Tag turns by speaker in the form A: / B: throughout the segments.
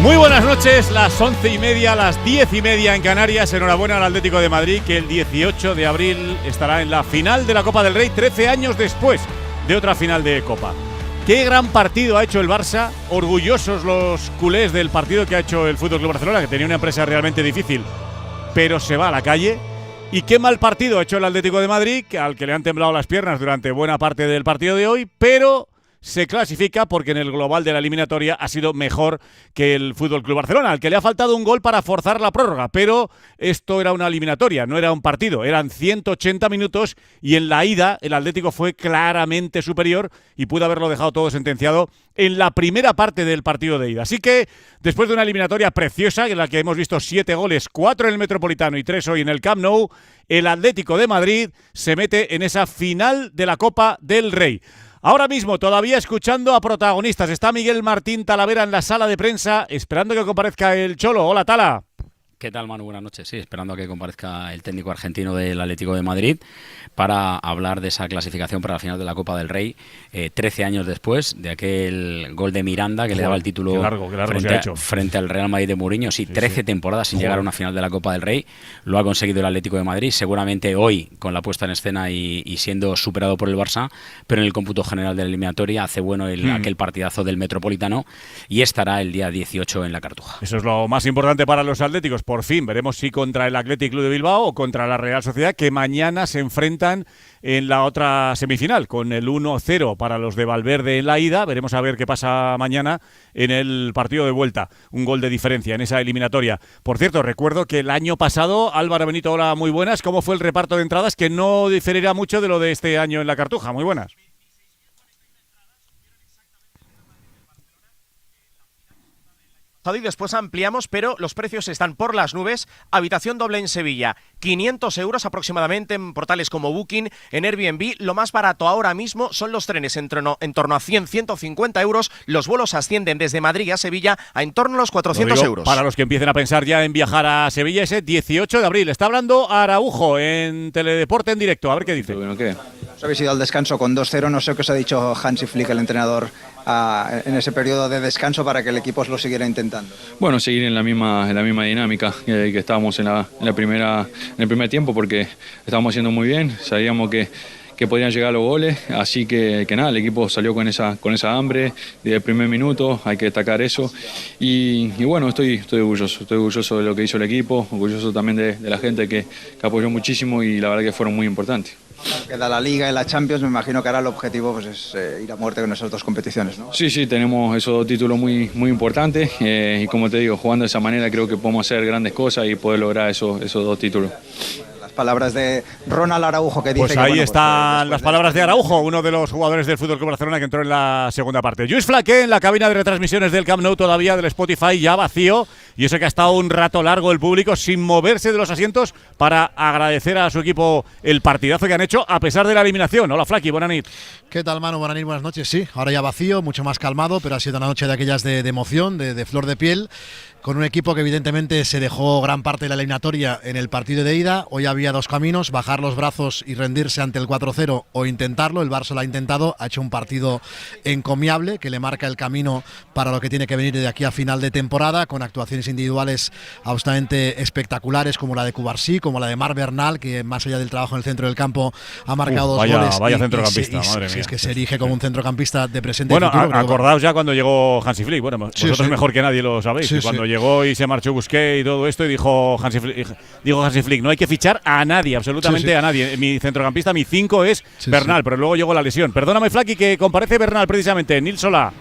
A: Muy buenas noches, las 11:30, las 10:30 en Canarias. Enhorabuena al Atlético de Madrid, que el 18 de abril estará en la final de la Copa del Rey, 13 años después de otra final de Copa. Qué gran partido ha hecho el Barça, orgullosos los culés del partido que ha hecho el FC Barcelona, que tenía una empresa realmente difícil, pero se va a la calle. Y qué mal partido ha hecho el Atlético de Madrid, al que le han temblado las piernas durante buena parte del partido de hoy, pero se clasifica porque en el global de la eliminatoria ha sido mejor que el FC Barcelona, al que le ha faltado un gol para forzar la prórroga, pero esto era una eliminatoria, no era un partido, eran 180 minutos y en la ida el Atlético fue claramente superior y pudo haberlo dejado todo sentenciado en la primera parte del partido de ida. Así que después de una eliminatoria preciosa en la que hemos visto 7 goles, 4 en el Metropolitano y 3 hoy en el Camp Nou, el Atlético de Madrid se mete en esa final de la Copa del Rey. Ahora mismo, todavía escuchando a protagonistas, está Miguel Martín Talavera en la sala de prensa, esperando que comparezca el Cholo. Hola, Tala.
B: ¿Qué tal, Manu? Buenas noches. Sí, esperando a que comparezca el técnico argentino del Atlético de Madrid para hablar de esa clasificación para la final de la Copa del Rey, 13 años después de aquel gol de Miranda que le daba el título frente al Real Madrid de Mourinho. Sí, 13 temporadas sin llegar a una final de la Copa del Rey. Lo ha conseguido el Atlético de Madrid, seguramente hoy con la puesta en escena y siendo superado por el Barça, pero en el cómputo general de la eliminatoria hace bueno aquel partidazo del Metropolitano y estará el día 18 en la Cartuja.
A: Eso es lo más importante para los atléticos. Por fin, veremos si contra el Athletic Club de Bilbao o contra la Real Sociedad, que mañana se enfrentan en la otra semifinal, con el 1-0 para los de Valverde en la ida. Veremos a ver qué pasa mañana en el partido de vuelta. Un gol de diferencia en esa eliminatoria. Por cierto, recuerdo que el año pasado, Álvaro Benito, hola, muy buenas. ¿Cómo fue el reparto de entradas? Que no diferirá mucho de lo de este año en la Cartuja. Muy buenas.
C: Y después ampliamos, pero los precios están por las nubes. Habitación doble en Sevilla, 500 euros aproximadamente en portales como Booking, en Airbnb. Lo más barato ahora mismo son los trenes en torno a 100, 150 euros. Los vuelos ascienden desde Madrid a Sevilla a en torno a los 400 euros.
A: Para los que empiecen a pensar ya en viajar a Sevilla, ese 18 de abril. Está hablando Araujo en Teledeporte en directo. A ver qué dice.
D: Bueno, ¿qué? Os habéis ido al descanso con 2-0. No sé qué os ha dicho Hansi Flick, el entrenador, en ese periodo de descanso para que el equipo os lo siguiera intentando.
E: Bueno, seguir en la misma dinámica que estábamos en el primer tiempo, porque estábamos haciendo muy bien, sabíamos que podían llegar los goles, así que nada, el equipo salió con esa hambre desde el primer minuto, hay que destacar eso y bueno, estoy orgulloso de lo que hizo el equipo, orgulloso también de la gente que apoyó muchísimo y la verdad que fueron muy importantes.
D: Queda la Liga y la Champions, me imagino que ahora el objetivo pues, es ir a muerte con esas dos competiciones, ¿no?
E: Sí, tenemos esos dos títulos muy importantes y como te digo, jugando de esa manera creo que podemos hacer grandes cosas y poder lograr esos dos títulos.
D: Palabras de Ronald Araujo que dice
A: pues ahí están las palabras de Araujo, uno de los jugadores del FC Barcelona que entró en la segunda parte. Lluís Flaqué en la cabina de retransmisiones del Camp Nou, todavía del Spotify ya vacío, y eso que ha estado un rato largo el público sin moverse de los asientos para agradecer a su equipo el partidazo que han hecho a pesar de la eliminación. Hola Flaqui, buenas noches.
F: ¿Qué tal, Manu? Buenas noches, sí, ahora ya vacío, mucho más calmado, pero ha sido una noche de aquellas de emoción, de flor de piel, con un equipo que evidentemente se dejó gran parte de la eliminatoria en el partido de ida. Hoy había dos caminos, bajar los brazos y rendirse ante el 4-0 o intentarlo. El Barça lo ha intentado, ha hecho un partido encomiable que le marca el camino para lo que tiene que venir de aquí a final de temporada, con actuaciones individuales absolutamente espectaculares como la de Cubarsí, como la de Marc Bernal, que más allá del trabajo en el centro del campo ha marcado dos goles.
A: Vaya centrocampista, madre mía.
F: Es que se erige como un centrocampista de presente
A: y
F: futuro.
A: Acordaos ya cuando llegó Hansi Flick, vosotros mejor que nadie lo sabéis, cuando llegó y se marchó Busquets y todo esto y dijo Hansi Flick, no hay que fichar a nadie, absolutamente a nadie. Mi centrocampista, mi 5 es Bernal, pero luego llegó la lesión. Perdóname, Flaqui, que comparece Bernal precisamente. Nils Solà.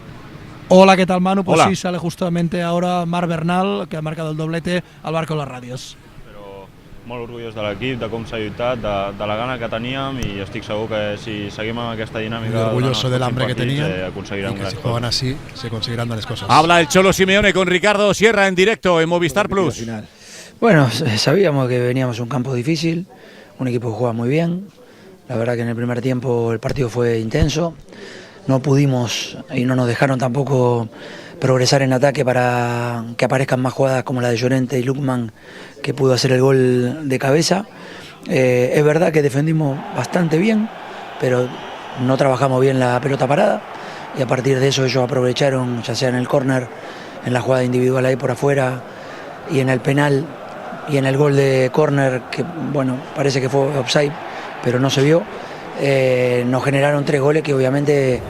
G: Hola, ¿qué tal, Manu? Pues
A: hola.
G: Sí, sale justamente ahora Marc Bernal, que ha marcado el doblete al barco de les ràdios.
H: Molt orgullós de l'equip, de com s'ha lluitat, de la gana que teníem i estic segur que si seguim amb aquesta dinàmica
F: muy orgulloso del hambre que tenían
H: aconseguirem
F: y que si juegan así se conseguirán grandes cosas.
A: Habla el Cholo Simeone con Ricardo Sierra en directo en Movistar Plus.
I: Bueno, sabíamos que veníamos a un campo difícil, un equipo que juega muy bien. La verdad que en el primer tiempo el partido fue intenso, no pudimos y no nos dejaron tampoco progresar en ataque para que aparezcan más jugadas como la de Llorente y Lukman, que pudo hacer el gol de cabeza. Es verdad que defendimos bastante bien, pero no trabajamos bien la pelota parada y a partir de eso ellos aprovecharon, ya sea en el córner en la jugada individual ahí por afuera y en el penal y en el gol de córner, que bueno, parece que fue offside, pero no se vio, nos generaron 3 goles que obviamente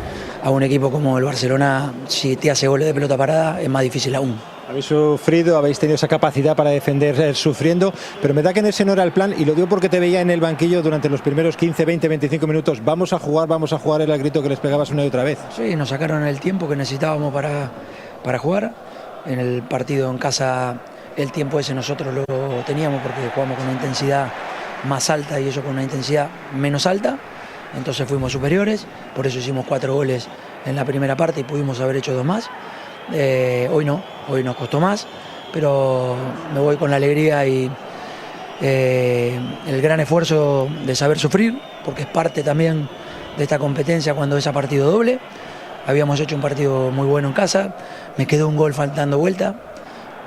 I: a un equipo como el Barcelona, si te hace goles de pelota parada, es más difícil aún.
J: Habéis sufrido, habéis tenido esa capacidad para defender sufriendo, pero me da que en ese no era el plan, y lo digo porque te veía en el banquillo durante los primeros 15, 20, 25 minutos. Vamos a jugar, era el grito que les pegabas una y otra vez.
I: Sí, nos sacaron el tiempo que necesitábamos para jugar. En el partido en casa el tiempo ese nosotros lo teníamos porque jugamos con una intensidad más alta y ellos con una intensidad menos alta. Entonces fuimos superiores, por eso hicimos 4 goles en la primera parte y pudimos haber hecho 2 más. Hoy no, hoy nos costó más, pero me voy con la alegría y el gran esfuerzo de saber sufrir, porque es parte también de esta competencia cuando es a partido doble. Habíamos hecho un partido muy bueno en casa, me quedó un gol faltando vuelta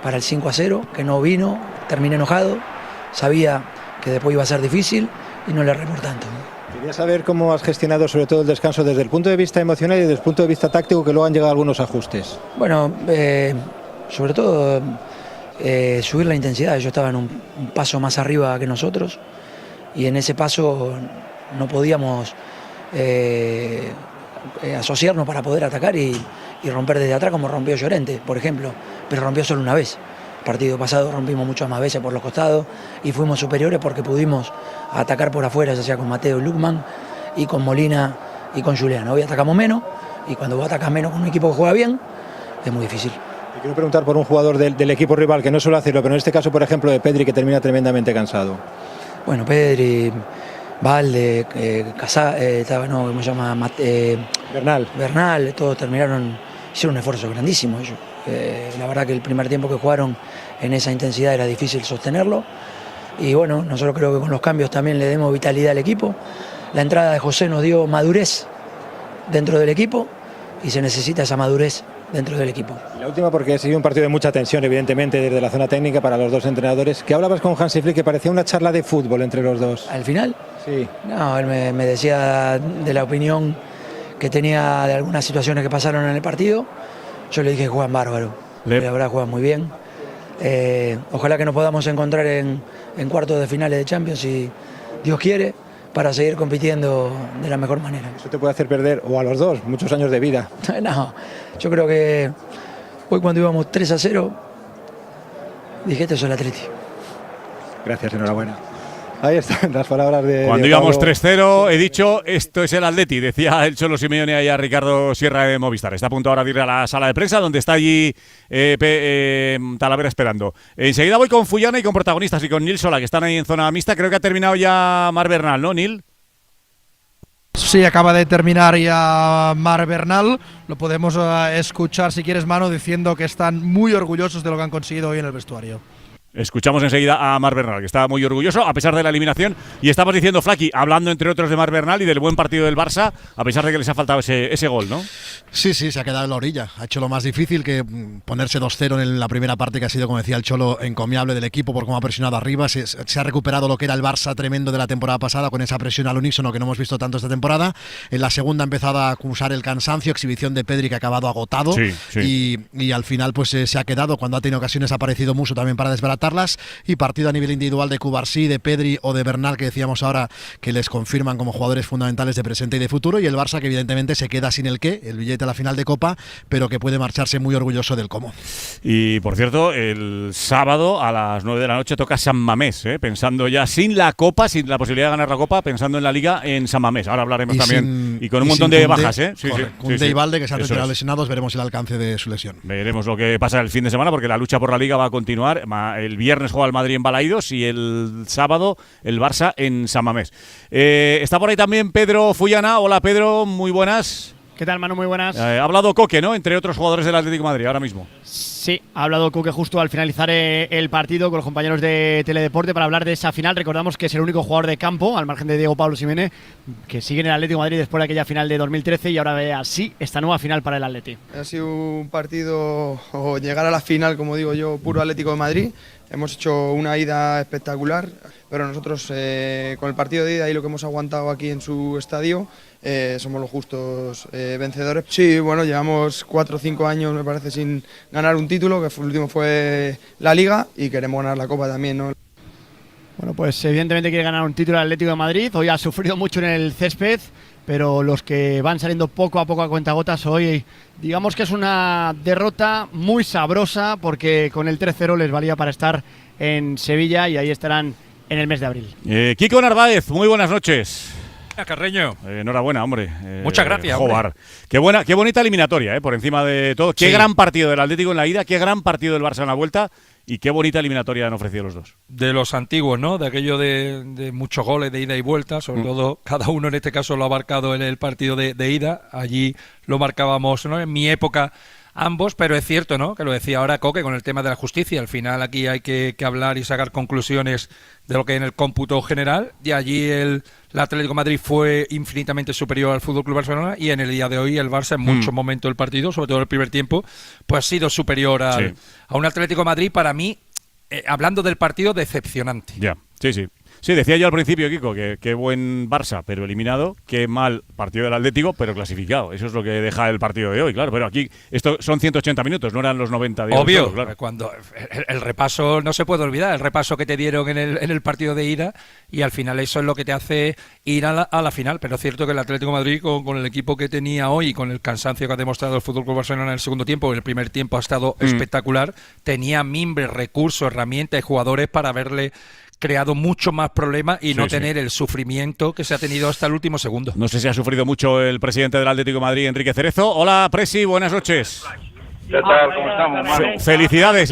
I: para el 5-0, que no vino, terminé enojado, sabía que después iba a ser difícil y no le erré por tanto.
J: Quería saber cómo has gestionado sobre todo el descanso desde el punto de vista emocional y desde el punto de vista táctico, que luego han llegado algunos ajustes.
I: Bueno, sobre todo subir la intensidad. Ellos estaban un paso más arriba que nosotros y en ese paso no podíamos asociarnos para poder atacar y romper desde atrás como rompió Llorente, por ejemplo, pero rompió solo una vez. El partido pasado rompimos muchas más veces por los costados y fuimos superiores porque pudimos atacar por afuera, ya sea con Mateo y Lukman y con Molina y con Julián. Hoy atacamos menos y cuando vos atacas menos con un equipo que juega bien es muy difícil.
J: Te quiero preguntar por un jugador del equipo rival que no suele hacerlo, pero en este caso, por ejemplo, de Pedri, que termina tremendamente cansado.
I: Bueno, Pedri, Valde, ¿cómo se llama? Bernal, todos hicieron un esfuerzo grandísimo ellos. La verdad que el primer tiempo que jugaron en esa intensidad era difícil sostenerlo y bueno, nosotros creo que con los cambios también le demos vitalidad al equipo. La entrada de José nos dio madurez dentro del equipo y se necesita esa madurez dentro del equipo.
J: Y la última, porque ha sido un partido de mucha tensión, evidentemente, desde la zona técnica para los dos entrenadores. ¿Qué hablabas con Hansi Flick? Que parecía una charla de fútbol entre los dos.
I: ¿Al final?
J: Sí.
I: No, él me decía de la opinión que tenía de algunas situaciones que pasaron en el partido. Yo le dije que juegan bárbaro, la verdad juegan muy bien. Ojalá que nos podamos encontrar en cuartos de finales de Champions, si Dios quiere, para seguir compitiendo de la mejor manera.
J: Eso te puede hacer perder, o a los dos, muchos años de vida.
I: No, yo creo que hoy cuando íbamos 3-0, dije, esto es el Atleti.
J: Gracias, enhorabuena. Ahí están las palabras de
A: cuando íbamos 3-0, he dicho, esto es el Atleti, decía el Cholo Simeone ahí a Ricardo Sierra de Movistar. Está a punto ahora de ir a la sala de prensa, donde está allí Talavera esperando. Enseguida voy con Fullana y con protagonistas y con Nil Sola, que están ahí en zona mixta. Creo que ha terminado ya Marc Bernal, ¿no, Nil?
G: Sí, acaba de terminar ya Marc Bernal. Lo podemos escuchar, si quieres, Manu, diciendo que están muy orgullosos de lo que han conseguido hoy en el vestuario.
A: Escuchamos enseguida a Marc Bernal, que está muy orgulloso a pesar de la eliminación. Y estamos diciendo, Flaqui, hablando entre otros de Marc Bernal y del buen partido del Barça, a pesar de que les ha faltado ese gol, ¿no?
F: Sí, se ha quedado en la orilla. Ha hecho lo más difícil, que ponerse 2-0 en la primera parte, que ha sido, como decía el Cholo, encomiable del equipo por cómo ha presionado arriba. Se ha recuperado lo que era el Barça tremendo de la temporada pasada, con esa presión al unísono que no hemos visto tanto esta temporada. En la segunda ha empezado a acusar el cansancio, exhibición de Pedri que ha acabado agotado. Sí. Y al final pues se ha quedado, cuando ha tenido ocasiones ha aparecido Musso también para desbaratarlas. Y partido a nivel individual de Cubarsí, de Pedri o de Bernal, que decíamos ahora que les confirman como jugadores fundamentales de presente y de futuro, y el Barça que evidentemente se queda sin el billete a la final de Copa, pero que puede marcharse muy orgulloso del cómo.
A: Y por cierto, el sábado a las 9 de la noche toca San Mamés, pensando ya sin la Copa, sin la posibilidad de ganar la Copa, pensando en la Liga en San Mamés. Ahora hablaremos también, y con un montón de bajas.
F: Koundé y Valde, que se han retirado lesionados, veremos el alcance de su lesión.
A: Veremos lo que pasa el fin de semana, porque la lucha por la Liga va a continuar. El viernes juega el Madrid en Balaídos y el sábado el Barça en San Mamés. Está por ahí también Pedro Fullana. Hola, Pedro, muy buenas.
K: ¿Qué tal, Manu? Muy buenas.
A: Ha hablado Coque, ¿no? Entre otros jugadores del Atlético de Madrid ahora mismo.
K: Sí, ha hablado Coque justo al finalizar el partido con los compañeros de Teledeporte para hablar de esa final. Recordamos que es el único jugador de campo, al margen de Diego Pablo Simeone, que sigue en el Atlético de Madrid después de aquella final de 2013 y ahora ve así esta nueva final para el Atleti.
L: Ha sido un partido, o llegar a la final, como digo yo, puro Atlético de Madrid. hemos hecho una ida espectacular, pero nosotros con el partido de ida y lo que hemos aguantado aquí en su estadio, somos los justos vencedores. Sí, bueno, llevamos 4 o 5 años, me parece, sin ganar un título, que el último fue la Liga, y queremos ganar la Copa también, ¿no?
K: Bueno, pues evidentemente quiere ganar un título el Atlético de Madrid. Hoy ha sufrido mucho en el césped, pero los que van saliendo poco a cuentagotas hoy, digamos que es una derrota muy sabrosa, porque con el 3-0 les valía para estar en Sevilla y ahí estarán en el mes de abril.
A: Kiko Narváez, muy buenas noches.
M: Carreño.
A: Enhorabuena, hombre.
M: Muchas gracias.
A: Jobar. Qué bonita eliminatoria, por encima de todo. Qué gran partido del Atlético en la ida, qué gran partido del Barça en la vuelta y qué bonita eliminatoria han ofrecido los dos.
M: De los antiguos, ¿no? De aquello de muchos goles de ida y vuelta, sobre todo cada uno en este caso lo ha marcado en el partido de ida. Allí lo marcábamos, ¿no? En mi época ambos, pero es cierto, ¿no? Que lo decía ahora Coque con el tema de la justicia. Al final aquí hay que hablar y sacar conclusiones de lo que en el cómputo general. Y allí el Atlético de Madrid fue infinitamente superior al FC Barcelona, y en el día de hoy el Barça en muchos momentos del partido, sobre todo en el primer tiempo, pues ha sido superior a un Atlético de Madrid, para mí, hablando del partido, decepcionante.
A: Ya, sí. Sí, decía yo al principio, Kiko, que qué buen Barça, pero eliminado, qué mal partido del Atlético, pero clasificado. Eso es lo que deja el partido de hoy, claro. Pero aquí esto son 180 minutos, no eran los 90 de hoy.
M: Obvio,
A: claro.
M: Cuando el repaso no se puede olvidar, el repaso que te dieron en el partido de ida, y al final eso es lo que te hace ir a la final. Pero es cierto que el Atlético de Madrid, con el equipo que tenía hoy y con el cansancio que ha demostrado el FC Barcelona en el segundo tiempo, en el primer tiempo ha estado espectacular, tenía mimbres, recursos, herramientas y jugadores para haberle creado mucho más problemas y no tener el sufrimiento que se ha tenido hasta el último segundo.
A: No sé si ha sufrido mucho el presidente del Atlético de Madrid, Enrique Cerezo. Hola, Presi, buenas noches.
N: ¿Qué tal? ¿Cómo estamos, Manu?
A: Felicidades,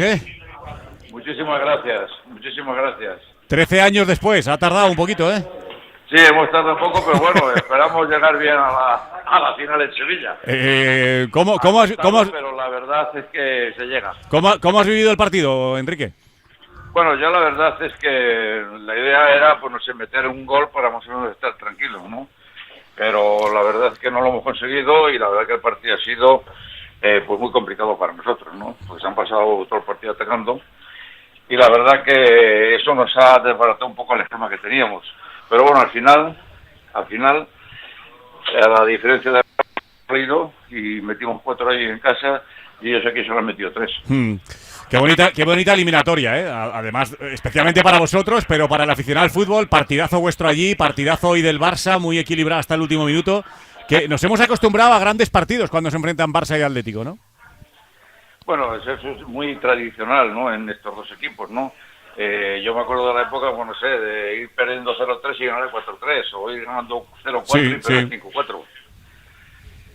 N: Muchísimas gracias, muchísimas gracias.
A: 13 años después, ha tardado un poquito,
N: Sí, hemos tardado un poco, pero bueno, esperamos llegar bien a la final en Sevilla.
A: ¿Cómo has,
N: pero la verdad es que se llega.
A: ¿Cómo has vivido el partido, Enrique?
N: Bueno, yo la verdad es que la idea era, pues no sé, meter un gol para más o menos estar tranquilos, ¿no? Pero la verdad es que no lo hemos conseguido, y la verdad que el partido ha sido pues muy complicado para nosotros, ¿no? Pues se han pasado todo el partido atacando, y la verdad que eso nos ha desbaratado un poco el esquema que teníamos. Pero bueno, al final, a la diferencia de y metimos 4 ahí en casa, y ellos aquí solo han metido 3.
A: Qué bonita eliminatoria, además, especialmente para vosotros, pero para el aficionado al fútbol, partidazo vuestro allí, partidazo hoy del Barça, muy equilibrado hasta el último minuto, que nos hemos acostumbrado a grandes partidos cuando se enfrentan Barça y Atlético, ¿no?
N: Bueno, eso es muy tradicional, ¿no?, en estos dos equipos, ¿no? Yo me acuerdo de la época, bueno, no sé, de ir perdiendo 0-3 y ganar 4-3, o ir ganando 0-4 y perder 5-4.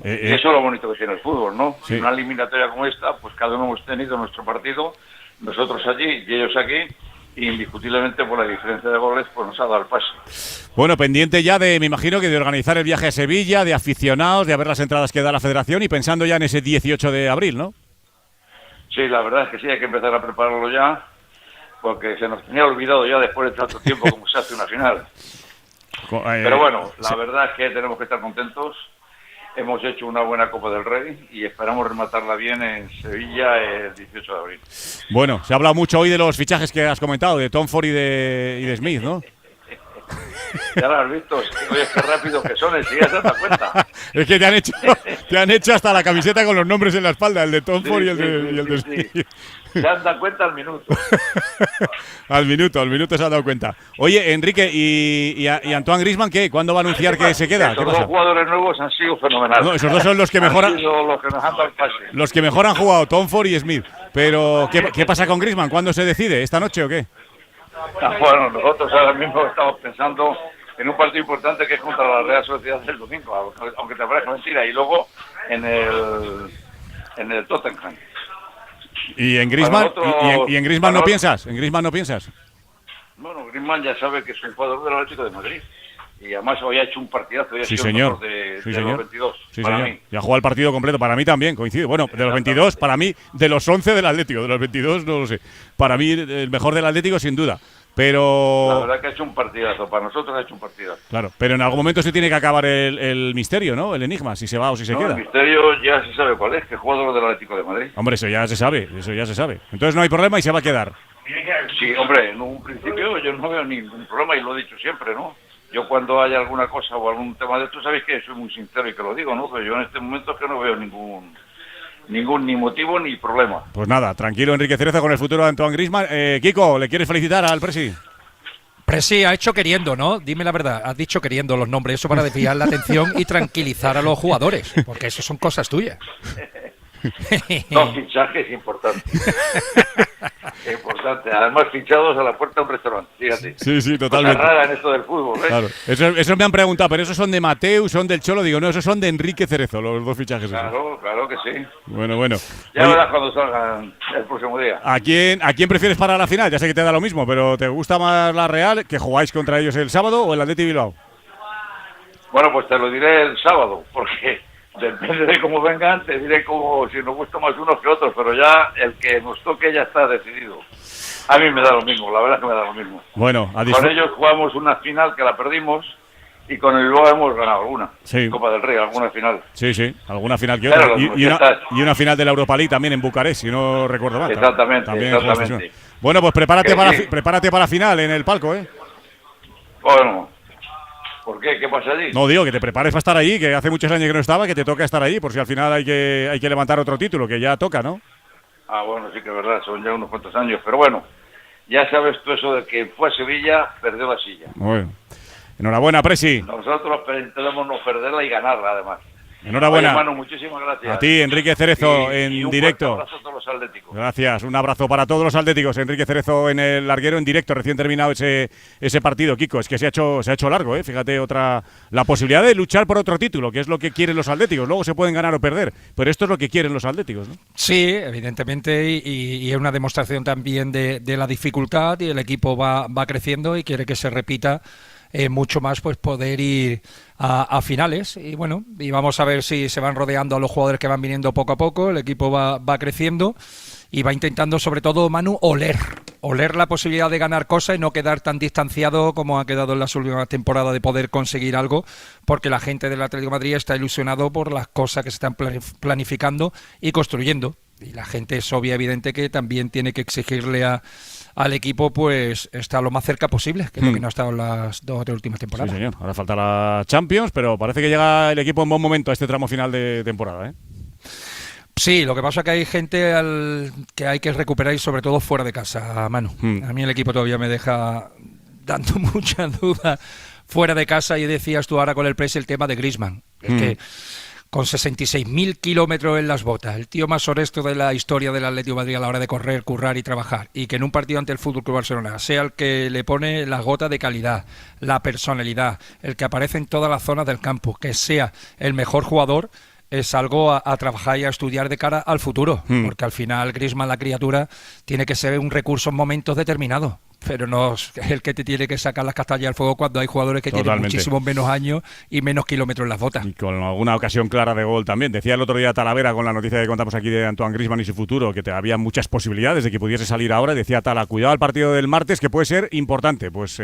N: Eso es lo bonito que tiene el fútbol, ¿no? Sí. Una eliminatoria como esta, pues cada uno hemos tenido nuestro partido, nosotros allí y ellos aquí, y indiscutiblemente por la diferencia de goles pues nos ha dado el pase.
A: Bueno, pendiente ya me imagino que de organizar el viaje a Sevilla, de aficionados, de ver las entradas que da la Federación, y pensando ya en ese 18 de abril, ¿no?
N: Sí, la verdad es que sí, hay que empezar a prepararlo ya, porque se nos tenía olvidado ya después de tanto tiempo como se hace una final. Pero bueno, la verdad es que tenemos que estar contentos. Hemos hecho una buena Copa del Rey y esperamos rematarla bien en Sevilla el 18 de abril.
A: Bueno, se ha hablado mucho hoy de los fichajes que has comentado, de Tom Ford y de Smith, ¿no?
N: Ya lo has visto, oye, qué rápido que son, si ya te das cuenta.
A: Es que te han hecho hasta la camiseta con los nombres en la espalda, el de Tom Ford y el de Smith.
N: Sí. Se han dado cuenta al minuto.
A: al minuto se han dado cuenta. Oye, Enrique, ¿y Antoine Griezmann qué? ¿Cuándo va a anunciar que se queda?
N: Esos dos jugadores nuevos han sido fenomenales.
A: No, esos dos son los que mejor han
N: sido los que nos han dado el pase.
A: Los que mejor han jugado, Tom Ford y Smith. Pero, ¿qué pasa con Griezmann? ¿Cuándo se decide? ¿Esta noche o qué?
N: Bueno, nosotros ahora mismo estamos pensando en un partido importante que es contra la Real Sociedad del domingo, aunque te parezca mentira, y luego en el Tottenham.
A: ¿Y en Griezmann? ¿Y en Griezmann no piensas? ¿En Griezmann no piensas?
N: Bueno, Griezmann ya sabe que es un jugador del Atlético de Madrid. Y además hoy ha hecho un partidazo.
A: Sí, señor.
N: De
A: sí, señor.
N: Los 22,
A: sí,
N: para
A: señor.
N: mí.
A: Ya ha jugado el partido completo. Para mí también, coincide. Bueno, de los 22, para mí, de los 11 del Atlético. De los 22, no lo sé. Para mí, el mejor del Atlético, sin duda. Pero...
N: La verdad que ha hecho un partidazo. Para nosotros ha hecho un partidazo.
A: Claro, pero en algún momento se tiene que acabar el misterio, ¿no? El enigma, si se va o si se queda.
N: El misterio ya se sabe cuál es, que es jugador del Atlético de Madrid.
A: Hombre, eso ya se sabe. Entonces no hay problema y se va a quedar.
N: Sí, hombre, en un principio yo no veo ningún problema y lo he dicho siempre, ¿no? Yo cuando haya alguna cosa o algún tema de esto, sabéis que soy muy sincero y que lo digo, ¿no? Pero yo en este momento es que no veo ningún ni motivo ni problema.
A: Pues nada, tranquilo Enrique Cerezo con el futuro de Antoine Griezmann. Kiko, ¿le quieres felicitar al Presi?
M: Presi ha hecho queriendo, ¿no? Dime la verdad, has dicho queriendo los nombres, eso para desviar la atención y tranquilizar a los jugadores, porque eso son cosas tuyas.
N: No, fichajes importantes. Importante. Además, fichados a la puerta de un restaurante, fíjate.
A: Sí, totalmente.
N: Cosa rara en esto del fútbol, ¿eh?
A: Claro. Eso me han preguntado, pero esos son de Mateu, son del Cholo. Digo, no, esos son de Enrique Cerezo, los dos fichajes.
N: Claro que sí.
A: Bueno.
N: Ya verás cuando salgan el próximo día.
A: ¿A quién prefieres para la final? Ya sé que te da lo mismo, pero ¿te gusta más la Real, que jugáis contra ellos el sábado, o el Athletic Bilbao?
N: Bueno, pues te lo diré el sábado, porque depende de cómo vengan, te diré como si nos gusta más unos que otros, pero ya el que nos toque ya está decidido. A mí me da lo mismo, la verdad es que me da lo mismo.
A: Bueno,
N: con ellos jugamos una final que la perdimos y con el Bilbao hemos ganado alguna.
A: Sí.
N: Copa del Rey, alguna final.
A: Sí, alguna final que otra. Y una final de la Europa League también en Bucarest, si no recuerdo mal.
N: Exactamente.
A: Bueno, pues prepárate para la final en el palco, ¿eh?
N: Bueno. ¿Por qué? ¿Qué pasa allí?
A: No, digo, que te prepares para estar allí, que hace muchos años que no estaba, que te toca estar allí, por si al final hay que levantar otro título, que ya toca, ¿no?
N: Ah, bueno, sí que es verdad, son ya unos cuantos años, pero bueno, ya sabes tú eso de que fue a Sevilla, perdió la silla.
A: Bueno, enhorabuena, Presi.
N: Nosotros intentamos no perderla y ganarla, además.
A: Enhorabuena.
N: Oye, Manu, muchísimas gracias.
A: A ti, Enrique Cerezo, en directo.
N: Un abrazo a todos los atléticos.
A: Gracias, un abrazo para todos los atléticos. Enrique Cerezo en el larguero en directo, recién terminado ese partido, Kiko. Es que se ha hecho largo, ¿eh? Fíjate, la posibilidad de luchar por otro título, que es lo que quieren los atléticos. Luego se pueden ganar o perder, pero esto es lo que quieren los atléticos, ¿no?
M: Sí, evidentemente, y es una demostración también de la dificultad, y el equipo va creciendo y quiere que se repita. Mucho más pues poder ir a finales y bueno, y vamos a ver si se van rodeando a los jugadores que van viniendo poco a poco, el equipo va creciendo y va intentando sobre todo, Manu, oler la posibilidad de ganar cosas y no quedar tan distanciado como ha quedado en las últimas temporadas de poder conseguir algo, porque la gente del Atlético de Madrid está ilusionado por las cosas que se están planificando y construyendo, y la gente es obvia, evidente que también tiene que exigirle al equipo pues está lo más cerca posible, que es lo que no ha estado en las 2 o 3 últimas temporadas.
A: Sí, señor. Ahora falta la Champions, pero parece que llega el equipo en buen momento a este tramo final de temporada, ¿eh?
M: Sí, lo que pasa es que hay gente que hay que recuperar y sobre todo fuera de casa, Manu. A mí el equipo todavía me deja dando mucha duda fuera de casa, y decías tú ahora con el Presi el tema de Griezmann. Es que con 66.000 kilómetros en las botas, el tío más honesto de la historia del Atlético de Madrid a la hora de correr, currar y trabajar, y que en un partido ante el FC Barcelona sea el que le pone las gotas de calidad, la personalidad, el que aparece en todas las zonas del campo, que sea el mejor jugador, es algo a trabajar y a estudiar de cara al futuro, porque al final Griezmann, la criatura, tiene que ser un recurso en momentos determinados, pero no es el que te tiene que sacar las castañas al fuego cuando hay jugadores que tienen muchísimos menos años y menos kilómetros en las botas.
A: Y con alguna ocasión clara de gol también. Decía el otro día Talavera, con la noticia que contamos aquí de Antoine Griezmann y su futuro, que había muchas posibilidades de que pudiese salir ahora, y decía Tala, cuidado al partido del martes, que puede ser importante. Pues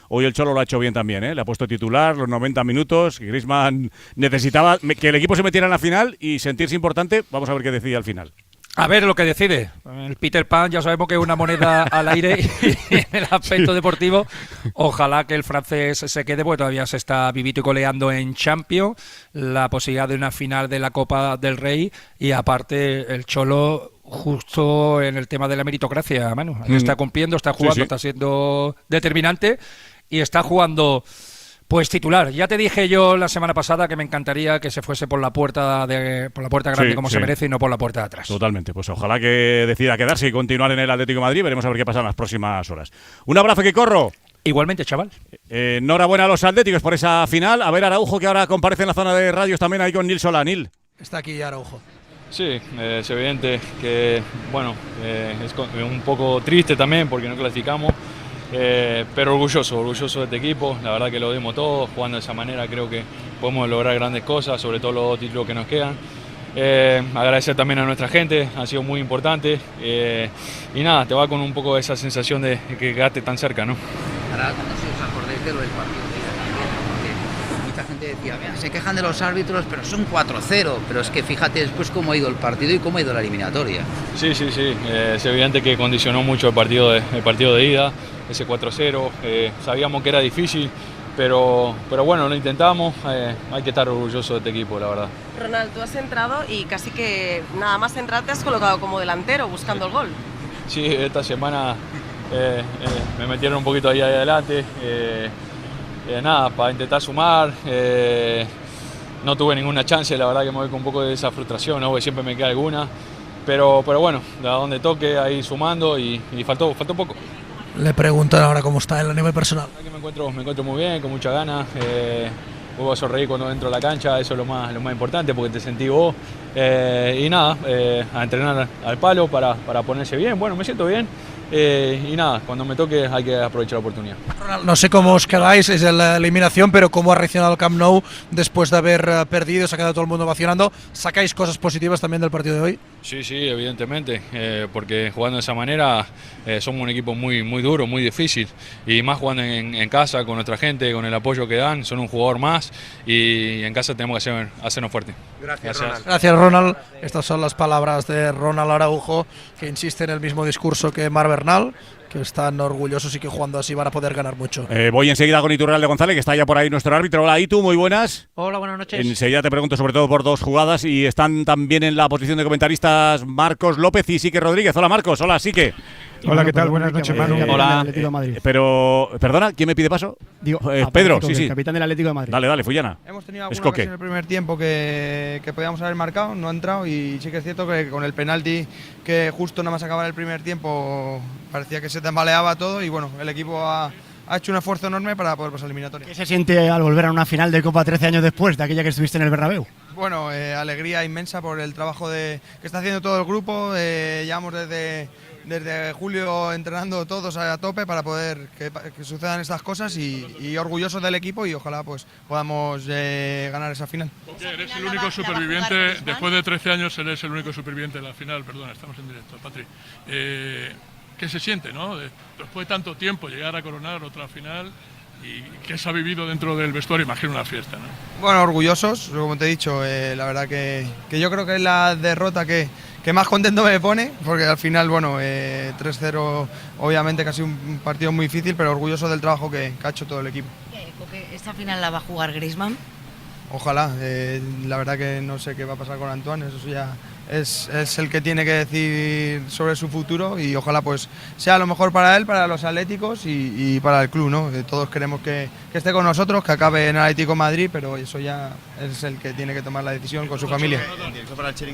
A: hoy el Cholo lo ha hecho bien también, ¿eh? Le ha puesto titular los 90 minutos, y Griezmann necesitaba que el equipo se metiera en la final y sentirse importante. Vamos a ver qué decide al final.
M: A ver lo que decide. El Peter Pan ya sabemos que es una moneda al aire y en el aspecto deportivo ojalá que el francés se quede, porque todavía se está vivito y coleando en Champions, la posibilidad de una final de la Copa del Rey, y aparte el Cholo justo en el tema de la meritocracia, Manu. Está cumpliendo, está jugando, está siendo determinante y está jugando pues titular. Ya te dije yo la semana pasada que me encantaría que se fuese por la puerta grande como se merece y no por la puerta de atrás.
A: Totalmente. Pues ojalá que decida quedarse y continuar en el Atlético de Madrid. Veremos a ver qué pasa en las próximas horas. Un abrazo, que corro.
M: Igualmente, chaval.
A: Enhorabuena a los atléticos por esa final. A ver, Araujo, que ahora comparece en la zona de radios también ahí con Nil Solá. Nil.
G: Está aquí Araujo.
E: Sí, es evidente que, bueno, es un poco triste también porque no clasificamos. Pero orgulloso de este equipo, la verdad que lo dimos todo, jugando de esa manera creo que podemos lograr grandes cosas, sobre todo los 2 títulos que nos quedan. Agradecer también a nuestra gente, ha sido muy importante, y nada, te va con un poco esa sensación de que quedaste tan cerca, ¿no?
O: Ahora, no sé si os acordáis de lo del partido de ida también, porque mucha gente decía, se quejan de los árbitros, pero son 4-0, pero es que fíjate después cómo ha ido el partido y cómo ha ido la eliminatoria.
E: Sí, es evidente que condicionó mucho el partido de ida, ese 4-0, sabíamos que era difícil, pero bueno, lo intentamos, hay que estar orgulloso de este equipo, la verdad.
P: Ronald, tú has entrado y casi que nada más entrar te has colocado como delantero buscando el gol.
E: Sí, esta semana me metieron un poquito ahí adelante, nada, para intentar sumar, no tuve ninguna chance, la verdad que me voy con un poco de esa frustración, ¿no? Porque siempre me queda alguna, pero bueno, a donde toque ahí sumando y faltó poco.
G: Le preguntan ahora cómo está él a nivel personal.
E: Me encuentro muy bien, con mucha ganas. Vuelvo a sonreír cuando entro a la cancha, eso es lo más importante porque te sentí vos. Y nada, a entrenar al palo para ponerse bien. Bueno, me siento bien. Y nada, cuando me toque hay que aprovechar la oportunidad.
G: No sé cómo os quedáis, es la eliminación, pero cómo ha reaccionado el Camp Nou después de haber perdido, se ha quedado todo el mundo vacionando. ¿Sacáis cosas positivas también del partido de hoy?
E: Sí, evidentemente, porque jugando de esa manera somos un equipo muy duro, muy difícil, y más jugando en casa con nuestra gente, con el apoyo que dan, son un jugador más y en casa tenemos que hacernos fuertes.
G: Gracias, Ronald. Estas son las palabras de Ronald Araujo, que insiste en el mismo discurso que Marc Bernal, que están orgullosos y que jugando así van a poder ganar mucho.
A: Voy enseguida con Iturralde González, que está ya por ahí nuestro árbitro. Hola, Itu, muy buenas.
Q: Hola, buenas noches.
A: Enseguida te pregunto sobre todo por dos jugadas y están también en la posición de comentaristas Marcos López y Sique Rodríguez. Hola, Marcos. Hola, Sique.
R: Hola, ¿qué tal? Buenas noches, Manu.
A: Hola. Pero, perdona, ¿quién me pide paso? Pedro, sí.
K: El capitán del Atlético de Madrid.
A: Dale, Fullana.
L: Hemos tenido alguna ocasión en el primer tiempo que podíamos haber marcado, no ha entrado, y sí que es cierto que con el penalti que justo nada más acababa el primer tiempo parecía que se tambaleaba todo y bueno, el equipo ha hecho un esfuerzo enorme para poder pasar eliminatoria.
K: ¿Qué se siente al volver a una final de Copa 13 años después de aquella que estuviste en el Bernabéu?
L: Bueno, alegría inmensa por el trabajo que está haciendo todo el grupo. Llevamos desde julio entrenando todos a tope para poder que sucedan estas cosas y orgullosos del equipo y ojalá pues podamos ganar esa final.
S: Eres el único superviviente, después de 13 años eres el único superviviente de la final, perdona, estamos en directo, Patri. ¿Qué se siente, no? Después de tanto tiempo llegar a coronar otra final y qué se ha vivido dentro del vestuario, imagino una fiesta, ¿no?
L: Bueno, orgullosos, como te he dicho, la verdad que yo creo que es la derrota que más contento me pone, porque al final, bueno, 3-0 obviamente casi un partido muy difícil, pero orgulloso del trabajo que ha hecho todo el equipo.
Q: ¿Esta final la va a jugar Griezmann?
L: Ojalá, la verdad que no sé qué va a pasar con Antoine, eso ya es el que tiene que decir sobre su futuro y ojalá pues sea lo mejor para él, para los atléticos y para el club, ¿no? Todos queremos que esté con nosotros, que acabe en Atlético de Madrid, pero eso ya es el que tiene que tomar la decisión con su familia.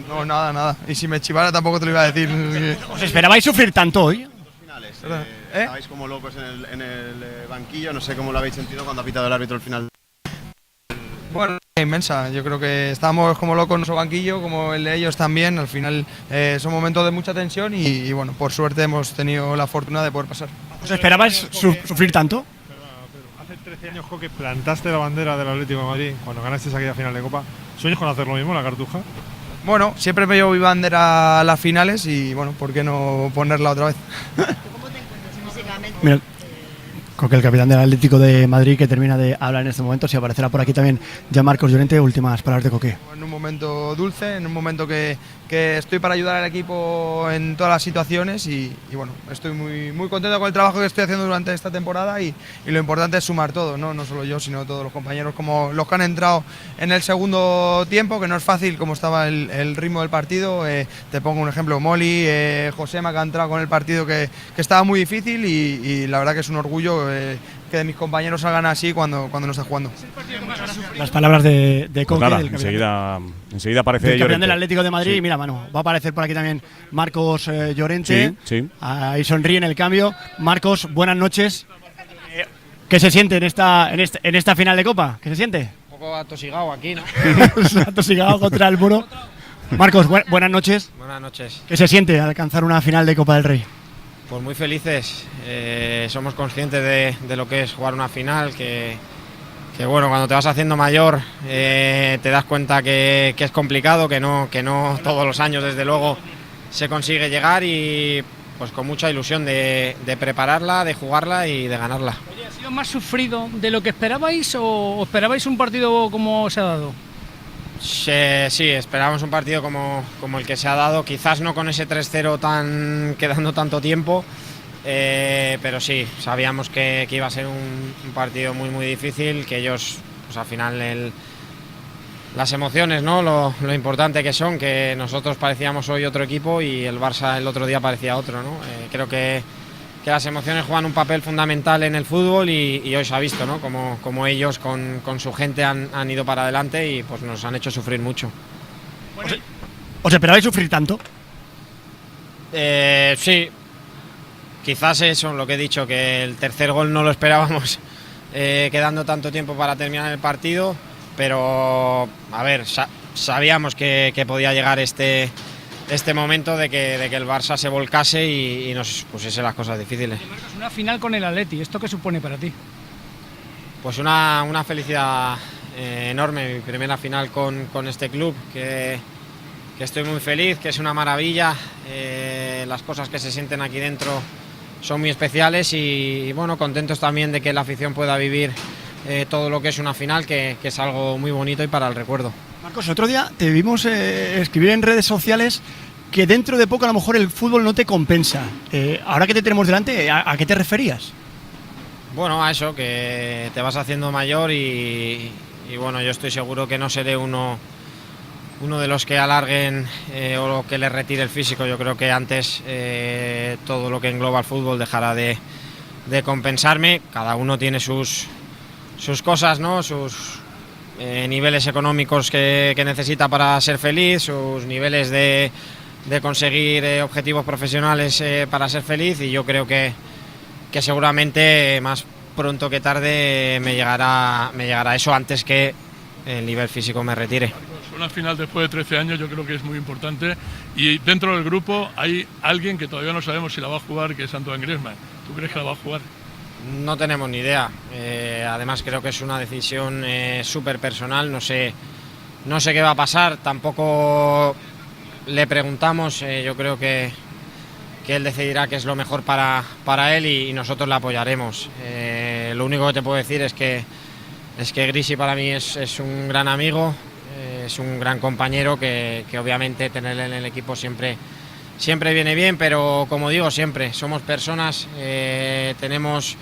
L: No, nada. Y si me chivara tampoco te lo iba a decir.
K: ¿Os esperabais sufrir tanto hoy?
T: Estabais como locos en el banquillo, no sé cómo lo habéis sentido cuando ha pitado el árbitro al final.
L: Bueno, inmensa, yo creo que estábamos como locos en nuestro banquillo, como el de ellos también, al final son momentos de mucha tensión y bueno, por suerte hemos tenido la fortuna de poder pasar.
K: ¿Os esperabais sufrir tanto?
R: Hace 13 años, que plantaste la bandera del Atlético de Madrid cuando ganaste aquella final de Copa. ¿Sueñas con hacer lo mismo en la Cartuja?
L: Bueno, siempre me llevo mi bandera a las finales y bueno, ¿por qué no ponerla otra vez?
Q: ¿Cómo te encuentras físicamente?
K: Mira, creo que el capitán del Atlético de Madrid que termina de hablar en este momento, si aparecerá por aquí también ya Marcos Llorente, últimas palabras de Coque.
L: En un momento dulce, en un momento que estoy para ayudar al equipo en todas las situaciones y bueno, estoy muy contento con el trabajo que estoy haciendo durante esta temporada y lo importante es sumar todo, no solo yo, sino todos los compañeros, como los que han entrado en el segundo tiempo, que no es fácil como estaba el ritmo del partido. Te pongo un ejemplo, Moli, Josema, que ha entrado con el partido que estaba muy difícil y la verdad que es un orgullo que mis compañeros salgan así cuando no está jugando.
K: Las palabras de Coque,
A: Nada,
K: del
A: enseguida aparece
K: el capitán
A: Llorente.
K: del Atlético de Madrid.
A: Sí.
K: Mira, Manu, va a aparecer por aquí también Marcos Llorente.
A: Sí.
K: Ahí sonríe en el cambio. Marcos, buenas noches. ¿Qué se siente en esta final de Copa? ¿Qué se siente?
U: Un poco atosigado aquí, ¿no?
K: Atosigado contra el muro. Marcos, buenas noches.
U: Buenas noches.
K: ¿Qué se siente al alcanzar una final de Copa del Rey?
U: Pues muy felices, somos conscientes de lo que es jugar una final, que bueno, cuando te vas haciendo mayor te das cuenta que es complicado, que no todos los años desde luego se consigue llegar y pues con mucha ilusión de prepararla, de jugarla y de ganarla.
B: ¿Más sufrido de lo que esperabais o esperabais un partido como se ha dado?
U: Sí, esperábamos un partido como el que se ha dado, quizás no con ese 3-0 quedando tanto tiempo, pero sí, sabíamos que iba a ser un partido muy muy difícil, que ellos, pues al final las emociones, ¿no? Lo importante que son, que nosotros parecíamos hoy otro equipo y el Barça el otro día parecía otro, ¿no? Creo que las emociones juegan un papel fundamental en el fútbol y hoy se ha visto, ¿no? Como ellos con su gente han ido para adelante y pues nos han hecho sufrir mucho.
K: ¿Os esperabais sufrir tanto?
U: Sí, quizás eso, lo que he dicho, que el tercer gol no lo esperábamos quedando tanto tiempo para terminar el partido, pero a ver, sabíamos que podía llegar este momento de que el Barça se volcase y nos pusiese las cosas difíciles.
B: Una final con el Atleti, ¿esto qué supone para ti?
U: Pues una felicidad enorme, mi primera final con este club, que estoy muy feliz, que es una maravilla, las cosas que se sienten aquí dentro son muy especiales y bueno, contentos también de que la afición pueda vivir todo lo que es una final, que es algo muy bonito y para el recuerdo.
K: Marcos, otro día te vimos escribir en redes sociales que dentro de poco a lo mejor el fútbol no te compensa. Ahora que te tenemos delante, ¿a qué te referías?
U: Bueno, a eso, que te vas haciendo mayor y bueno, yo estoy seguro que no seré uno de los que alarguen o que le retire el físico. Yo creo que antes todo lo que engloba el fútbol dejará de compensarme. Cada uno tiene sus cosas, ¿no? Sus niveles económicos que necesita para ser feliz, sus niveles de conseguir objetivos profesionales para ser feliz, y yo creo que seguramente más pronto que tarde me llegará eso antes que el nivel físico me retire.
S: Una final después de 13 años yo creo que es muy importante, y dentro del grupo hay alguien que todavía no sabemos si la va a jugar, que es Antoine Griezmann. ¿Tú crees que la va a jugar?
U: No tenemos ni idea, además creo que es una decisión súper personal, no sé qué va a pasar, tampoco le preguntamos, yo creo que él decidirá qué es lo mejor para él y nosotros le apoyaremos. Lo único que te puedo decir es que Grisi para mí es un gran amigo, es un gran compañero que obviamente tenerle en el equipo siempre viene bien, pero como digo siempre, somos personas, tenemos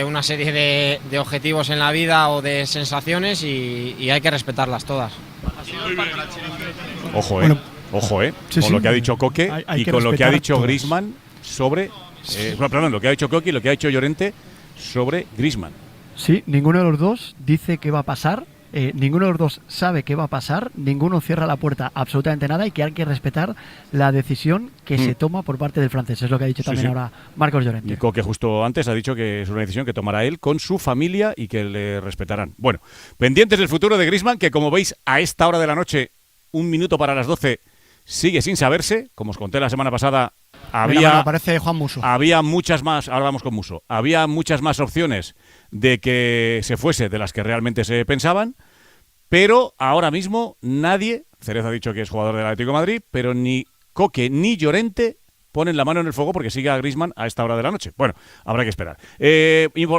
U: una serie de objetivos en la vida o de sensaciones y hay que respetarlas todas.
A: Ojo,
K: Bueno,
A: ojo,
K: sí,
A: con
K: sí.
A: lo que ha dicho Coque
K: Hay
A: y
K: que
A: con lo que ha
K: respetar
A: dicho
K: todas.
A: Griezmann sobre... perdón, lo que ha dicho Coque y lo que ha dicho Llorente sobre Griezmann.
K: Sí, ninguno de los dos dice qué va a pasar, ninguno de los dos sabe qué va a pasar, ninguno cierra la puerta absolutamente nada y que hay que respetar la decisión que se toma por parte del francés. Es lo que ha dicho
A: Sí,
K: también
A: sí.
K: ahora Marcos Llorente.
A: Y Coque justo antes ha dicho que es una decisión que tomará él con su familia y que le respetarán. Bueno, pendientes del futuro de Griezmann, que como veis a esta hora de la noche, 1 minuto para las 12, sigue sin saberse. Como os conté la semana pasada,
K: Aparece Juan Musso.
A: había muchas más, ahora vamos con Musso, había muchas más opciones de que se fuese de las que realmente se pensaban, pero ahora mismo nadie, Cereza ha dicho que es jugador del Atlético de Madrid, pero ni Coque ni Llorente ponen la mano en el fuego porque sigue a Griezmann a esta hora de la noche. Bueno, habrá que esperar.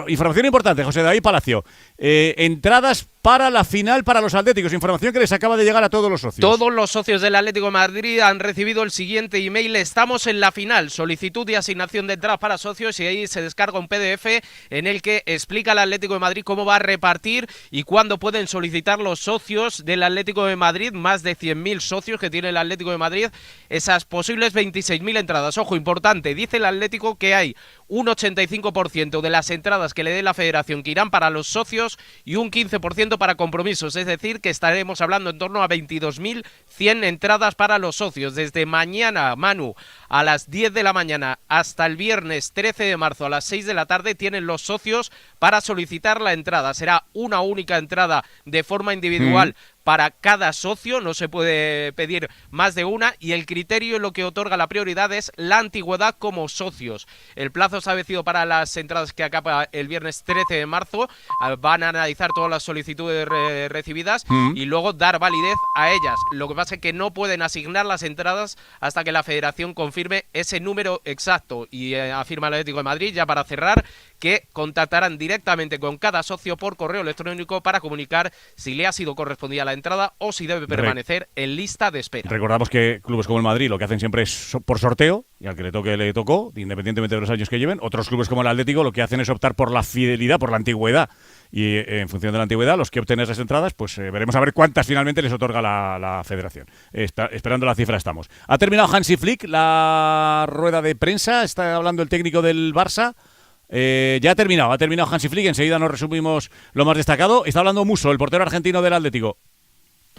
A: Información importante, José David Palacio. Entradas para la final para los atléticos. Información que les acaba de llegar a todos los socios.
V: Todos los socios del Atlético de Madrid han recibido el siguiente email: estamos en la final, solicitud de asignación de entradas para socios, y ahí se descarga un PDF en el que explica el Atlético de Madrid cómo va a repartir y cuándo pueden solicitar los socios del Atlético de Madrid, más de 100.000 socios que tiene el Atlético de Madrid, esas posibles 26.000 entradas. Ojo, importante, dice el Atlético que hay un 85% de las entradas que le dé la federación que irán para los socios y un 15% para compromisos, es decir, que estaremos hablando en torno a 22.100 entradas para los socios. Desde mañana, Manu, a las 10 de la mañana hasta el viernes 13 de marzo a las 6 de la tarde tienen los socios para solicitar la entrada. Será una única entrada de forma individual para cada socio, no se puede pedir más de una, y el criterio en lo que otorga la prioridad es la antigüedad como socios. El plazo establecido para las entradas que acaba el viernes 13 de marzo, van a analizar todas las solicitudes recibidas y luego dar validez a ellas. Lo que pasa es que no pueden asignar las entradas hasta que la Federación confirme ese número exacto, y afirma el Atlético de Madrid, ya para cerrar, que contactarán directamente con cada socio por correo electrónico para comunicar si le ha sido correspondida la entrada o si debe permanecer en lista de espera.
A: Recordamos que clubes como el Madrid lo que hacen siempre es por sorteo, y al que le toque le tocó, independientemente de los años que lleven. Otros clubes como el Atlético lo que hacen es optar por la fidelidad, por la antigüedad, y en función de la antigüedad, los que obtienen esas entradas, pues veremos a ver cuántas finalmente les otorga la Federación. Esperando la cifra estamos. Ha terminado Hansi Flick la rueda de prensa, está hablando el técnico del Barça. Ya ha terminado Hansi Flick, enseguida nos resumimos lo más destacado. Está hablando Musso, el portero argentino del Atlético.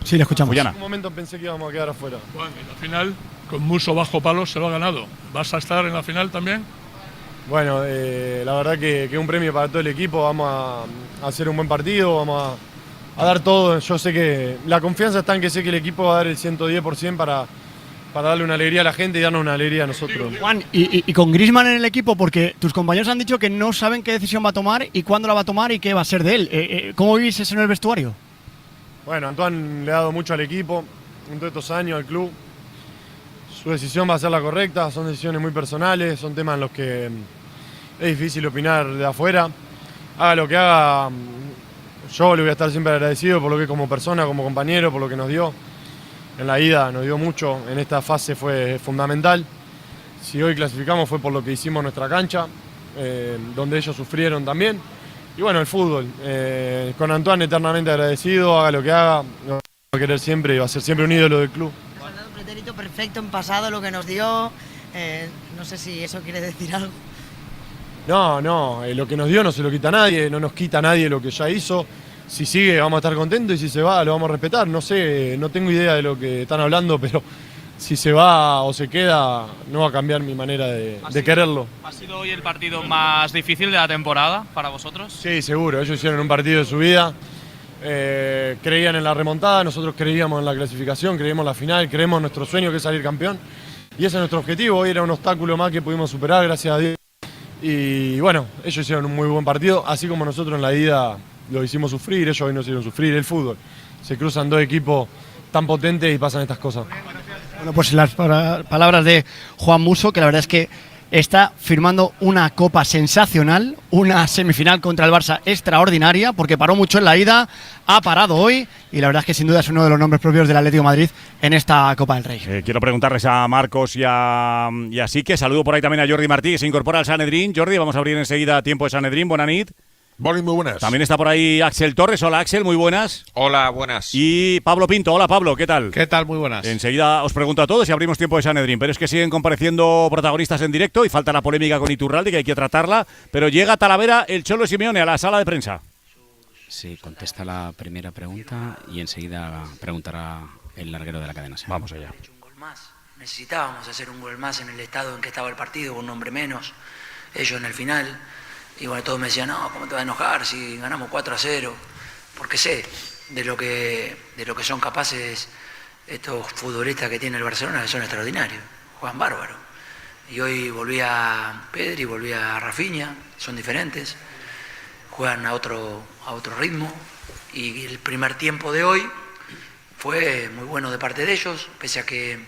K: Sí, le escuchamos.
R: En un momento pensé que íbamos a quedar afuera.
S: Juan, en la final, con Musso bajo palos, se lo ha ganado. ¿Vas a estar en la final también?
R: Bueno, la verdad que es un premio para todo el equipo. Vamos a hacer un buen partido, vamos a dar todo. Yo sé que la confianza está en que sé que el equipo va a dar el 110% para darle una alegría a la gente y darnos una alegría a nosotros.
K: Juan, y con Griezmann en el equipo, porque tus compañeros han dicho que no saben qué decisión va a tomar y cuándo la va a tomar y qué va a ser de él. ¿Cómo vivís eso en el vestuario?
R: Bueno, Antoine le ha dado mucho al equipo, en todos estos años, al club. Su decisión va a ser la correcta, son decisiones muy personales, son temas en los que es difícil opinar de afuera. Haga lo que haga, yo le voy a estar siempre agradecido por lo que como persona, como compañero, por lo que nos dio. En la ida nos dio mucho, en esta fase fue fundamental. Si hoy clasificamos fue por lo que hicimos en nuestra cancha, donde ellos sufrieron también. Y bueno, el fútbol, con Antoine eternamente agradecido, haga lo que haga, lo va a querer siempre y va a ser siempre un ídolo del club.
Q: Ha dado un pretérito perfecto en pasado lo que nos dio, no sé si eso quiere decir algo.
R: No, lo que nos dio no se lo quita a nadie, no nos quita a nadie lo que ya hizo. Si sigue vamos a estar contentos y si se va lo vamos a respetar. No sé, no tengo idea de lo que están hablando, pero si se va o se queda no va a cambiar mi manera de quererlo.
C: ¿Ha sido hoy el partido más difícil de la temporada para vosotros?
R: Sí, seguro. Ellos hicieron un partido de su vida. Creían en la remontada, nosotros creíamos en la clasificación, creíamos en la final, creemos en nuestro sueño que es salir campeón. Y ese es nuestro objetivo. Hoy era un obstáculo más que pudimos superar, gracias a Dios. Y bueno, ellos hicieron un muy buen partido, así como nosotros en la ida lo hicimos sufrir, ellos hoy nos hicieron sufrir. El fútbol, se cruzan dos equipos tan potentes y pasan estas cosas.
K: Bueno, pues las palabras de Juan Musso, que la verdad es que está firmando una copa sensacional, una semifinal contra el Barça extraordinaria, porque paró mucho en la ida, ha parado hoy, y la verdad es que sin duda es uno de los nombres propios del Atlético de Madrid en esta Copa del Rey.
A: Quiero preguntarles a Marcos y a Sique. Saludo por ahí también a Jordi Martí, que se incorpora al Sanedrín. Jordi, vamos a abrir enseguida tiempo de Sanedrín. Buenas nit.
D: Muy buenas.
A: También está por ahí Axel Torres. Hola, Axel, muy buenas.
D: Hola, buenas.
A: Y Pablo Pinto. Hola, Pablo, ¿qué tal?
D: ¿Qué tal? Muy buenas.
A: Enseguida os pregunto a todos y abrimos tiempo de Sanedrín, pero es que siguen compareciendo protagonistas en directo y falta la polémica con Iturralde, que hay que tratarla, pero llega a Talavera el Cholo Simeone a la sala de prensa.
W: Sí, contesta la primera pregunta y enseguida preguntará el larguero de la cadena.
A: Vamos allá.
I: Un gol más. Necesitábamos hacer un gol más en el estado en que estaba el partido, con un hombre menos, ellos en el final. Y bueno, todos me decían, no, ¿cómo te vas a enojar si ganamos 4-0? Porque sé de lo que son capaces estos futbolistas que tiene el Barcelona, que son extraordinarios, juegan bárbaro. Y hoy volví a Pedri, volví a Rafinha, son diferentes, juegan a otro ritmo. Y el primer tiempo de hoy fue muy bueno de parte de ellos, pese a que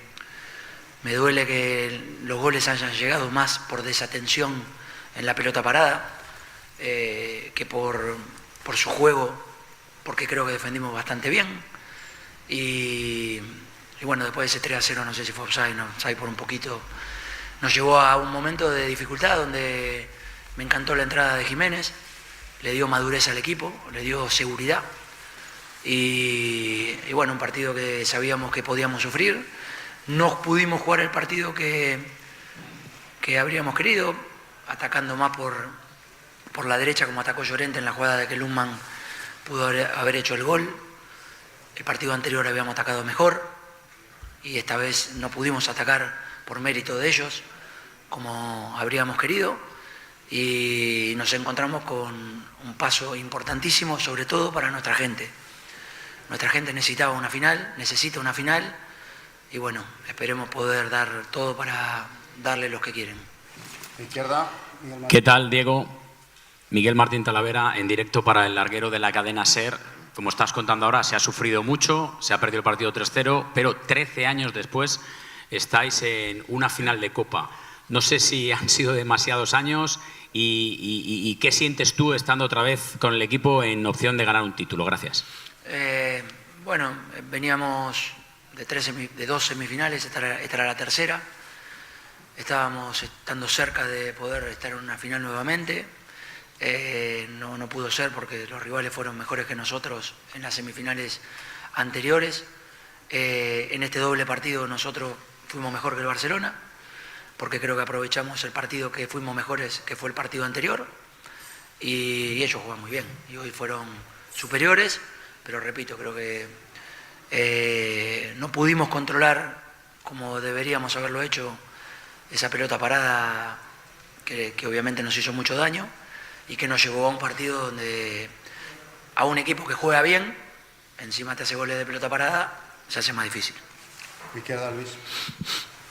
I: me duele que los goles hayan llegado más por desatención en la pelota parada, que por su juego, porque creo que defendimos bastante bien. Y bueno, después de ese 3-0, no sé si fue offside por un poquito, nos llevó a un momento de dificultad donde me encantó la entrada de Jiménez, le dio madurez al equipo, le dio seguridad. Y bueno, un partido que sabíamos que podíamos sufrir. No pudimos jugar el partido que habríamos querido, atacando más por la derecha como atacó Llorente en la jugada de que Lundman pudo haber hecho el gol. El partido anterior habíamos atacado mejor y esta vez no pudimos atacar por mérito de ellos como habríamos querido, y nos encontramos con un paso importantísimo, sobre todo para nuestra gente. nuestra gente necesita una final, y bueno, esperemos poder dar todo para darle los que quieren.
T: Izquierda.
W: ¿Qué tal, Diego? Miguel Martín Talavera, en directo para el larguero de la cadena SER. Como estás contando ahora, se ha sufrido mucho, se ha perdido el partido 3-0, pero 13 años después estáis en una final de Copa. No sé si han sido demasiados años y qué sientes tú estando otra vez con el equipo en opción de ganar un título. Gracias.
I: Bueno, veníamos de 2 semifinales, esta era la tercera. Estábamos estando cerca de poder estar en una final nuevamente. No pudo ser porque los rivales fueron mejores que nosotros en las semifinales anteriores. En este doble partido nosotros fuimos mejor que el Barcelona, porque creo que aprovechamos el partido que fuimos mejores, que fue el partido anterior, y ellos juegan muy bien, y hoy fueron superiores, pero repito, creo que no pudimos controlar como deberíamos haberlo hecho esa pelota parada que obviamente nos hizo mucho daño y que nos llevó a un partido donde a un equipo que juega bien, encima te hace goles de pelota parada, se hace más difícil.
T: Izquierda, Luis.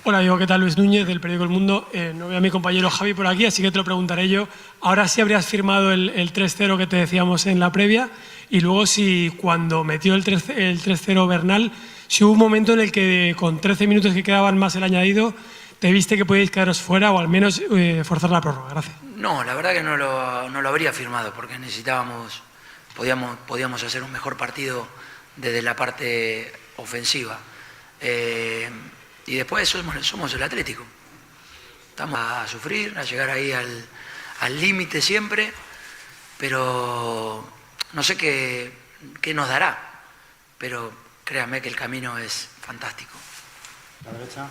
F: Hola, Diego, ¿qué tal? Luis Núñez, del periódico El Mundo. No veo a mi compañero Javi por aquí, así que te lo preguntaré yo. Ahora sí habrías firmado el 3-0 que te decíamos en la previa, y luego si cuando metió el 3-0 Bernal, si hubo un momento en el que con 13 minutos que quedaban más el añadido, te viste que podíais quedaros fuera o al menos forzar la prórroga. Gracias. No, la verdad que no lo habría firmado porque podíamos hacer un mejor partido desde la parte ofensiva. Y después somos el Atlético. Estamos a sufrir, a llegar ahí al límite siempre, pero no sé qué nos dará, pero créanme que el camino es fantástico.
T: La derecha.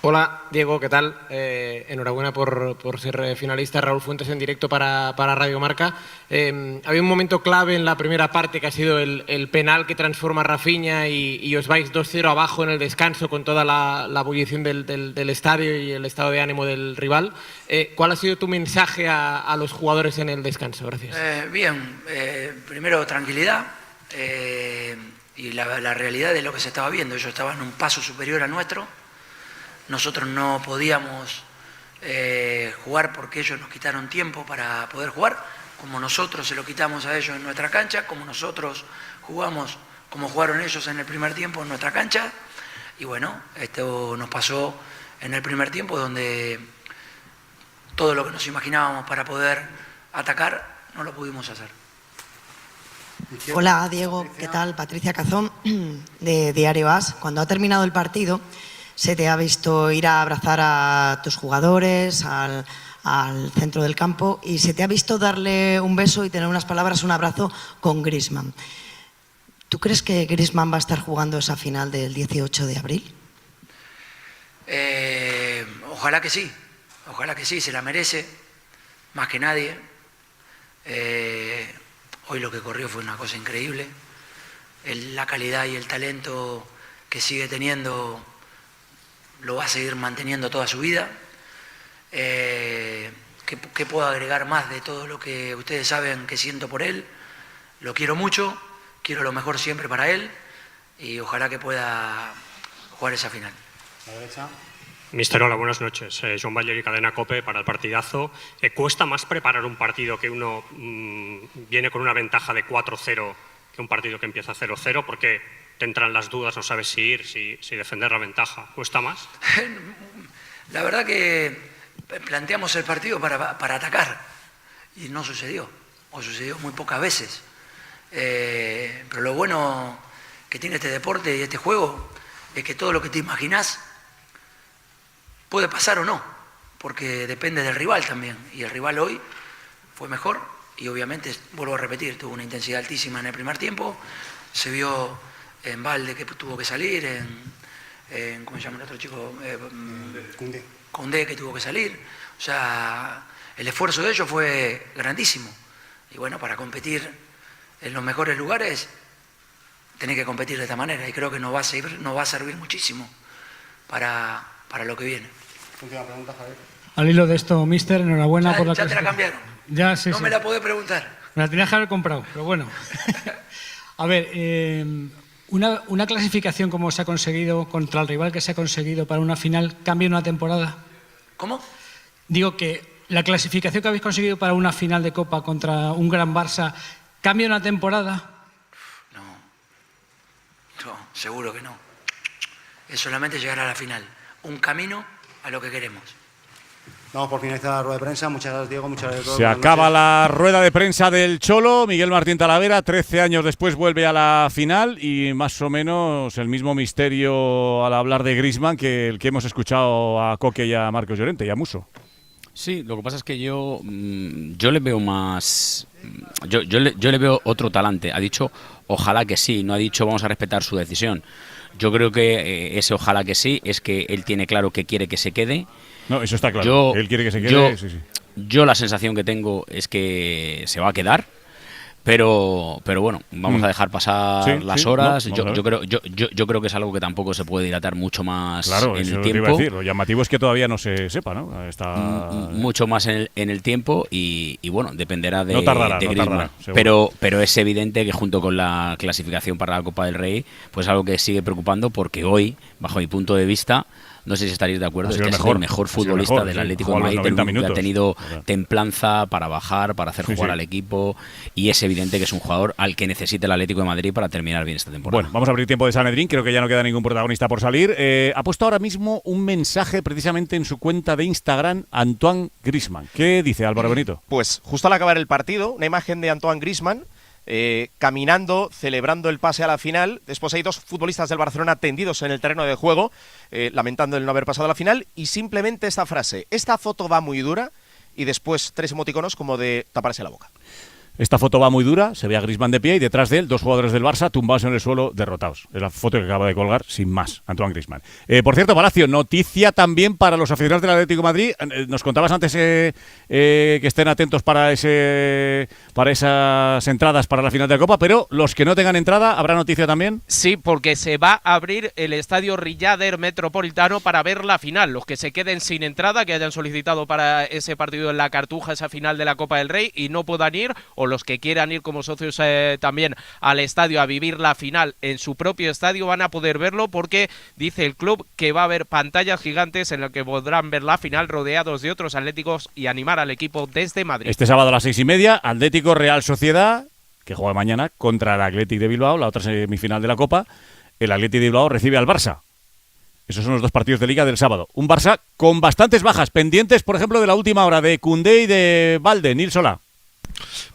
U: Hola, Diego, ¿qué tal? Enhorabuena por ser finalista. Raúl Fuentes en directo para Radio Marca. Había un momento clave en la primera parte que ha sido el penal que transforma a Rafinha y os vais 2-0 abajo en el descanso con toda la ebullición del estadio y el estado de ánimo del rival. ¿Cuál ha sido tu mensaje a los jugadores en el descanso? Gracias.
I: Bien, primero tranquilidad y la realidad de lo que se estaba viendo. Ellos estaban un paso superior al nuestro. Nosotros no podíamos jugar porque ellos nos quitaron tiempo para poder jugar, como nosotros se lo quitamos a ellos en nuestra cancha, como nosotros jugamos, como jugaron ellos en el primer tiempo en nuestra cancha. Y bueno, esto nos pasó en el primer tiempo, donde todo lo que nos imaginábamos para poder atacar no lo pudimos hacer.
Q: Hola, Diego, ¿qué tal? Patricia Cazón, de Diario As. Cuando ha terminado el partido, se te ha visto ir a abrazar a tus jugadores, al centro del campo, y se te ha visto darle un beso y tener unas palabras, un abrazo con Griezmann. ¿Tú crees que Griezmann va a estar jugando esa final del 18 de abril?
I: Ojalá que sí, se la merece, más que nadie. Hoy lo que corrió fue una cosa increíble. La calidad y el talento que sigue teniendo lo va a seguir manteniendo toda su vida. ¿Qué puedo agregar más de todo lo que ustedes saben que siento por él? Lo quiero mucho, quiero lo mejor siempre para él y ojalá que pueda jugar esa final.
T: La derecha.
H: Mister, hola, buenas noches. Joan Baller y Cadena COPE para el partidazo. ¿Cuesta más preparar un partido que uno viene con una ventaja de 4-0 que un partido que empieza 0-0? Porque te entran las dudas, no sabes si ir, si defender la ventaja. ¿Cuesta más?
I: La verdad que planteamos el partido para atacar y no sucedió, o sucedió muy pocas veces. Pero lo bueno que tiene este deporte y este juego es que todo lo que te imaginás puede pasar o no, porque depende del rival también. Y el rival hoy fue mejor y obviamente, vuelvo a repetir, tuvo una intensidad altísima en el primer tiempo. Se vio en Valde que tuvo que salir, en ¿cómo se llama el otro chico? Koundé que tuvo que salir. O sea, el esfuerzo de ellos fue grandísimo. Y bueno, para competir en los mejores lugares, tenés que competir de esta manera. Y creo que nos va a servir muchísimo para lo que viene.
T: Última pregunta, Javier.
B: Al hilo de esto, mister, enhorabuena por la
I: ya te la cambiaron.
B: Ya, sí,
I: no
B: sí.
I: me la podés preguntar.
B: Me la tenías que haber comprado, pero bueno. A ver, una clasificación como se ha conseguido contra el rival que se ha conseguido para una final, ¿cambia una temporada?
I: ¿Cómo?
B: Digo que la clasificación que habéis conseguido para una final de Copa contra un gran Barça, ¿cambia una temporada?
I: No, seguro que no. Es solamente llegar a la final. Un camino a lo que queremos.
J: Vamos por finalizar la rueda de prensa. Muchas gracias, Diego. Muchas gracias a todos.
A: Se acaba la rueda de prensa del Cholo. Miguel Martín Talavera, 13 años después, vuelve a la final y más o menos el mismo misterio al hablar de Griezmann que el que hemos escuchado a Coque y a Marcos Llorente y a Musso.
W: Sí, lo que pasa es que yo le veo más... Yo le veo otro talante. Ha dicho ojalá que sí, no ha dicho vamos a respetar su decisión. Yo creo que ese ojalá que sí es que él tiene claro que quiere que se quede.
A: No, eso está claro. Él quiere que se quede. Sí.
W: Yo la sensación que tengo es que se va a quedar. Pero bueno, vamos a dejar pasar las horas.
A: No,
W: yo creo que es algo que tampoco se puede dilatar mucho más
A: en
W: el
A: tiempo.
W: tiempo.
A: Iba a decir. Lo llamativo es que todavía no se sepa, ¿no? Está
W: mucho más en el tiempo y bueno, dependerá de Griezmann.
A: Tardará,
W: pero es evidente que junto con la clasificación para la Copa del Rey, pues algo que sigue preocupando porque hoy, bajo mi punto de vista, no sé si estaréis de acuerdo, es que ha sido el mejor futbolista del Atlético de Madrid, que ha tenido templanza para bajar, para hacer jugar al equipo, y es evidente que es un jugador al que necesita el Atlético de Madrid para terminar bien esta temporada.
A: Bueno, vamos a abrir tiempo de Sanedrín, creo que ya no queda ningún protagonista por salir. Ha puesto ahora mismo un mensaje precisamente en su cuenta de Instagram, Antoine Griezmann. ¿Qué dice Álvaro Benito?
M: Pues justo al acabar el partido, una imagen de Antoine Griezmann caminando, celebrando el pase a la final. Después hay dos futbolistas del Barcelona tendidos en el terreno de juego, lamentando el no haber pasado a la final, y simplemente esta frase: esta foto va muy dura, y después 3 emoticonos como de taparse la boca.
A: Esta foto va muy dura, se ve a Griezmann de pie y detrás de él 2 jugadores del Barça tumbados en el suelo, derrotados. Es la foto que acaba de colgar, sin más, Antoine Griezmann. Por cierto, Palacio, noticia también para los aficionados del Atlético de Madrid. Nos contabas antes que estén atentos para esas entradas para la final de la Copa, pero los que no tengan entrada, ¿habrá noticia también?
V: Sí, porque se va a abrir el estadio Riader Metropolitano para ver la final. Los que se queden sin entrada, que hayan solicitado para ese partido en la Cartuja, esa final de la Copa del Rey, y no puedan ir, o los que quieran ir como socios también al estadio a vivir la final en su propio estadio, van a poder verlo, porque dice el club que va a haber pantallas gigantes en las que podrán ver la final rodeados de otros atléticos y animar al equipo desde Madrid.
A: Este sábado a las 6:30, Atlético Real Sociedad, que juega mañana contra el Athletic de Bilbao, la otra semifinal de la Copa. El Athletic de Bilbao recibe al Barça. Esos son los 2 partidos de Liga del sábado. Un Barça con bastantes bajas, pendientes, por ejemplo, de la última hora, de Koundé y de Valde. Nil Solá.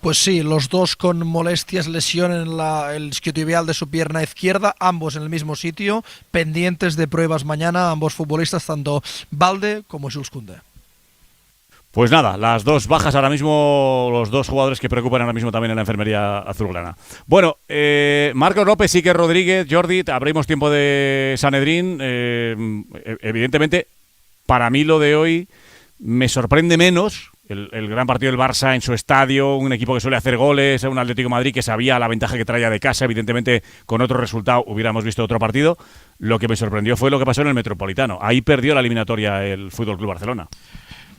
G: Pues sí, los dos con molestias, lesión en el isquiotibial de su pierna izquierda, ambos en el mismo sitio, pendientes de pruebas mañana, ambos futbolistas, tanto Valde como Jules Koundé.
A: Pues nada, las 2 bajas ahora mismo, los 2 jugadores que preocupan ahora mismo también en la enfermería azulgrana. Bueno, Marcos López, Iker Rodríguez, Jordi, abrimos tiempo de Sanedrín. Evidentemente, para mí lo de hoy me sorprende menos. El gran partido del Barça en su estadio, un equipo que suele hacer goles, un Atlético de Madrid que sabía la ventaja que traía de casa. Evidentemente, con otro resultado hubiéramos visto otro partido. Lo que me sorprendió fue lo que pasó en el Metropolitano. Ahí perdió la eliminatoria el FC Barcelona.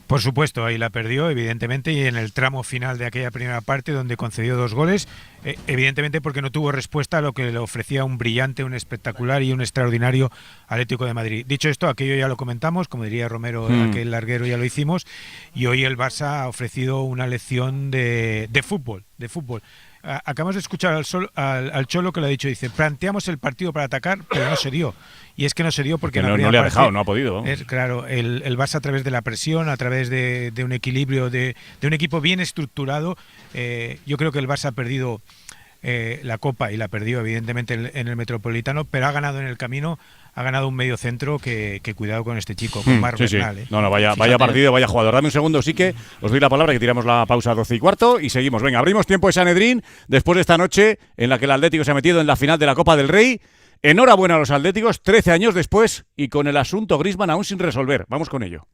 N: Por supuesto, ahí la perdió, evidentemente, y en el tramo final de aquella primera parte donde concedió 2 goles, evidentemente porque no tuvo respuesta a lo que le ofrecía un brillante, un espectacular y un extraordinario Atlético de Madrid. Dicho esto, aquello ya lo comentamos, como diría Romero, aquel larguero ya lo hicimos, y hoy el Barça ha ofrecido una lección de fútbol. Acabamos de escuchar al Cholo que lo ha dicho, dice, planteamos el partido para atacar, pero no se dio. Y es que no se dio porque
A: no le ha dejado, no ha podido.
N: Claro, el Barça a través de la presión, a través de un equilibrio, de un equipo bien estructurado, yo creo que el Barça ha perdido la Copa y la perdió evidentemente en el Metropolitano, pero ha ganado en el camino, ha ganado un medio centro que cuidado con este chico, con Marc Bernal.
A: No, vaya partido, vaya jugador. Dame un segundo, sí que os doy la palabra, que tiramos la pausa a 12:15 y seguimos. Venga, abrimos tiempo de Sanedrín después de esta noche en la que el Atlético se ha metido en la final de la Copa del Rey. Enhorabuena a los atléticos, 13 años después y con el asunto Griezmann aún sin resolver. Vamos con ello.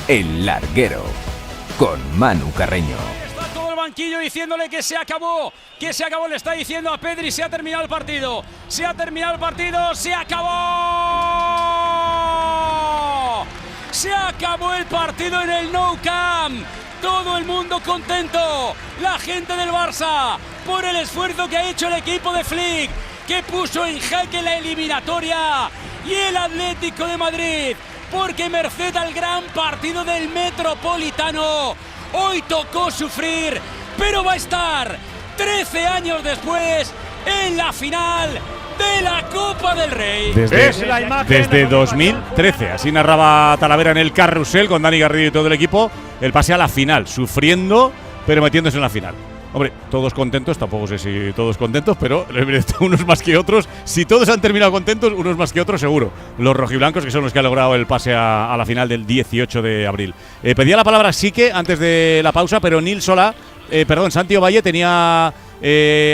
E: El Larguero, con Manu Carreño.
O: Está todo el banquillo diciéndole que se acabó, le está diciendo a Pedri, se ha terminado el partido, se ha terminado el partido, se acabó. Se acabó el partido en el Nou Camp. Todo el mundo contento, la gente del Barça, por el esfuerzo que ha hecho el equipo de Flick, que puso en jaque la eliminatoria, y el Atlético de Madrid, porque merced al gran partido del Metropolitano, hoy tocó sufrir, pero va a estar 13 años después en la final de la Copa del Rey.
A: Desde 2013, así narraba Talavera en el carrusel con Dani Garrido y todo el equipo, el pase a la final, sufriendo, pero metiéndose en la final. Hombre, todos contentos, tampoco sé si todos contentos, pero unos más que otros. Si todos han terminado contentos, unos más que otros seguro. Los rojiblancos, que son los que han logrado el pase a la final del 18 de abril. Pedía la palabra Sique antes de la pausa, pero Santi Ovalle tenía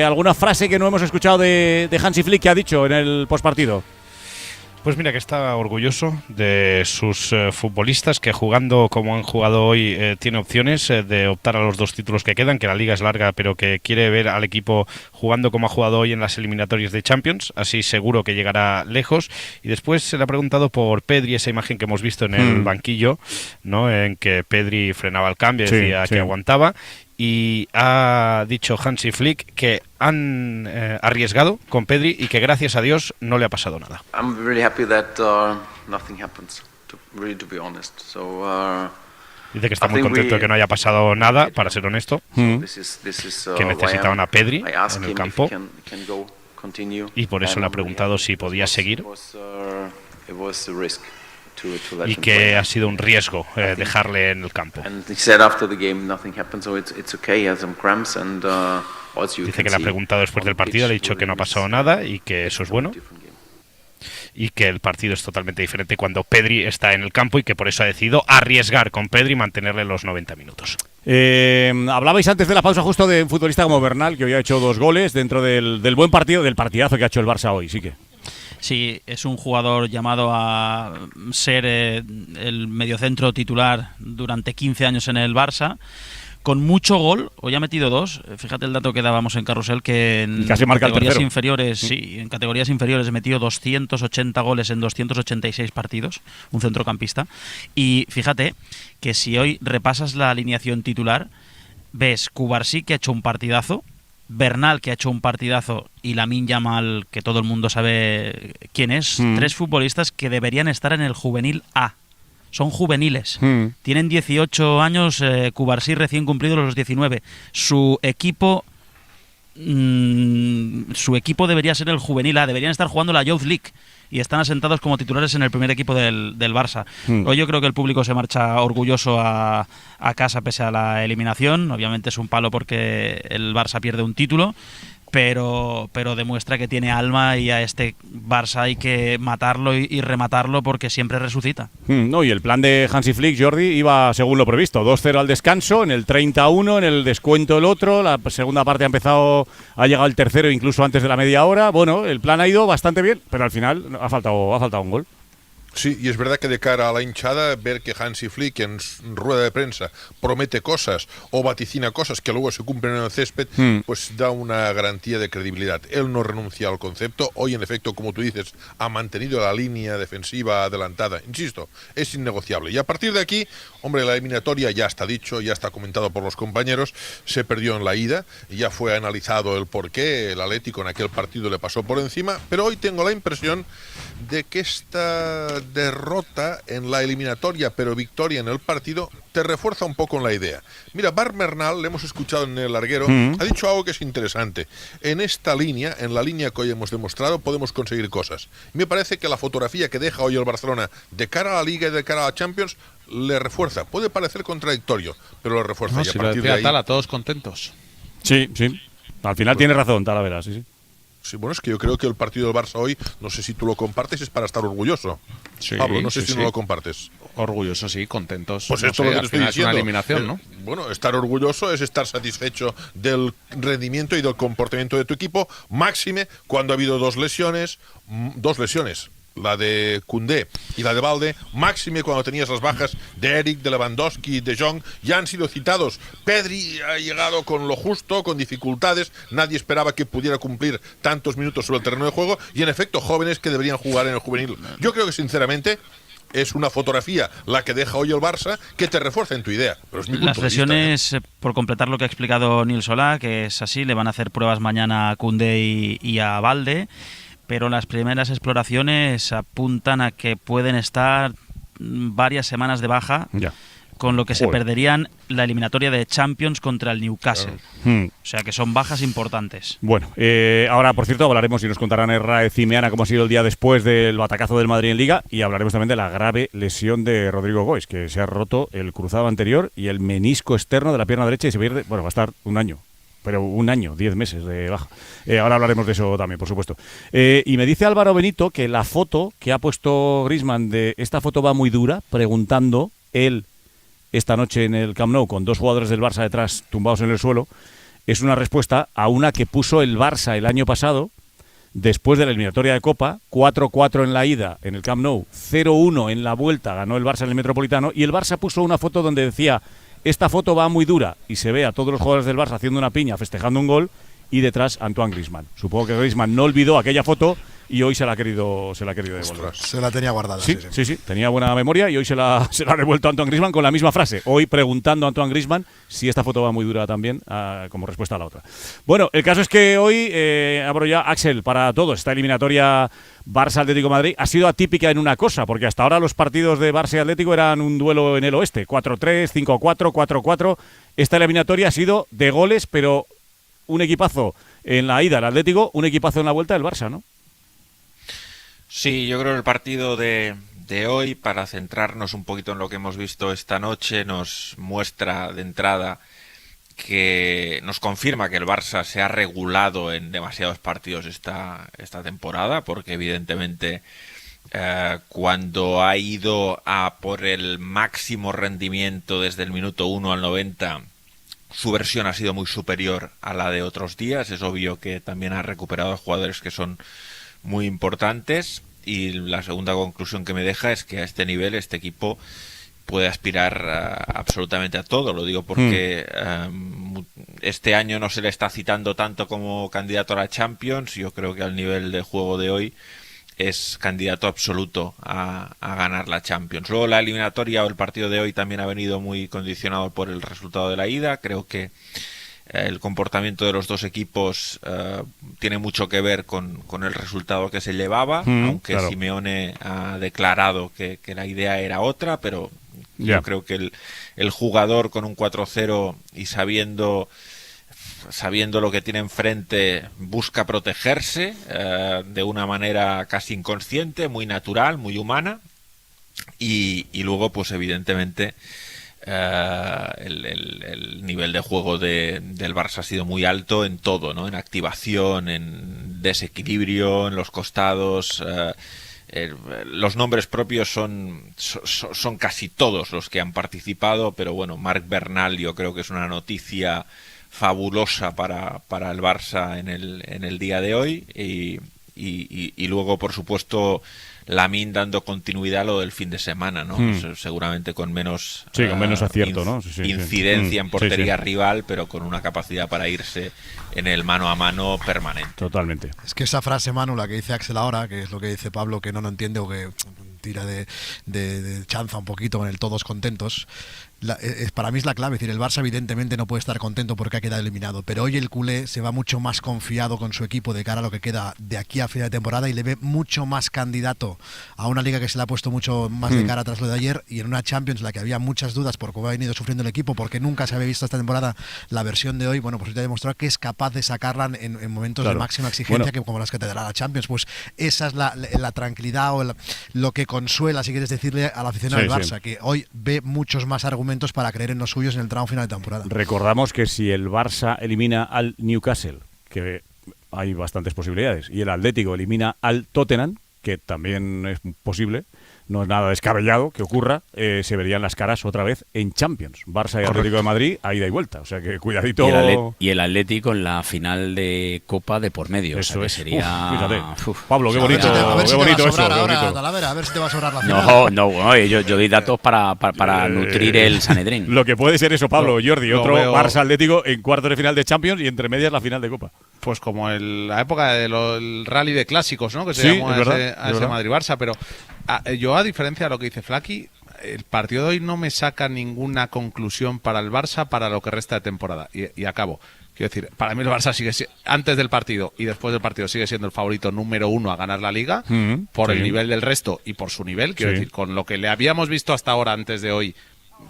A: alguna frase que no hemos escuchado de Hansi Flick que ha dicho en el postpartido.
P: Pues mira, que está orgulloso de sus futbolistas, que jugando como han jugado hoy tiene opciones de optar a los 2 títulos que quedan, que la liga es larga, pero que quiere ver al equipo jugando como ha jugado hoy en las eliminatorias de Champions, así seguro que llegará lejos. Y después se le ha preguntado por Pedri, esa imagen que hemos visto en el banquillo, ¿no?, en que Pedri frenaba el cambio, decía que aguantaba. Y ha dicho Hansi Flick que han arriesgado con Pedri y que gracias a Dios no le ha pasado nada.
X: I'm really happy that nothing happens, to be honest.
P: Dice que está muy contento de que no haya pasado nada, para ser honesto, que necesitaban a Pedri en el campo y por eso le ha preguntado si podía seguir. Y que ha sido un riesgo dejarle en el campo. Dice que le ha preguntado después del partido, le ha dicho que no ha pasado nada y que eso es bueno. Y que el partido es totalmente diferente cuando Pedri está en el campo y que por eso ha decidido arriesgar con Pedri y mantenerle los 90 minutos.
A: Hablabais antes de la pausa justo de un futbolista como Bernal, que hoy ha hecho 2 goles dentro del buen partido, del partidazo que ha hecho el Barça hoy, sí que.
Y: Sí, es un jugador llamado a ser el mediocentro titular durante 15 años en el Barça, con mucho gol. Hoy ha metido 2. Fíjate el dato que dábamos en Carrusel, que en categorías inferiores, en categorías inferiores he metido 280 goles en 286 partidos, un centrocampista. Y fíjate que si hoy repasas la alineación titular, ves Cubarsí, que ha hecho un partidazo, Bernal, que ha hecho un partidazo, y Lamine Yamal, que todo el mundo sabe quién es. 3 futbolistas que deberían estar en el juvenil A. Son juveniles. Tienen 18 años, Cubarsí recién cumplido los 19. Su equipo debería ser el juvenil A. Deberían estar jugando la Youth League y están asentados como titulares en el primer equipo del Barça. Hoy yo creo que el público se marcha orgulloso a casa pese a la eliminación. Obviamente es un palo porque el Barça pierde un título, pero demuestra que tiene alma, y a este Barça hay que matarlo y rematarlo porque siempre resucita.
A: No, y el plan de Hansi Flick, Jordi, iba según lo previsto. 2-0 al descanso, en el 31, en el descuento el otro, la segunda parte ha llegado el tercero incluso antes de la media hora. Bueno, el plan ha ido bastante bien, pero al final ha faltado un gol.
D: Sí, y es verdad que de cara a la hinchada, ver que Hansi Flick en rueda de prensa promete cosas o vaticina cosas que luego se cumplen en el césped, pues da una garantía de credibilidad. Él no renuncia al concepto. Hoy, en efecto, como tú dices, ha mantenido la línea defensiva adelantada. Insisto, es innegociable. Y a partir de aquí, hombre, la eliminatoria ya está dicho, ya está comentado por los compañeros, se perdió en la ida, ya fue analizado el porqué, el Atlético en aquel partido le pasó por encima, pero hoy tengo la impresión de que esta derrota en la eliminatoria, pero victoria en el partido, te refuerza un poco en la idea. Mira, Marc Bernal, le hemos escuchado en el larguero, ha dicho algo que es interesante. En esta línea, en la línea que hoy hemos demostrado, podemos conseguir cosas. Me parece que la fotografía que deja hoy el Barcelona de cara a la Liga y de cara a la Champions le refuerza. Puede parecer contradictorio, pero lo refuerza.
P: No,
D: y a
P: si lo
D: partir
P: decía
D: de ahí,
P: Tala, todos contentos.
A: Sí. Al final tiene razón, Talavera, sí.
D: Sí, bueno, es que yo creo que el partido del Barça hoy, no sé si tú lo compartes, es para estar orgulloso.
P: Sí,
D: Pablo, no sé si no lo compartes.
P: Orgulloso, sí, contentos.
D: Pues
P: No
D: esto
P: sé,
D: es lo que
P: al
D: te estoy
P: final
D: diciendo.
P: Es una eliminación, ¿no?
D: Bueno, estar orgulloso es estar satisfecho del rendimiento y del comportamiento de tu equipo, máxime cuando ha habido dos lesiones, la de Koundé y la de Balde, máxime cuando tenías las bajas de Eric, de Lewandowski, de Jong, ya han sido citados. Pedri ha llegado con lo justo, con dificultades, nadie esperaba que pudiera cumplir tantos minutos sobre el terreno de juego, y en efecto jóvenes que deberían jugar en el juvenil. Yo creo que sinceramente es una fotografía la que deja hoy el Barça que te refuerza en tu idea. Pero es mi punto
Y: Las
D: de vista,
Y: lesiones, por completar lo que ha explicado Nil Solá, que es así, le van a hacer pruebas mañana a Koundé y a Balde, pero las primeras exploraciones apuntan a que pueden estar varias semanas de baja, con lo que se perderían la eliminatoria de Champions contra el Newcastle. O sea que son bajas importantes.
A: Bueno, ahora, por cierto, hablaremos y nos contarán Herrera y Miana cómo ha sido el día después del batacazo del Madrid en Liga, y hablaremos también de la grave lesión de Rodrigo Gois, que se ha roto el cruzado anterior y el menisco externo de la pierna derecha y se pierde, va a estar un año. Pero 10 meses de baja. Ahora hablaremos de eso también, por supuesto. Y me dice Álvaro Benito que la foto que ha puesto Griezmann de esta foto va muy dura, preguntando él esta noche en el Camp Nou con dos jugadores del Barça detrás tumbados en el suelo, es una respuesta a una que puso el Barça el año pasado, después de la eliminatoria de Copa, 4-4 en la ida en el Camp Nou, 0-1 en la vuelta, ganó el Barça en el Metropolitano, y el Barça puso una foto donde decía: esta foto va muy dura, y se ve a todos los jugadores del Barça haciendo una piña, festejando un gol, y detrás Antoine Griezmann. Supongo que Griezmann no olvidó aquella foto y hoy se la ha querido devolver.
C: Se la tenía guardada.
A: Sí, tenía buena memoria y hoy se la ha devuelto a Antoine Griezmann con la misma frase. Hoy preguntando a Antoine Griezmann si esta foto va muy dura también, como respuesta a la otra. Bueno, el caso es que hoy, abro ya, Axel, para todos, esta eliminatoria Barça-Atlético de Madrid ha sido atípica en una cosa, porque hasta ahora los partidos de Barça y Atlético eran un duelo en el oeste, 4-3, 5-4, 4-4. Esta eliminatoria ha sido de goles, pero un equipazo en la ida el Atlético, un equipazo en la vuelta el Barça, ¿no?
K: Sí, yo creo que el partido de hoy, para centrarnos un poquito en lo que hemos visto esta noche, nos muestra de entrada que nos confirma que el Barça se ha regulado en demasiados partidos esta temporada, porque evidentemente cuando ha ido a por el máximo rendimiento desde el minuto 1 al 90, su versión ha sido muy superior a la de otros días. Es obvio que también ha recuperado a jugadores que son muy importantes, y la segunda conclusión que me deja es que a este nivel este equipo puede aspirar absolutamente a todo. Lo digo porque este año no se le está citando tanto como candidato a la Champions. Yo creo que al nivel de juego de hoy es candidato absoluto a ganar la Champions. Luego la eliminatoria o el partido de hoy también ha venido muy condicionado por el resultado de la ida. Creo que el comportamiento de los dos equipos tiene mucho que ver con el resultado que se llevaba, aunque claro, Simeone ha declarado que la idea era otra, pero yo creo que el jugador con un 4-0 y sabiendo lo que tiene enfrente, busca protegerse de una manera casi inconsciente, muy natural, muy humana, y luego pues evidentemente el nivel de juego del Barça ha sido muy alto en todo, ¿no? En activación, en desequilibrio, en los costados. Los nombres propios son casi todos los que han participado, pero bueno, Marc Bernal yo creo que es una noticia fabulosa para el Barça en el día de hoy, y luego por supuesto Lamine dando continuidad a lo del fin de semana, ¿no? Seguramente con menos,
A: con menos acierto, ¿no?
K: incidencia en portería rival, pero con una capacidad para irse en el mano a mano permanente.
A: Totalmente.
C: Es que esa frase, Manu, la que dice Axel ahora, que es lo que dice Pablo, que no lo entiende o que tira de chanza un poquito con el todos contentos, para mí es la clave. Es decir, el Barça evidentemente no puede estar contento porque ha quedado eliminado, pero hoy el culé se va mucho más confiado con su equipo de cara a lo que queda de aquí a final de temporada y le ve mucho más candidato a una liga que se le ha puesto mucho más de cara tras lo de ayer, y en una Champions en la que había muchas dudas por cómo ha venido sufriendo el equipo, porque nunca se había visto esta temporada la versión de hoy. Bueno, pues ya ha demostrado que es capaz de sacarla en momentos de máxima exigencia, que como las que te dará la Champions. Pues esa es la tranquilidad o lo que consuela, si quieres decirle, al aficionado del Barça, que hoy ve muchos más argumentos para creer en los suyos en el tramo final de temporada.
A: Recordamos que si el Barça elimina al Newcastle, que hay bastantes posibilidades, y el Atlético elimina al Tottenham, que también es posible, no es nada descabellado que ocurra, se verían las caras otra vez en Champions. Barça y Atlético de Madrid a ida y vuelta. O sea que cuidadito.
W: Y el Atlético en la final de Copa de por medio.
A: Eso
W: o sea, que
A: es.
W: sería...
A: Fíjate. Pablo, qué bonito. Qué bonito eso.
C: A ver si te va a sobrar la final.
W: No, yo doy datos para nutrir el Sanedrín.
A: Lo que puede ser eso, Pablo, Jordi. Otro Barça Atlético en cuartos de final de Champions y entre medias la final de Copa.
P: Pues como la época del rally de clásicos, ¿no? Que se llamó a ese Madrid-Barça, pero yo, a diferencia de lo que dice Flaky, el partido de hoy no me saca ninguna conclusión para el Barça para lo que resta de temporada. Y acabo. Quiero decir, para mí el Barça antes del partido y después del partido sigue siendo el favorito número 1 a ganar la Liga, por el nivel del resto y por su nivel. Quiero decir, con lo que le habíamos visto hasta ahora antes de hoy,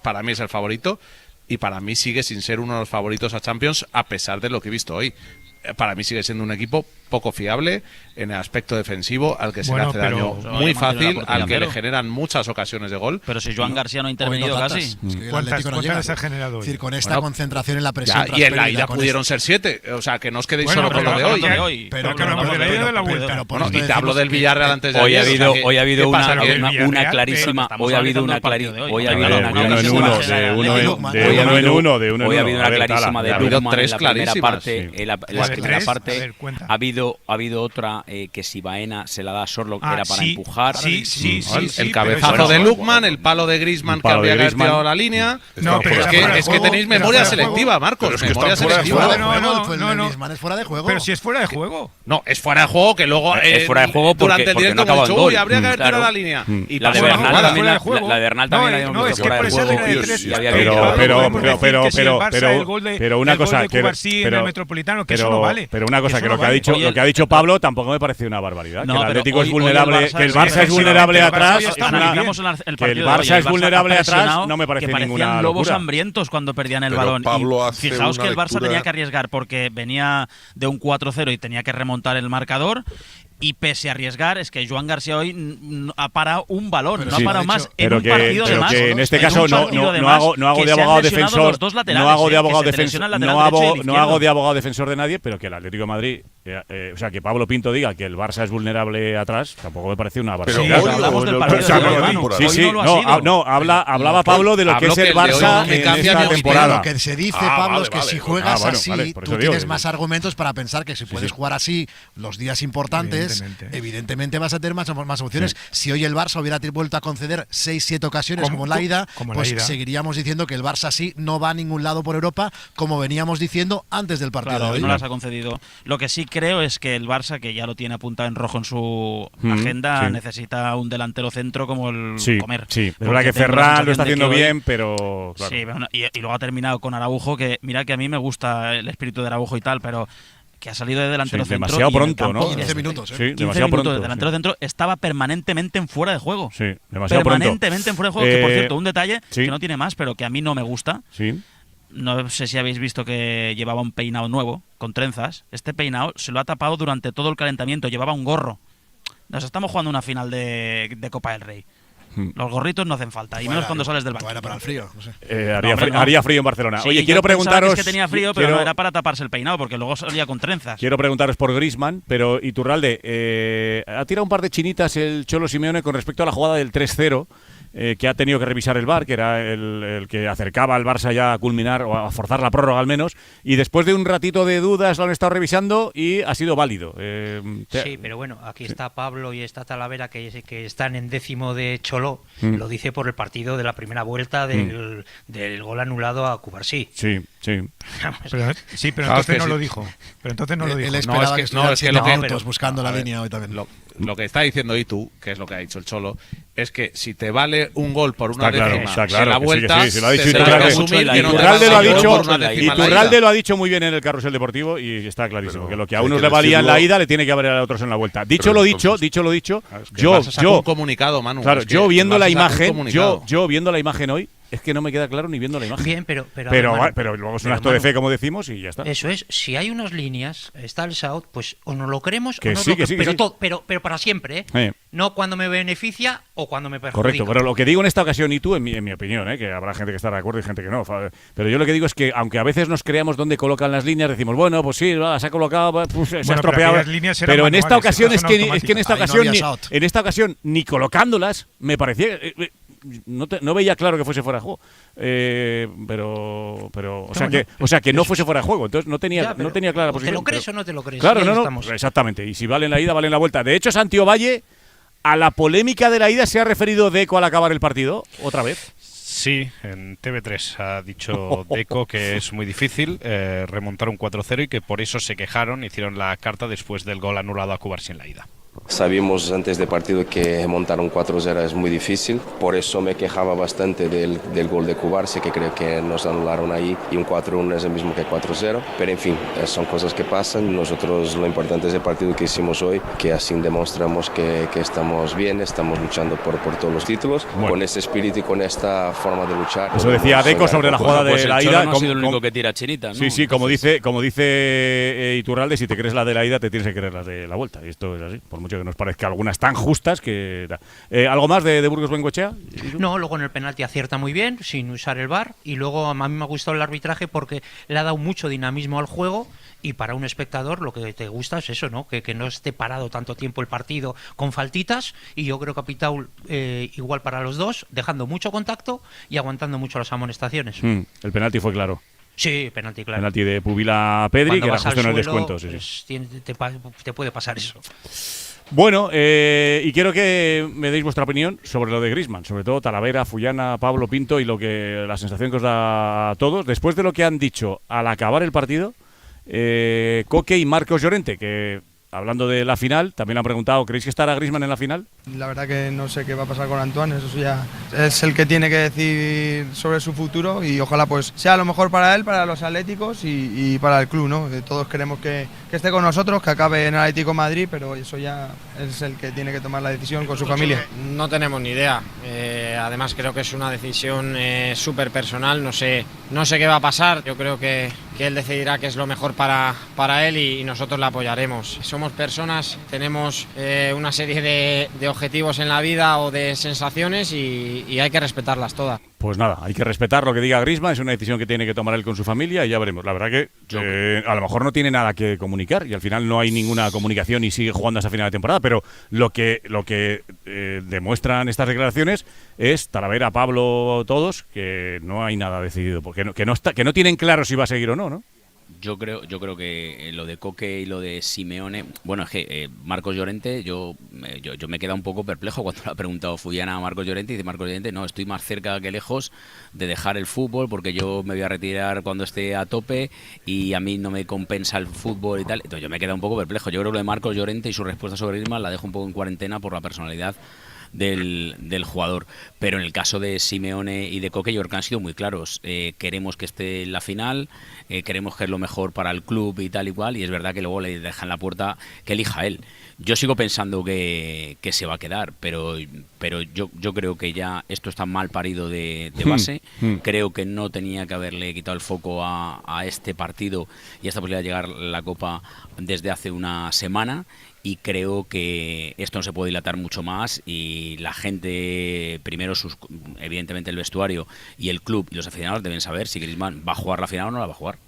P: para mí es el favorito, y para mí sigue sin ser uno de los favoritos a Champions a pesar de lo que he visto hoy. Para mí sigue siendo un equipo poco fiable en el aspecto defensivo, al que se le hace daño muy fácil, al que le generan muchas ocasiones de gol.
Y: Pero si Joan García no ha intervenido casi.
C: Es que el Atlético no llega.
N: Se ha generado hoy?
C: Es decir, con esta concentración en la presión.
P: Y en la ida pudieron ser 7. O sea, que no os quedéis solo con lo de hoy.
N: Pero que hablamos de la ida de la vuelta.
P: Y te hablo del Villarreal antes de
W: ayer.
P: Hoy
W: ha habido una clarísima. Hoy ha habido una clarísima. Hoy ha habido una clarísima de Lukman en la primera parte. En la primera parte ha habido otra que si Baena se la da a Sorloth era para empujar.
P: El cabezazo de Lukman, el palo de Griezmann que habría tirado la línea.
C: No, pero
P: es que tenéis memoria selectiva, Marcos. Memoria selectiva.
C: No, es fuera de juego.
N: Pero si es fuera de juego.
P: No, es fuera de juego, que luego
W: es fuera de juego
P: durante el directo
W: no
P: del show habría que haber tirado la línea.
W: Y la de Bernal también
N: no, es que por eso
A: pero una cosa
N: que en el Metropolitano, que eso no vale.
A: Pero una cosa, que lo que ha dicho Pablo tampoco me parece una barbaridad. Que el Atlético es vulnerable, que el Barça es vulnerable atrás, que el Barça es vulnerable atrás, no me parece ninguna
Y: lobos
A: locura.
Y: hambrientos cuando perdían el balón. Y fijaos que el Barça tenía que arriesgar porque venía de un 4-0 y tenía que remontar el marcador. Y pese a arriesgar, es que Joan García hoy ha parado un balón, no ha parado más en un partido de más.
A: En este caso no hago de abogado defensor, no hago de abogado defensor de nadie, pero que el Atlético de Madrid, o sea, que Pablo Pinto diga que el Barça es vulnerable atrás, tampoco me parece una barbaridad.
Y: Pero hablamos del partido.
A: Hablaba Pablo de lo que es el Barça en esta temporada.
C: Lo que se dice, Pablo, es que si juegas así, tú tienes más argumentos para pensar que si puedes jugar así los días importantes, evidentemente vas a tener más opciones. Si hoy el Barça hubiera vuelto a conceder 6-7 ocasiones como en la ida, pues seguiríamos diciendo que el Barça sí no va a ningún lado por Europa, como veníamos diciendo antes del partido.
Y: Claro, hoy no las ha concedido. Lo que sí creo es que el Barça, que ya lo tiene apuntado en rojo en su agenda, necesita un delantero centro como el Comer.
A: Sí, es verdad que Ferran lo está haciendo bien, pero... Claro.
Y: Sí, y luego ha terminado con Araujo, que mira que a mí me gusta el espíritu de Araujo y tal, pero... que ha salido de delantero centro.
A: Demasiado pronto, ¿no?
C: 15 minutos.
A: Sí, demasiado pronto.
Y: De delantero centro estaba permanentemente en fuera de juego.
A: Sí, demasiado pronto.
Y: Permanentemente en fuera de juego, que por cierto, un detalle que no tiene más, pero que a mí no me gusta.
A: Sí.
Y: No sé si habéis visto que llevaba un peinado nuevo, con trenzas. Este peinado se lo ha tapado durante todo el calentamiento, llevaba un gorro. Nos estamos jugando una final de Copa del Rey. Los gorritos no hacen falta, y menos cuando sales del banco.
C: Era para el frío, no sé.
A: Haría frío en Barcelona.
Y: Sí,
A: oye, quiero preguntaros...
Y: que tenía frío, pero no era para taparse el peinado, porque luego salía con trenzas.
A: Quiero preguntaros por Griezmann, pero Iturralde, ha tirado un par de chinitas el Cholo Simeone con respecto a la jugada del 3-0, que ha tenido que revisar el VAR, que era el que acercaba al Barça ya a culminar o a forzar la prórroga al menos, y después de un ratito de dudas lo han estado revisando y ha sido válido.
F: Sí, pero bueno, aquí está Pablo y está Talavera, que están en 10º de Choló, lo dice por el partido de la primera vuelta del gol anulado a Cubarsí.
A: Sí.
N: Pero entonces no lo dijo. Pero entonces no lo dijo.
C: Él esperaba que estuvieran 7 minutos buscando la línea hoy también.
L: Lo que está diciendo Itu, que es lo que ha dicho el Cholo, es que si te vale un gol por una décima en la vuelta,
A: sí, lo ha dicho Iturralde lo ha dicho muy bien en el Carrusel Deportivo y está clarísimo que lo que a unos le valía en la ida le tiene que valer a otros en la vuelta. Dicho lo dicho,
L: yo un comunicado, Manu.
A: Claro, yo viendo la imagen hoy, es que no me queda claro ni viendo la imagen.
F: Bien, pero
A: luego es un acto de fe, como decimos, y ya está.
F: Eso es, si hay unas líneas, está el SAOT, pues o nos lo creemos
A: que
F: o no
A: sí,
F: lo
A: que sí,
F: pero,
A: sí.
F: todo, pero para siempre, ¿eh? No cuando me beneficia o cuando me perjudica.
A: Correcto, pero lo que digo en esta ocasión, y tú, en mi opinión, que habrá gente que estará de acuerdo y gente que no, pero yo lo que digo es que aunque a veces nos creamos dónde colocan las líneas, decimos, bueno, pues sí, se ha colocado, pues, se ha estropeado, pero en esta ocasión es que en esta ocasión ni colocándolas me parecía no veía claro que fuese fuera de juego, o sea que no fuese fuera de juego, entonces no tenía clara posición.
F: ¿Te lo crees o no te lo crees?
A: Claro, no, exactamente, y si vale la ida, vale la vuelta. De hecho, Santi Ovalle, a la polémica de la ida se ha referido Deco al acabar el partido, otra vez.
P: Sí, en TV3 ha dicho Deco que es muy difícil remontar un 4-0 y que por eso se quejaron, hicieron la carta después del gol anulado a Cubarsí en la ida.
R: Sabíamos antes del partido que montar un 4-0 es muy difícil, por eso me quejaba bastante del gol de Cubarsí, que creo que nos anularon ahí, y un 4-1 es el mismo que 4-0, pero en fin, son cosas que pasan. Nosotros lo importante es el partido que hicimos hoy, que así demostramos que estamos bien, estamos luchando por todos los títulos, con ese espíritu y con esta forma de luchar.
A: Eso decía Deco sobre la jugada de la ida.
W: No ha sido el único que tira chinita, ¿no?
A: Sí, como dice Iturralde, si te crees la de la ida, te tienes que creer la de la vuelta, y esto es así, por mucho que nos parezca algunas tan justas que... ¿Algo más de Burgos Bengoechea?
F: No, luego en el penalti acierta muy bien, sin usar el VAR, y luego a mí me ha gustado el arbitraje porque le ha dado mucho dinamismo al juego, y para un espectador lo que te gusta es eso, ¿no? Que no esté parado tanto tiempo el partido con faltitas, y yo creo que ha pitado igual para los dos, dejando mucho contacto y aguantando mucho las amonestaciones.
A: El penalti fue claro.
F: Sí, penalti claro.
A: Penalti de Pubila a Pedri, que era justo en el descuento.
F: Pues te puede pasar eso.
A: Bueno, y quiero que me deis vuestra opinión sobre lo de Griezmann, sobre todo Talavera, Fullana, Pablo, Pinto, y la sensación que os da a todos, después de lo que han dicho al acabar el partido, Coque y Marcos Llorente, que hablando de la final, también han preguntado, ¿creéis que estará Griezmann en la final?
S: La verdad que no sé qué va a pasar con Antoine, eso ya es el que tiene que decir sobre su futuro, y ojalá pues sea lo mejor para él, para los atléticos y para el club, ¿no? Todos queremos que esté con nosotros, que acabe en el Atlético de Madrid, pero eso ya es el que tiene que tomar la decisión con su familia.
U: No tenemos ni idea, además creo que es una decisión súper personal, no sé qué va a pasar, yo creo que él decidirá qué es lo mejor para él y nosotros le apoyaremos. Somos personas, tenemos una serie de objetivos en la vida o de sensaciones y hay que respetarlas todas.
A: Pues nada, hay que respetar lo que diga Griezmann, es una decisión que tiene que tomar él con su familia y ya veremos. La verdad que a lo mejor no tiene nada que comunicar y al final no hay ninguna comunicación y sigue jugando hasta final de temporada, pero lo que demuestran estas declaraciones es Talavera, Pablo, todos, que no hay nada decidido, porque que no tienen claro si va a seguir o no, ¿no?
W: Yo creo que lo de Coque y lo de Simeone, bueno, es que Marcos Llorente, yo me he quedado un poco perplejo cuando le ha preguntado Fullana a Marcos Llorente, y dice Marcos Llorente, no, estoy más cerca que lejos de dejar el fútbol porque yo me voy a retirar cuando esté a tope y a mí no me compensa el fútbol y tal. Entonces yo me he quedado un poco perplejo. Yo creo que lo de Marcos Llorente y su respuesta sobre Griezmann la dejo un poco en cuarentena por la personalidad del jugador, pero en el caso de Simeone y de Coque yo creo que han sido muy claros. Queremos que esté en la final, queremos que es lo mejor para el club y tal y cual, y es verdad que luego le dejan la puerta que elija él. Yo sigo pensando que se va a quedar, pero yo creo que ya esto está mal parido de base. Creo que no tenía que haberle quitado el foco a este partido y a esta posibilidad de llegar a la Copa desde hace una semana. Y creo que esto no se puede dilatar mucho más y la gente, primero evidentemente el vestuario y el club y los aficionados deben saber si Griezmann va a jugar la final o no la va a jugar.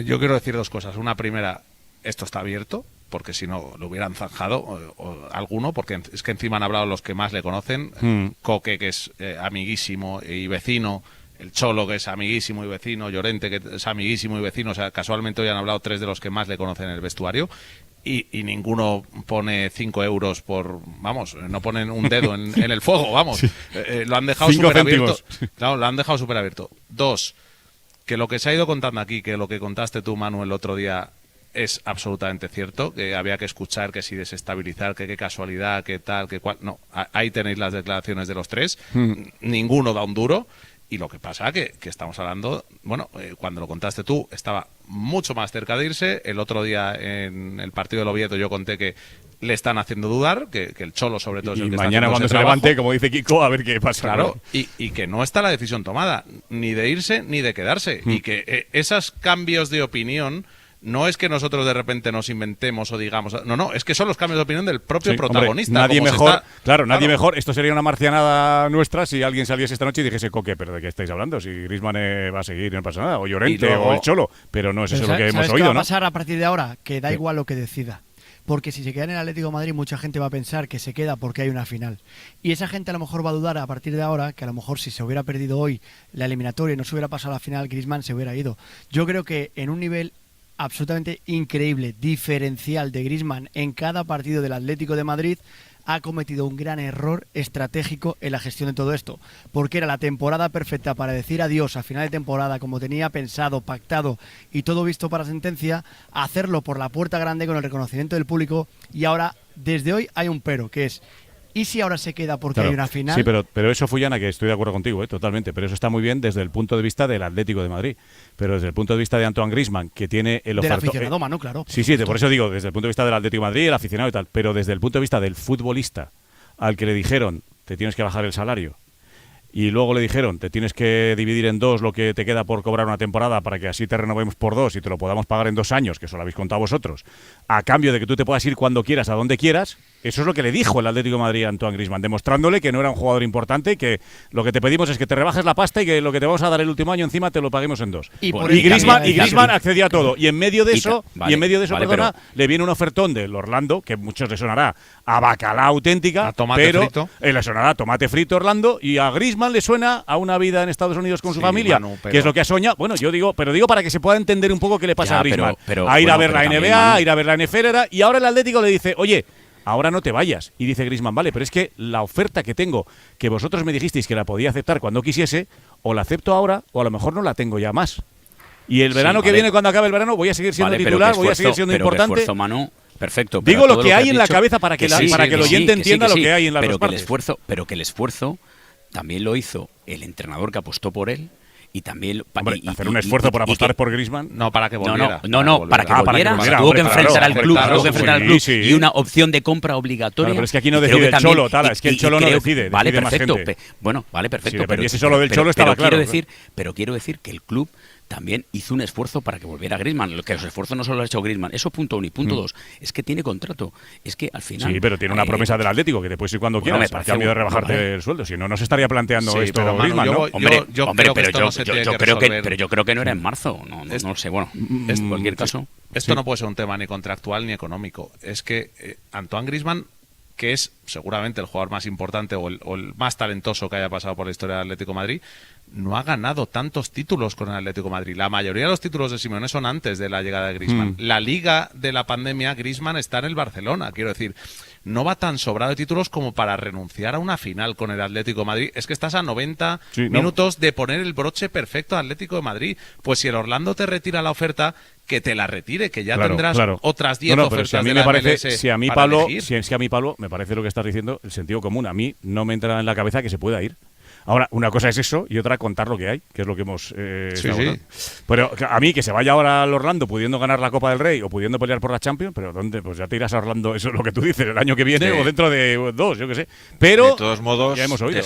L: Yo quiero decir dos cosas. Una primera, esto está abierto, porque si no lo hubieran zanjado o alguno, porque es que encima han hablado los que más le conocen, Coque, que es amiguísimo y vecino, el Cholo, que es amiguísimo y vecino, Llorente, que es amiguísimo y vecino, o sea, casualmente hoy han hablado 3 de los que más le conocen en el vestuario. Y ninguno pone 5 euros por... Vamos, no ponen un dedo en el fuego, vamos. Sí. Lo han dejado súper abierto. Claro, lo han dejado súper abierto. 2, que lo que se ha ido contando aquí, que lo que contaste tú, Manu, el otro día, es absolutamente cierto, que había que escuchar, que si desestabilizar, que qué casualidad, que tal, que cual... No, ahí tenéis las declaraciones de los 3. Ninguno da un duro. Y lo que pasa que estamos hablando, bueno, cuando lo contaste tú, estaba mucho más cerca de irse. El otro día en el partido del Oviedo yo conté que le están haciendo dudar, que el Cholo sobre todo es el que
A: mañana
L: está
A: cuando se levante, como dice Kiko, a ver qué pasa.
L: Claro, y que no está la decisión tomada, ni de irse ni de quedarse. Y que esos cambios de opinión... No es que nosotros de repente nos inventemos o digamos... No, es que son los cambios de opinión del propio protagonista.
A: Hombre, nadie mejor, nadie mejor. Esto sería una marcianada nuestra si alguien saliese esta noche y dijese, Coque, ¿pero de qué estáis hablando? Si Griezmann va a seguir y no pasa nada. O Llorente o el Cholo. Pero no es eso lo que hemos oído,
B: ¿qué va
A: ¿no?
B: a pasar a partir de ahora? Que da igual lo que decida. Porque si se queda en el Atlético de Madrid, mucha gente va a pensar que se queda porque hay una final. Y esa gente a lo mejor va a dudar a partir de ahora, que a lo mejor si se hubiera perdido hoy la eliminatoria y no se hubiera pasado a la final, Griezmann se hubiera ido. Yo creo que en un nivel absolutamente increíble, diferencial de Griezmann en cada partido del Atlético de Madrid, ha cometido un gran error estratégico en la gestión de todo esto, porque era la temporada perfecta para decir adiós a final de temporada, como tenía pensado, pactado y todo visto para sentencia, hacerlo por la puerta grande con el reconocimiento del público. Y ahora, desde hoy, hay un pero, que es: ¿y si ahora se queda porque hay una final?
A: Sí, pero eso, Fullana, que estoy de acuerdo contigo, totalmente. Pero eso está muy bien desde el punto de vista del Atlético de Madrid. Pero desde el punto de vista de Antoine Griezmann, que tiene el
B: del aficionado, Manu, claro.
A: Sí, por eso digo, desde el punto de vista del Atlético de Madrid, el aficionado y tal. Pero desde el punto de vista del futbolista, al que le dijeron, te tienes que bajar el salario, y luego le dijeron, te tienes que dividir en 2 lo que te queda por cobrar una temporada para que así te renovemos por 2 y te lo podamos pagar en 2 años, que eso lo habéis contado vosotros, a cambio de que tú te puedas ir cuando quieras, a donde quieras. Eso es lo que le dijo el Atlético de Madrid a Antoine Griezmann, demostrándole que no era un jugador importante y que lo que te pedimos es que te rebajes la pasta y que lo que te vamos a dar el último año encima te lo paguemos en 2. Y Griezmann accedía a todo. Y en medio de eso, le viene un ofertón del Orlando, que a muchos le sonará a bacalao auténtica, frito. Le sonará a tomate frito Orlando, y a Griezmann le suena a una vida en Estados Unidos con su familia, que es lo que ha soñado. Bueno, yo digo para que se pueda entender un poco qué le pasa a Griezmann. A ir a ver la NBA, a ir a ver la NFL, y ahora el Atlético le dice, oye, ahora no te vayas. Y dice Griezmann, vale, pero es que la oferta que tengo, que vosotros me dijisteis que la podía aceptar cuando quisiese, o la acepto ahora, o a lo mejor no la tengo ya más. Y el verano que viene, cuando acabe el verano, voy a seguir siendo titular, voy a seguir siendo importante.
W: Perfecto.
A: Digo lo que hay en la cabeza para que el oyente entienda lo que hay en las dos partes.
W: Pero que el esfuerzo también lo hizo el entrenador que apostó por él. Y también
A: hacer un esfuerzo por apostar por Griezmann,
L: no para que volviera.
W: Para que volviera. Se tuvo que enfrentar al club, y una opción de compra obligatoria.
A: Pero es que aquí no decide el Cholo, es que el Cholo no decide.
W: Vale, perfecto.
A: Vale, perfecto. Si dependiese solo del Cholo estaba claro.
W: Pero quiero decir que el club también hizo un esfuerzo para que volviera Griezmann. Que los esfuerzos no solo lo ha hecho Griezmann. Eso punto 1. Y punto 2, es que tiene contrato. Es que al final...
A: Sí, pero tiene una promesa del Atlético, que te puedes ir cuando quieras, a cambio de rebajarte el sueldo. Si no, no se estaría planteando esto Griezmann, ¿no?
W: Pero yo creo que no era en marzo. No sé, bueno, en cualquier caso...
L: Esto no puede ser un tema ni contractual ni económico. Es que Antoine Griezmann, que es seguramente el jugador más importante o el más talentoso que haya pasado por la historia del Atlético de Madrid, no ha ganado tantos títulos con el Atlético de Madrid. La mayoría de los títulos de Simeone son antes de la llegada de Griezmann. La liga de la pandemia, Griezmann está en el Barcelona. Quiero decir, no va tan sobrado de títulos como para renunciar a una final con el Atlético de Madrid. Es que estás a 90 minutos de poner el broche perfecto al Atlético de Madrid. Pues si el Orlando te retira la oferta, que te la retire, que ya tendrás otras 10 ofertas
A: si a mí
L: de
A: me
L: la
A: parece,
L: MLS
A: si a mí Pablo, me parece lo que estás diciendo, el sentido común. A mí no me entra en la cabeza que se pueda ir. Ahora, una cosa es eso y otra contar lo que hay, que es lo que hemos estado. Pero a mí, que se vaya ahora al Orlando pudiendo ganar la Copa del Rey o pudiendo pelear por la Champions, pero ¿dónde? Pues ya te irás a Orlando, eso es lo que tú dices, el año que viene o dentro de 2, yo qué sé. Pero,
K: de todos modos,
A: ya hemos oído,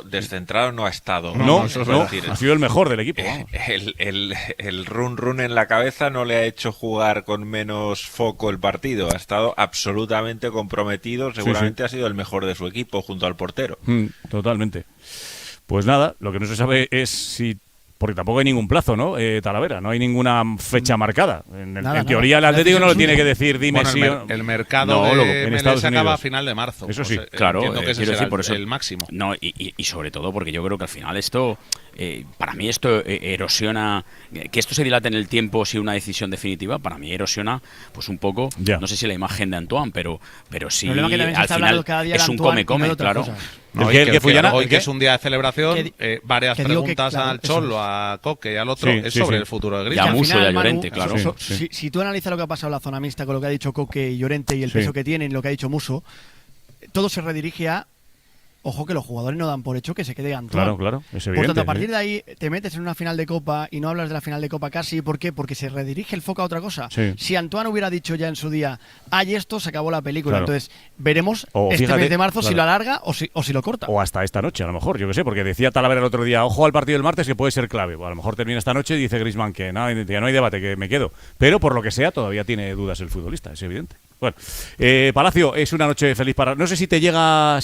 K: descentrado no ha estado.
A: No, ha sido el mejor del equipo.
K: El run en la cabeza no le ha hecho jugar con menos foco el partido. Ha estado absolutamente comprometido, seguramente ha sido el mejor de su equipo junto al portero.
A: Totalmente. Pues nada, lo que no se sabe es si Porque tampoco hay ningún plazo, ¿no? Talavera, no hay ninguna fecha marcada. En teoría el
B: nada.
A: Atlético no lo tiene que decir, dime
L: Bueno,
A: si...
L: el mercado
A: no,
L: en Estados Unidos acaba a final de marzo.
A: Eso sí.
L: Pues,
H: claro,
L: entiendo que ese
H: quiero
L: será
H: decir, por eso,
L: el máximo.
H: No, y sobre todo porque yo creo que al final esto, para mí esto erosiona, que esto se dilate en el tiempo sin una decisión definitiva, para mí erosiona pues un poco, no sé si la imagen de Antoine, pero sí, al final es un come-come, claro.
L: No, que es un día de celebración, varias preguntas al Cholo, a Coque y al otro, es sobre el futuro de Griezmann.
H: Y a Musso y a Llorente, claro.
B: Si tú analizas lo que ha pasado en la zona mixta con lo que ha dicho Coque y Llorente y el peso que tienen, lo que ha dicho Musso, todo se redirige a... Ojo que los jugadores no dan por hecho que se quede Antoine.
A: Claro, es evidente.
B: Por tanto, a partir de ahí te metes en una final de Copa y no hablas de la final de Copa casi. ¿Por qué? Porque se redirige el foco a otra cosa.
A: Sí.
B: Si Antoine hubiera dicho ya en su día, hay esto, se acabó la película.
A: Claro.
B: Entonces, veremos
A: fíjate,
B: mes de marzo si lo alarga o si lo corta.
A: O hasta esta noche, a lo mejor, yo qué sé, porque decía Talavera el otro día, ojo al partido del martes que puede ser clave. Bueno, a lo mejor termina esta noche y dice Griezmann que no hay debate, que me quedo. Pero por lo que sea, todavía tiene dudas el futbolista, es evidente. Bueno, Palacio, es una noche feliz para... No sé si te llega,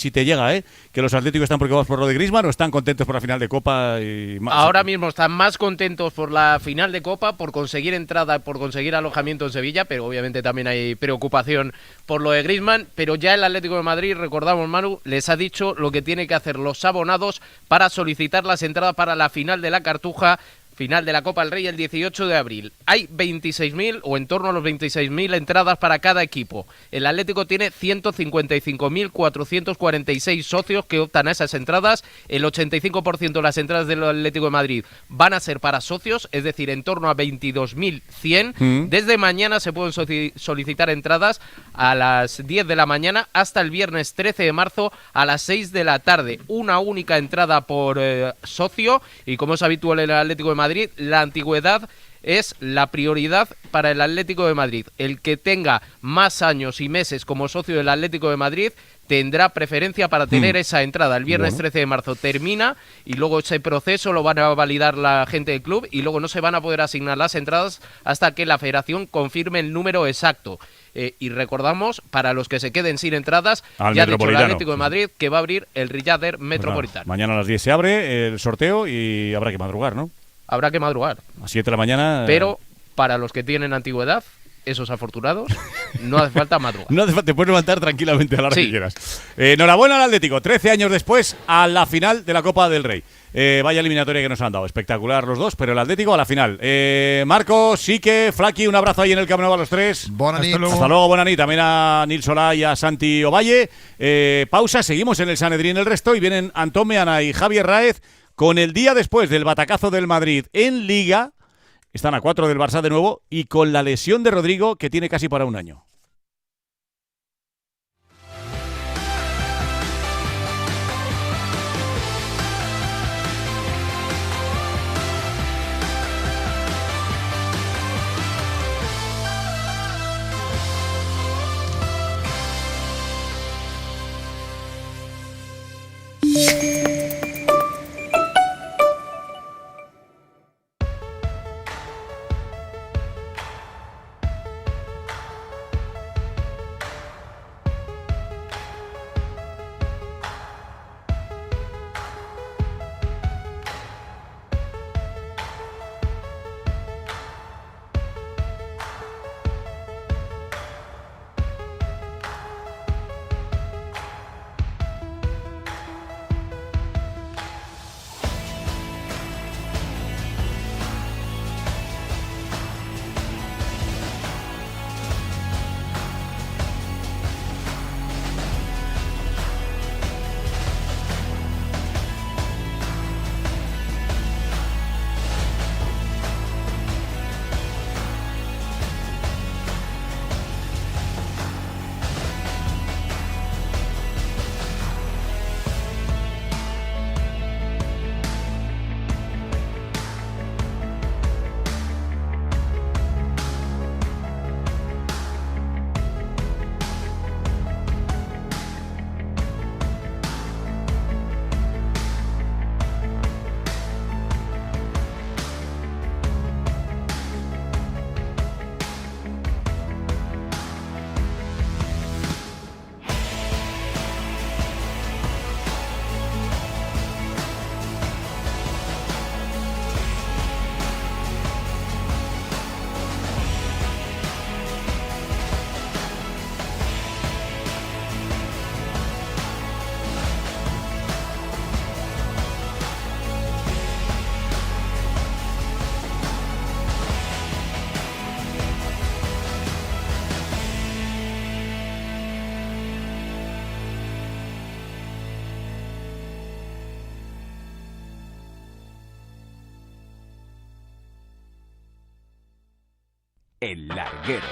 A: que los Atléticos están preocupados por lo de Griezmann o están contentos por la final de Copa y más.
V: Ahora mismo están más contentos por la final de Copa, por conseguir entrada, por conseguir alojamiento en Sevilla, pero obviamente también hay preocupación por lo de Griezmann, pero ya el Atlético de Madrid, recordamos, Manu, les ha dicho lo que tienen que hacer los abonados para solicitar las entradas para la final de la Cartuja, final de la Copa del Rey el 18 de abril. Hay 26.000 o en torno a los 26.000 entradas para cada equipo. El Atlético tiene 155.446 socios que optan a esas entradas. El 85% de las entradas del Atlético de Madrid van a ser para socios, es decir, en torno a 22.100. Desde mañana se pueden solicitar entradas a las 10 de la mañana hasta el viernes 13 de marzo a las 6 de la tarde. Una única entrada por socio y como es habitual en el Atlético de Madrid, la antigüedad es la prioridad para el Atlético de Madrid. El que tenga más años y meses como socio del Atlético de Madrid tendrá preferencia para tener esa entrada. El viernes 13 de marzo termina y luego ese proceso lo van a validar la gente del club y luego no se van a poder asignar las entradas hasta que la federación confirme el número exacto. Y recordamos, para los que se queden sin entradas, ya ha dicho el Atlético de Madrid que va a abrir el Riader Metropolitano.
A: Pues mañana a las 10 se abre el sorteo y habrá que madrugar, ¿no?
V: Habrá que madrugar.
A: A 7 de la mañana.
V: Pero para los que tienen antigüedad, esos afortunados, no hace falta madrugar.
A: No hace falta, te puedes levantar tranquilamente a la hora que quieras. Enhorabuena al Atlético, 13 años después a la final de la Copa del Rey. Vaya eliminatoria que nos han dado, espectacular los dos, pero el Atlético a la final. Marco, Sique, Flaqui, un abrazo ahí en el Camp Nou a los tres.
C: Hasta
A: luego, Bonanit, también a Nil Solá y a Santi Ovalle. Pausa, seguimos en el Sanedrín el resto y vienen Antón Meana y Javier Raez con el día después del batacazo del Madrid en Liga. Están a 4 del Barça de nuevo y con la lesión de Rodrigo que tiene casi para un año.
E: El Larguero.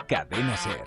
E: Cadena SER.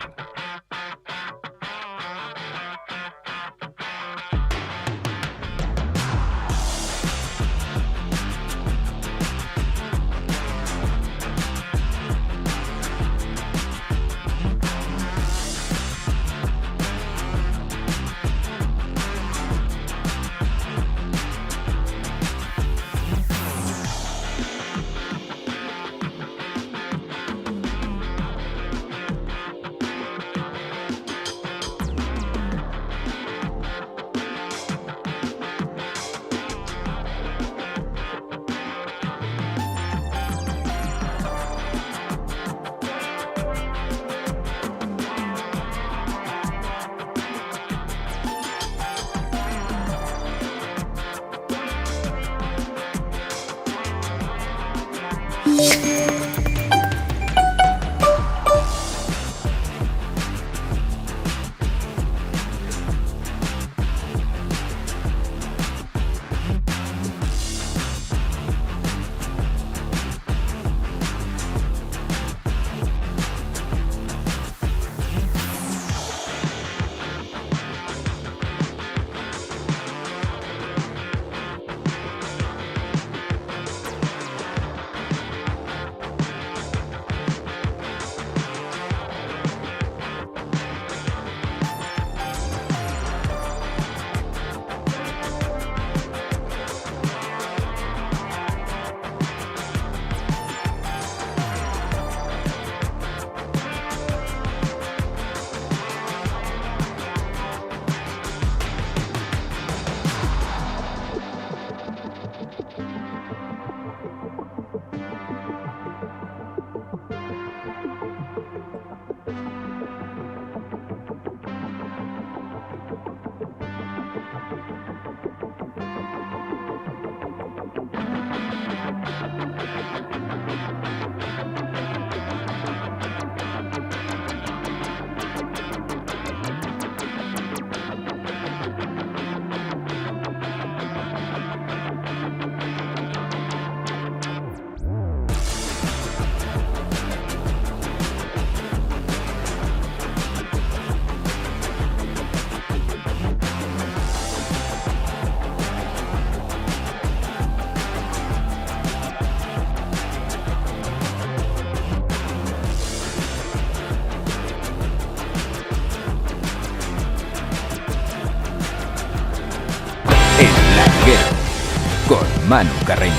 E: Con Manu Carreño.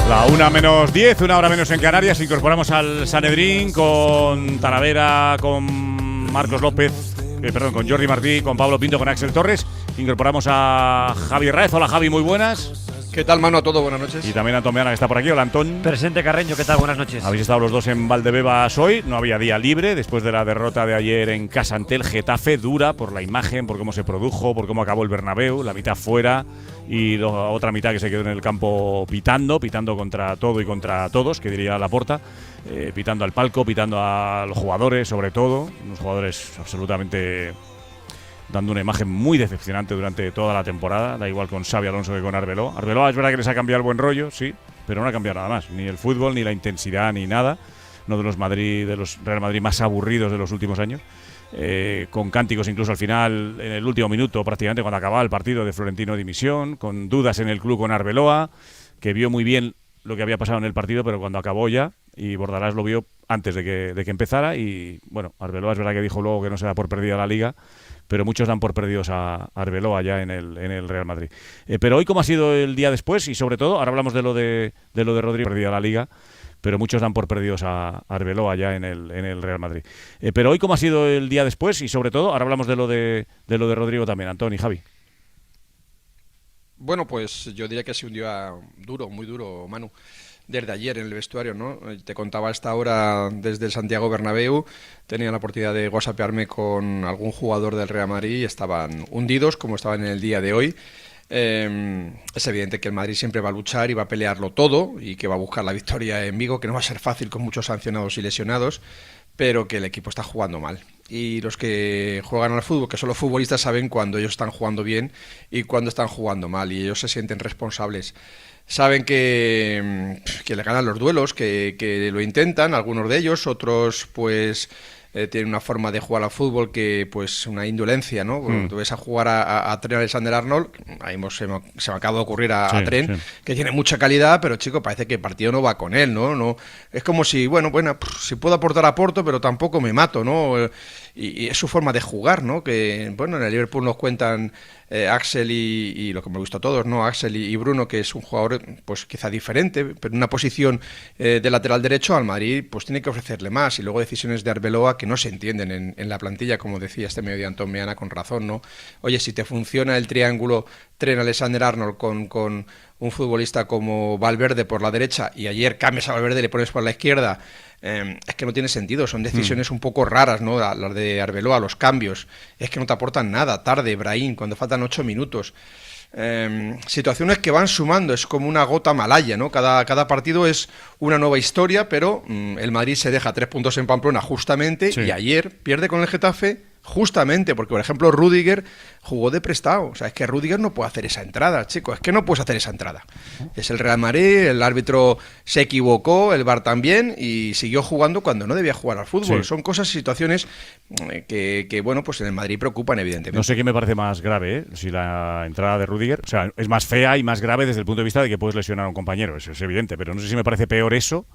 A: La 1:10, 1 hora menos en Canarias. Incorporamos al Sanedrín con Talavera, con Marcos López, con Jordi Martí, con Pablo Pinto, con Axel Torres. Incorporamos a Javi Raez. Hola Javi, muy buenas.
I: ¿Qué tal, Manu? A todo, buenas noches.
A: Y también a Antón Meana, que está por aquí. Hola, Antón.
J: Presente, Carreño, ¿qué tal? Buenas noches.
A: Habéis estado los dos en Valdebebas hoy. No había día libre después de la derrota de ayer en casa ante el Getafe. Dura por la imagen, por cómo se produjo, por cómo acabó el Bernabéu. La mitad fuera y la otra mitad que se quedó en el campo pitando contra todo y contra todos, que diría Laporta. Pitando al palco, pitando a los jugadores, sobre todo. Unos jugadores absolutamente dando una imagen muy decepcionante durante toda la temporada, da igual con Xabi Alonso que con Arbeloa. Arbeloa es verdad que les ha cambiado el buen rollo, sí, pero no ha cambiado nada más, ni el fútbol, ni la intensidad, ni nada. Uno de los Real Madrid más aburridos de los últimos años, con cánticos incluso al final, en el último minuto, prácticamente cuando acababa el partido de Florentino dimisión, con dudas en el club con Arbeloa, que vio muy bien lo que había pasado en el partido, pero cuando acabó ya, y Bordalás lo vio antes de que empezara, y bueno, Arbeloa es verdad que dijo luego que no se da por perdida la Liga, pero muchos dan por perdidos a Arbeloa ya en el Real Madrid. Pero hoy, ¿cómo ha sido el día después? Y sobre todo, ahora hablamos de lo de Rodrigo, perdida la Liga, pero muchos dan por perdidos a Arbeloa ya en el Real Madrid. Pero hoy, ¿cómo ha sido el día después? Y sobre todo, ahora hablamos de lo de Rodrigo también. Antón y Javi.
I: Bueno, pues yo diría que ha sido un día duro, muy duro, Manu. Desde ayer en el vestuario, ¿no? Te contaba a esta hora desde el Santiago Bernabéu, tenía la oportunidad de whatsappearme con algún jugador del Real Madrid y estaban hundidos como estaban en el día de hoy. Es evidente que el Madrid siempre va a luchar y va a pelearlo todo y que va a buscar la victoria en Vigo, que no va a ser fácil con muchos sancionados y lesionados, pero que el equipo está jugando mal. Y los que juegan al fútbol, que son los futbolistas, saben cuando ellos están jugando bien y cuando están jugando mal, y ellos se sienten responsables. Saben que le ganan los duelos, que lo intentan, algunos de ellos, otros pues tienen una forma de jugar al fútbol que pues una indolencia, ¿no? Tú ves a jugar a Trent Alexander-Arnold, ahí se me acaba de ocurrir a Trent, que tiene mucha calidad, pero chico, parece que el partido no va con él, ¿no? Es como si, bueno, si puedo aporto, pero tampoco me mato, ¿no? Y es su forma de jugar, ¿no? Que, bueno, en el Liverpool nos cuentan Axel y lo que me gusta a todos, ¿no? Axel y Bruno, que es un jugador pues quizá diferente, pero en una posición de lateral derecho al Madrid pues tiene que ofrecerle más, y luego decisiones de Arbeloa que no se entienden en la plantilla, como decía este medio de Antón Meana con razón, ¿no? Oye, si te funciona el triángulo Trent Alexander-Arnold con un futbolista como Valverde por la derecha, y ayer cambias a Valverde y le pones por la izquierda, es que no tiene sentido, son decisiones un poco raras, ¿no? Las de Arbeloa, los cambios, es que no te aportan nada, tarde, Brahim, cuando faltan 8 minutos. Situaciones que van sumando, es como una gota malaya, ¿no? Cada partido es una nueva historia, pero el Madrid se deja 3 puntos en Pamplona justamente, y ayer pierde con el Getafe justamente porque, por ejemplo, Rüdiger jugó de prestado. O sea, es que Rüdiger no puede hacer esa entrada, chico. Es que no puedes hacer esa entrada. Es el Real Madrid, el árbitro se equivocó, el VAR también, y siguió jugando cuando no debía jugar al fútbol. Son cosas y situaciones que, bueno, pues en el Madrid preocupan, evidentemente.
A: No sé qué me parece más grave, si la entrada de Rüdiger. O sea, es más fea y más grave desde el punto de vista de que puedes lesionar a un compañero. Eso es evidente. Pero no sé si me parece peor eso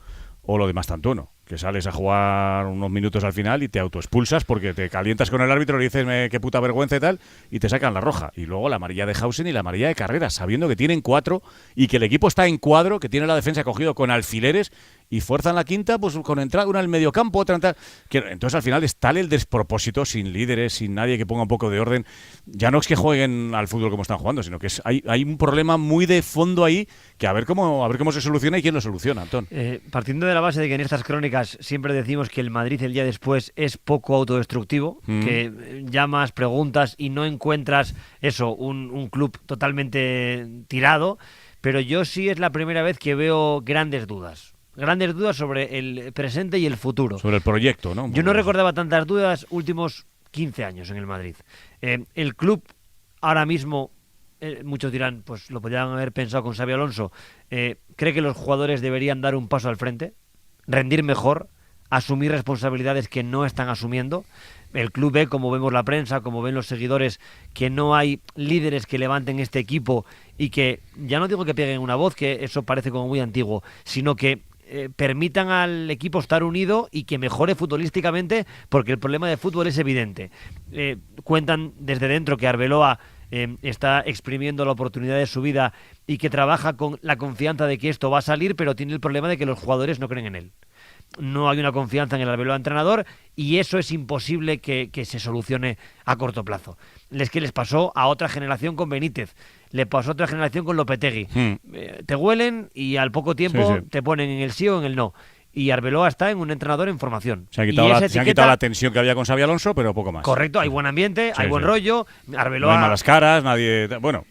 A: o lo de Mastantuono, que sales a jugar unos minutos al final y te autoexpulsas porque te calientas con el árbitro, le dices qué puta vergüenza y tal, y te sacan la roja. Y luego la amarilla de Hausen y la amarilla de Carreras, sabiendo que tienen 4 y que el equipo está en cuadro, que tiene la defensa cogido con alfileres y fuerzan la quinta pues con entrada una al medio campo, otra entrada. Entonces al final es tal el despropósito, sin líderes, sin nadie que ponga un poco de orden. Ya no es que jueguen al fútbol como están jugando, sino que hay un problema muy de fondo ahí que a ver cómo se soluciona y quién lo soluciona, Antón.
G: Partiendo de la base de que en estas crónicas siempre decimos que el Madrid el día después es poco autodestructivo, que llamas, preguntas y no encuentras un club totalmente tirado, pero yo sí es la primera vez que veo grandes dudas sobre el presente y el futuro.
A: Sobre el proyecto, ¿no?
G: Yo no recordaba tantas dudas últimos 15 años en el Madrid. El club ahora mismo, muchos dirán, pues lo podrían haber pensado con Xabi Alonso, cree que los jugadores deberían dar un paso al frente, rendir mejor, asumir responsabilidades que no están asumiendo. El club ve, como vemos la prensa, como ven los seguidores, que no hay líderes que levanten este equipo y que, ya no digo que peguen una voz, que eso parece como muy antiguo, sino que permitan al equipo estar unido y que mejore futbolísticamente, porque el problema de fútbol es evidente. Cuentan desde dentro que Arbeloa está exprimiendo la oportunidad de su vida y que trabaja con la confianza de que esto va a salir, pero tiene el problema de que los jugadores no creen en él. No hay una confianza en el Arbeloa entrenador y eso es imposible que se solucione a corto plazo. Es que les pasó a otra generación con Benítez, le pasó a otra generación con Lopetegui. Te huelen y al poco tiempo te ponen en el sí o en el no. Y Arbeloa está en un entrenador en formación.
A: Se han quitado la tensión que había con Xabi Alonso, pero poco más.
G: Correcto, hay buen ambiente, hay buen rollo. Arbeloa,
A: no hay malas caras, nadie... Bueno.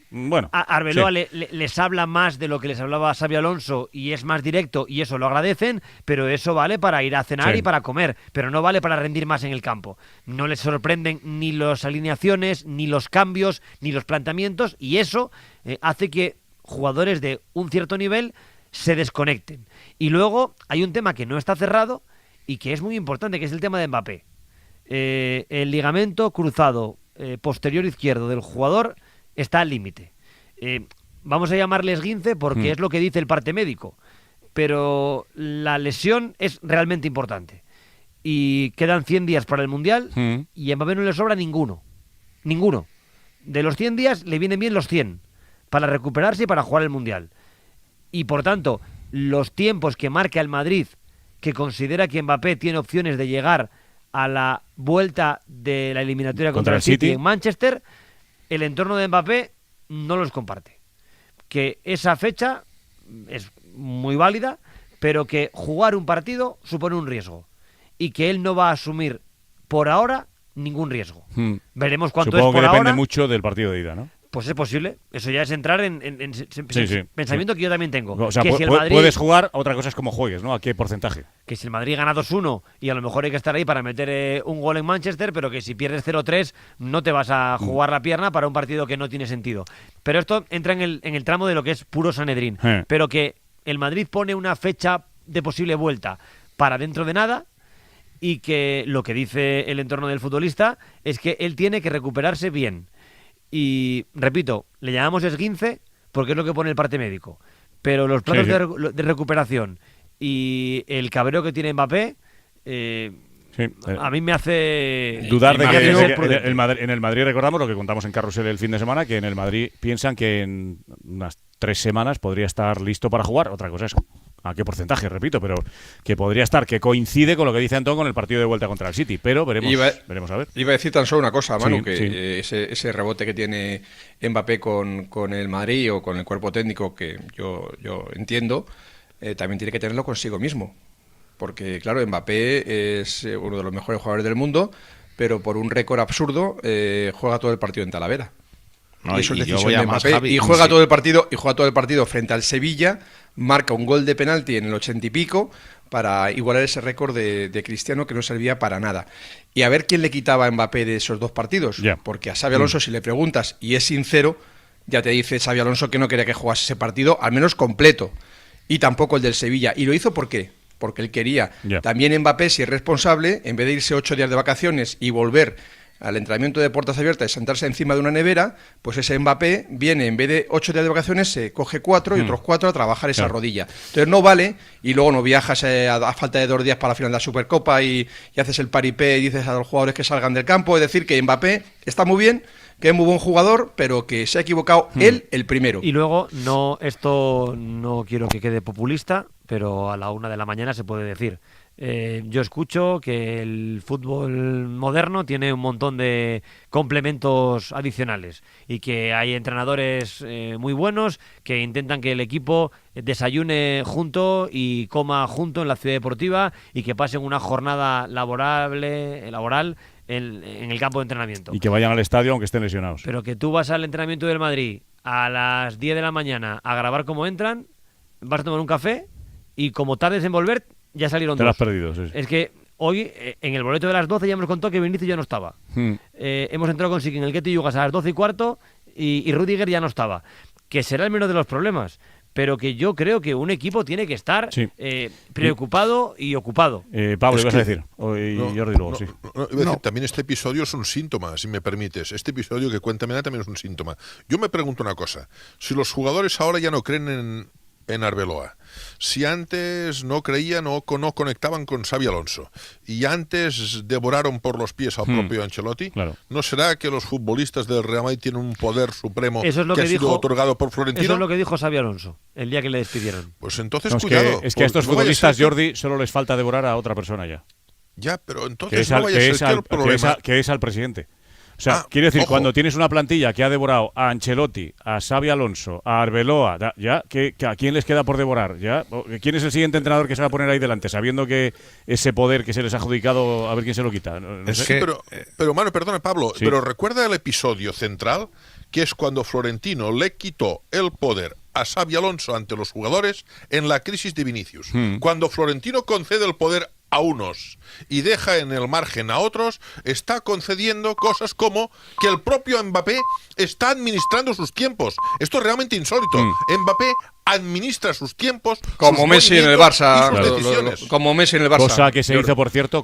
G: Arbeloa les habla más de lo que les hablaba Xabi Alonso y es más directo y eso lo agradecen, pero eso vale para ir a cenar y para comer, pero no vale para rendir más en el campo. No les sorprenden ni las alineaciones, ni los cambios, ni los planteamientos, y eso hace que jugadores de un cierto nivel se desconecten. Y luego hay un tema que no está cerrado y que es muy importante, que es el tema de Mbappé. El ligamento cruzado posterior izquierdo del jugador está al límite. Vamos a llamarle esguince porque es lo que dice el parte médico, pero la lesión es realmente importante. Y quedan 100 días para el Mundial y a Mbappé no le sobra ninguno. Ninguno. De los 100 días le vienen bien los 100 para recuperarse y para jugar el Mundial. Y por tanto, los tiempos que marca el Madrid, que considera que Mbappé tiene opciones de llegar a la vuelta de la eliminatoria contra el City en Manchester, el entorno de Mbappé no los comparte. Que esa fecha es muy válida, pero que jugar un partido supone un riesgo. Y que él no va a asumir por ahora ningún riesgo. Veremos cuánto
A: Supongo
G: es por
A: que depende
G: ahora.
A: Mucho del partido de ida, ¿no?
G: Pues es posible. Eso ya es entrar en pensamiento que yo también tengo.
A: O sea,
G: que si el Madrid,
A: puedes jugar, otra cosa es cómo juegues, ¿no? ¿A qué porcentaje?
G: Que si el Madrid gana 2-1 y a lo mejor hay que estar ahí para meter un gol en Manchester, pero que si pierdes 0-3 no te vas a jugar la pierna para un partido que no tiene sentido. Pero esto entra en el tramo de lo que es puro Sanedrín. Pero que el Madrid pone una fecha de posible vuelta para dentro de nada, y que lo que dice el entorno del futbolista es que él tiene que recuperarse bien. Y, repito, le llamamos esguince porque es lo que pone el parte médico. Pero los plazos de recuperación y el cabreo que tiene Mbappé, a mí me hace
A: dudar de que en el Madrid, recordamos lo que contamos en Carrusel el fin de semana, que en el Madrid piensan que en unas 3 semanas podría estar listo para jugar. Otra cosa es a qué porcentaje, repito, pero que podría estar, que coincide con lo que dice Antón con el partido de vuelta contra el City, pero veremos a ver.
I: Iba a decir tan solo una cosa, Manu, ese rebote que tiene Mbappé con el Madrid o con el cuerpo técnico, que yo entiendo, también tiene que tenerlo consigo mismo. Porque, claro, Mbappé es uno de los mejores jugadores del mundo, pero por un récord absurdo juega todo el partido en Talavera.
L: No,
I: y eso es decisión de Mbappé. Y juega todo el partido frente al Sevilla, marca un gol de penalti en el 80 y pico para igualar ese récord de Cristiano, que no servía para nada. Y a ver quién le quitaba a Mbappé de esos 2 partidos. Porque a Xabi Alonso, si le preguntas y es sincero, ya te dice Xabi Alonso que no quería que jugase ese partido, al menos completo. Y tampoco el del Sevilla. ¿Y lo hizo por qué? Porque él quería. También Mbappé, si es responsable, en vez de irse 8 días de vacaciones y volver al entrenamiento de puertas abiertas y sentarse encima de una nevera, pues ese Mbappé viene, en vez de 8 días de vacaciones, se coge 4 y otros 4 a trabajar esa rodilla. Entonces no vale, y luego no viajas a falta de 2 días para la final de la Supercopa y haces el paripé y dices a los jugadores que salgan del campo. Es decir, que Mbappé está muy bien, que es muy buen jugador, pero que se ha equivocado él el primero.
G: Y luego, esto no quiero que quede populista, pero a la 1 de la mañana se puede decir. Yo escucho que el fútbol moderno tiene un montón de complementos adicionales y que hay entrenadores muy buenos que intentan que el equipo desayune junto y coma junto en la ciudad deportiva y que pasen una jornada laboral en el campo de entrenamiento.
A: Y que vayan al estadio aunque estén lesionados.
G: Pero que tú vas al entrenamiento del Madrid a las 10 de la mañana a grabar cómo entran, vas a tomar un café y como tardes en volver, ya salieron 2.
A: Te lo has perdido, sí.
G: Es que hoy, en el boleto de las 12, ya nos contó que Vinicius ya no estaba. Hemos entrado con Siki en el Ketty Yugas a las 12:15 y Rüdiger ya no estaba. Que será el menor de los problemas, pero que yo creo que un equipo tiene que estar preocupado y ocupado.
A: Pablo, ¿ibas a decir? Jordi luego, sí.
D: Iba a decir, también este episodio es un síntoma, si me permites. Este episodio que cuenta Mena también es un síntoma. Yo me pregunto una cosa. Si los jugadores ahora ya no creen en Arbeloa, si antes no creían o no conectaban con Xabi Alonso y antes devoraron por los pies al propio Ancelotti, ¿no será que los futbolistas del Real Madrid tienen un poder supremo que ha sido otorgado por Florentino?
G: Eso es lo que dijo Xabi Alonso el día que le despidieron.
D: Pues entonces cuidado.
A: Es que a estos futbolistas, Jordi, solo les falta devorar a otra persona ya.
D: Ya, pero entonces no vaya a ser que el problema...
A: Que es al presidente. O sea, quiero decir, cuando tienes una plantilla que ha devorado a Ancelotti, a Xabi Alonso, a Arbeloa, ¿a quién les queda por devorar? ¿Quién es el siguiente entrenador que se va a poner ahí delante, sabiendo que ese poder que se les ha adjudicado, a ver quién se lo quita?
D: Pero Manu, perdona, Pablo, pero recuerda el episodio central, que es cuando Florentino le quitó el poder a Xabi Alonso ante los jugadores en la crisis de Vinicius. Cuando Florentino concede el poder a unos y deja en el margen a otros, está concediendo cosas como que el propio Mbappé está administrando sus tiempos. Esto es realmente insólito. Mbappé administra sus tiempos,
I: como Messi en el Barça,
D: como Messi en el Barça.
A: Cosa que se hizo, por cierto,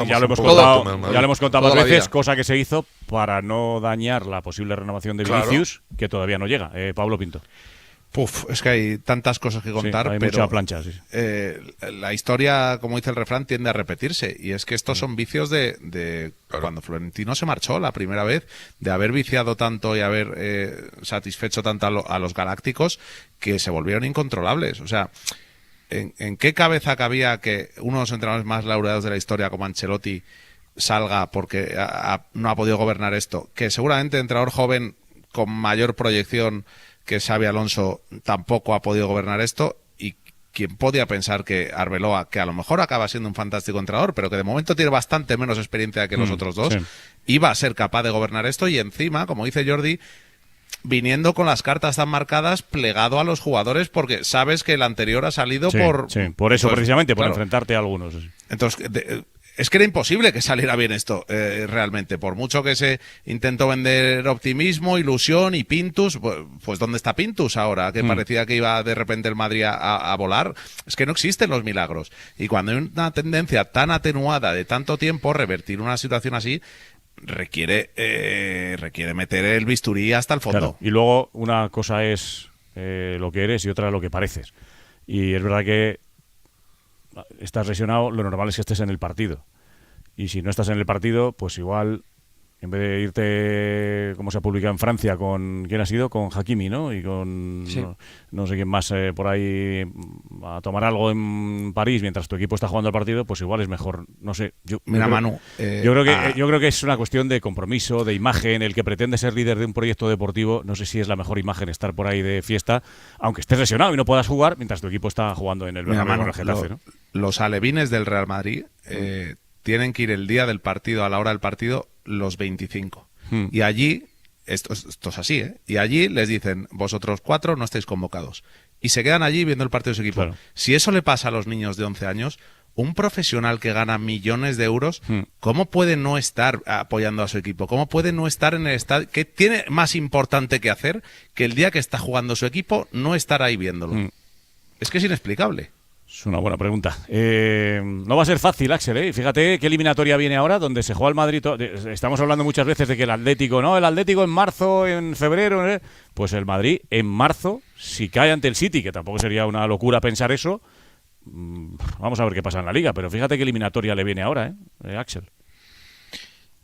A: ya lo hemos contado más veces, cosa que se hizo para no dañar la posible renovación de Vinicius, que todavía no llega. Pablo Pinto.
L: Es que hay tantas cosas que contar,
A: hay
L: pero
A: mucha plancha,
L: la historia, como dice el refrán, tiende a repetirse. Y es que estos son vicios de cuando Florentino se marchó la primera vez, de haber viciado tanto y haber satisfecho tanto a los galácticos, que se volvieron incontrolables. O sea, ¿en qué cabeza cabía que uno de los entrenadores más laureados de la historia, como Ancelotti, salga porque no ha podido gobernar esto? Que seguramente el entrenador joven con mayor proyección que Xabi Alonso tampoco ha podido gobernar esto, y quien podía pensar que Arbeloa, que a lo mejor acaba siendo un fantástico entrenador, pero que de momento tiene bastante menos experiencia que los otros dos, iba a ser capaz de gobernar esto. Y encima, como dice Jordi, viniendo con las cartas tan marcadas, plegado a los jugadores, porque sabes que el anterior ha salido por
A: eso, precisamente, por
L: claro,
A: enfrentarte a algunos.
L: Entonces, es que era imposible que saliera bien esto, realmente. Por mucho que se intentó vender optimismo, ilusión y Pintus, pues ¿dónde está Pintus ahora? Que parecía que iba de repente el Madrid a volar. Es que no existen los milagros. Y cuando hay una tendencia tan atenuada de tanto tiempo, revertir una situación así requiere meter el bisturí hasta el fondo.
A: Claro. Y luego una cosa es lo que eres y otra lo que pareces. Y es verdad que estás lesionado, lo normal es que estés en el partido. Y si no estás en el partido, pues igual, en vez de irte, como se ha publicado en Francia, con ¿quién ha sido? Con Hakimi, ¿no? Y con no sé quién más por ahí a tomar algo en París mientras tu equipo está jugando el partido, pues igual es mejor, no sé. Yo creo que es una cuestión de compromiso, de imagen. El que pretende ser líder de un proyecto deportivo, no sé si es la mejor imagen estar por ahí de fiesta, aunque estés lesionado y no puedas jugar mientras tu equipo está jugando en el Bernabéu, en el Getafe, ¿no?
L: Los alevines del Real Madrid tienen que ir el día del partido, a la hora del partido, los 25. Y allí, esto es así, y allí les dicen, vosotros 4 no estáis convocados. Y se quedan allí viendo el partido de su equipo. Claro. Si eso le pasa a los niños de 11 años, un profesional que gana millones de euros, ¿cómo puede no estar apoyando a su equipo? ¿Cómo puede no estar en el estadio? ¿Qué tiene más importante que hacer que el día que está jugando su equipo no estar ahí viéndolo? Es que es inexplicable.
A: Es una buena pregunta. No va a ser fácil, Axel, ¿eh? Fíjate qué eliminatoria viene ahora, donde se juega el Madrid. Estamos hablando muchas veces de que el Atlético, ¿no? El Atlético en marzo, en febrero, ¿eh? Pues el Madrid en marzo, si cae ante el City, que tampoco sería una locura pensar eso, vamos a ver qué pasa en la Liga. Pero fíjate qué eliminatoria le viene ahora, Axel.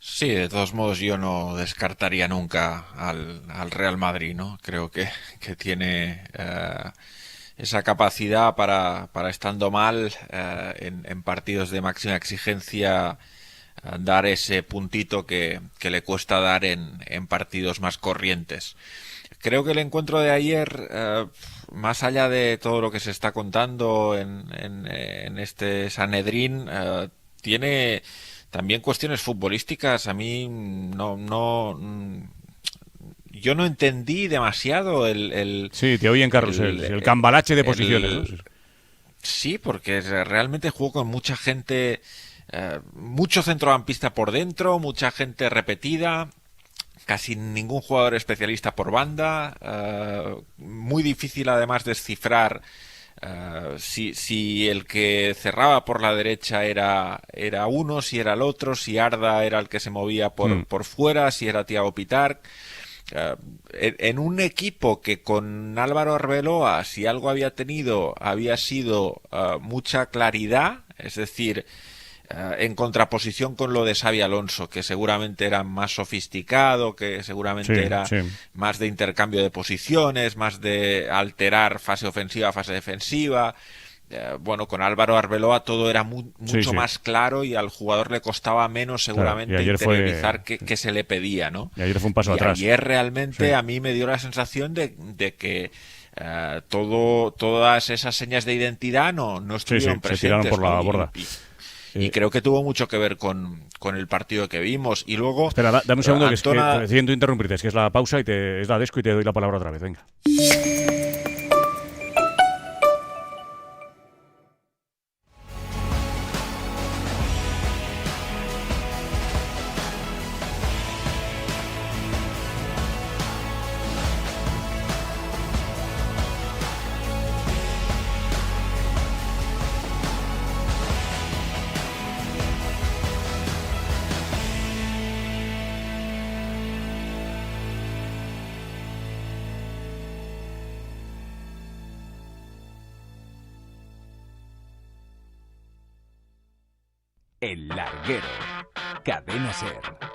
K: Sí, de todos modos yo no descartaría nunca al Real Madrid, ¿no? Creo que tiene esa capacidad para estando mal en partidos de máxima exigencia, dar ese puntito que le cuesta dar en partidos más corrientes. Creo que el encuentro de ayer, más allá de todo lo que se está contando en este Sanedrín, tiene también cuestiones futbolísticas. A mí yo no entendí demasiado
A: Sí, te oyen, Carlos, el cambalache de posiciones, ¿no?
K: Sí, porque realmente jugó con mucha gente, mucho centrocampista por dentro, mucha gente repetida, casi ningún jugador especialista por banda, muy difícil además descifrar si el que cerraba por la derecha era uno, si era el otro, si Arda era el que se movía por fuera, si era Thiago Pitar. En un equipo que con Álvaro Arbeloa, si algo había tenido, había sido mucha claridad, es decir, en contraposición con lo de Xabi Alonso, que seguramente era más sofisticado, que seguramente era más de intercambio de posiciones, más de alterar fase ofensiva, fase defensiva. Bueno, con Álvaro Arbeloa todo era mucho más claro y al jugador le costaba menos seguramente interiorizar que se le pedía, ¿no?
A: Y ayer fue un paso atrás.
K: Ayer realmente a mí me dio la sensación de que todas esas señas de identidad no estuvieron presentes.
A: Se tiraron por la borda.
K: Y creo que tuvo mucho que ver con el partido que vimos. Y luego...
A: Espera, dame un segundo, que siento interrumpirte, es que es la pausa y es la desco y te doy la palabra otra vez, venga.
E: El Larguero. Cadena SER.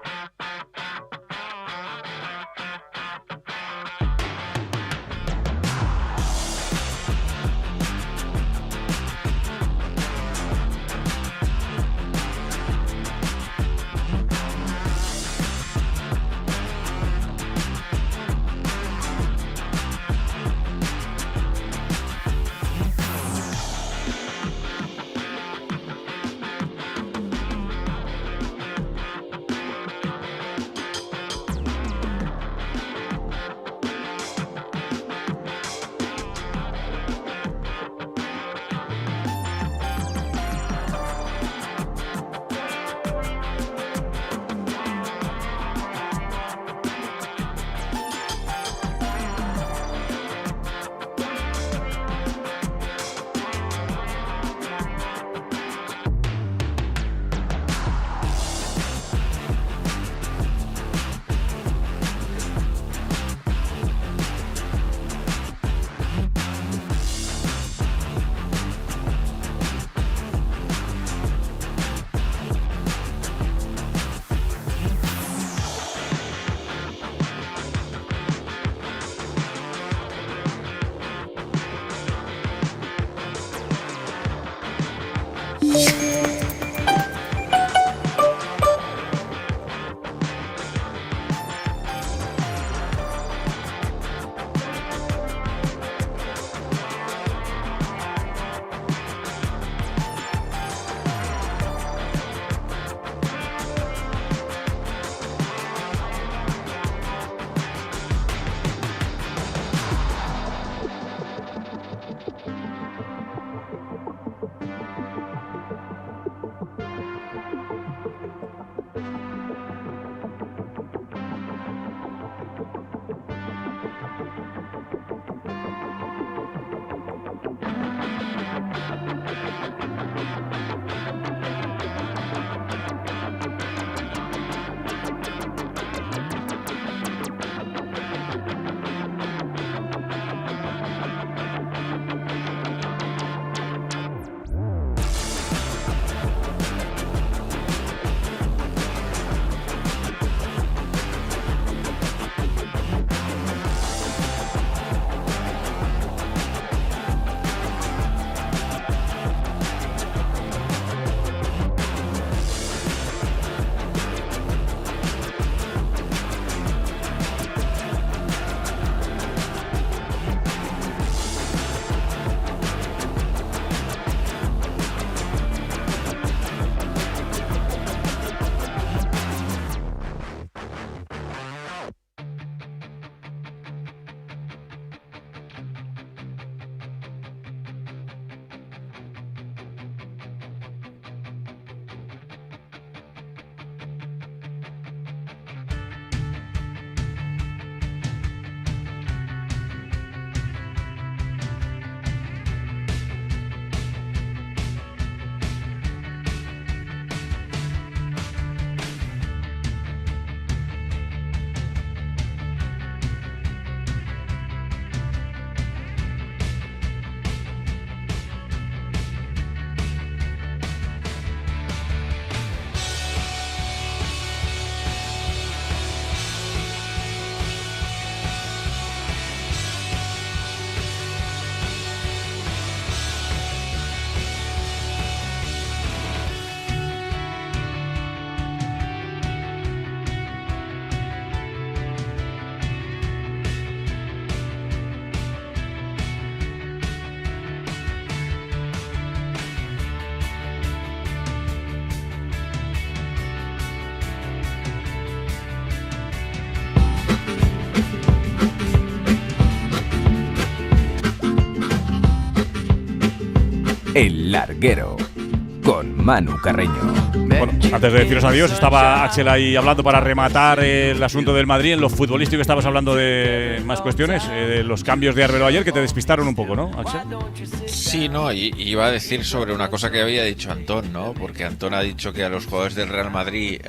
E: El Larguero, con Manu Carreño.
A: Bueno, antes de deciros adiós, estaba Axel ahí hablando para rematar el asunto del Madrid. En lo futbolístico estabas hablando de más cuestiones, de los cambios de Arbeloa ayer, que te despistaron un poco, ¿no, Axel?
K: Sí, no, y iba a decir sobre una cosa que había dicho Antón, ¿no? Porque Antón ha dicho que a los jugadores del Real Madrid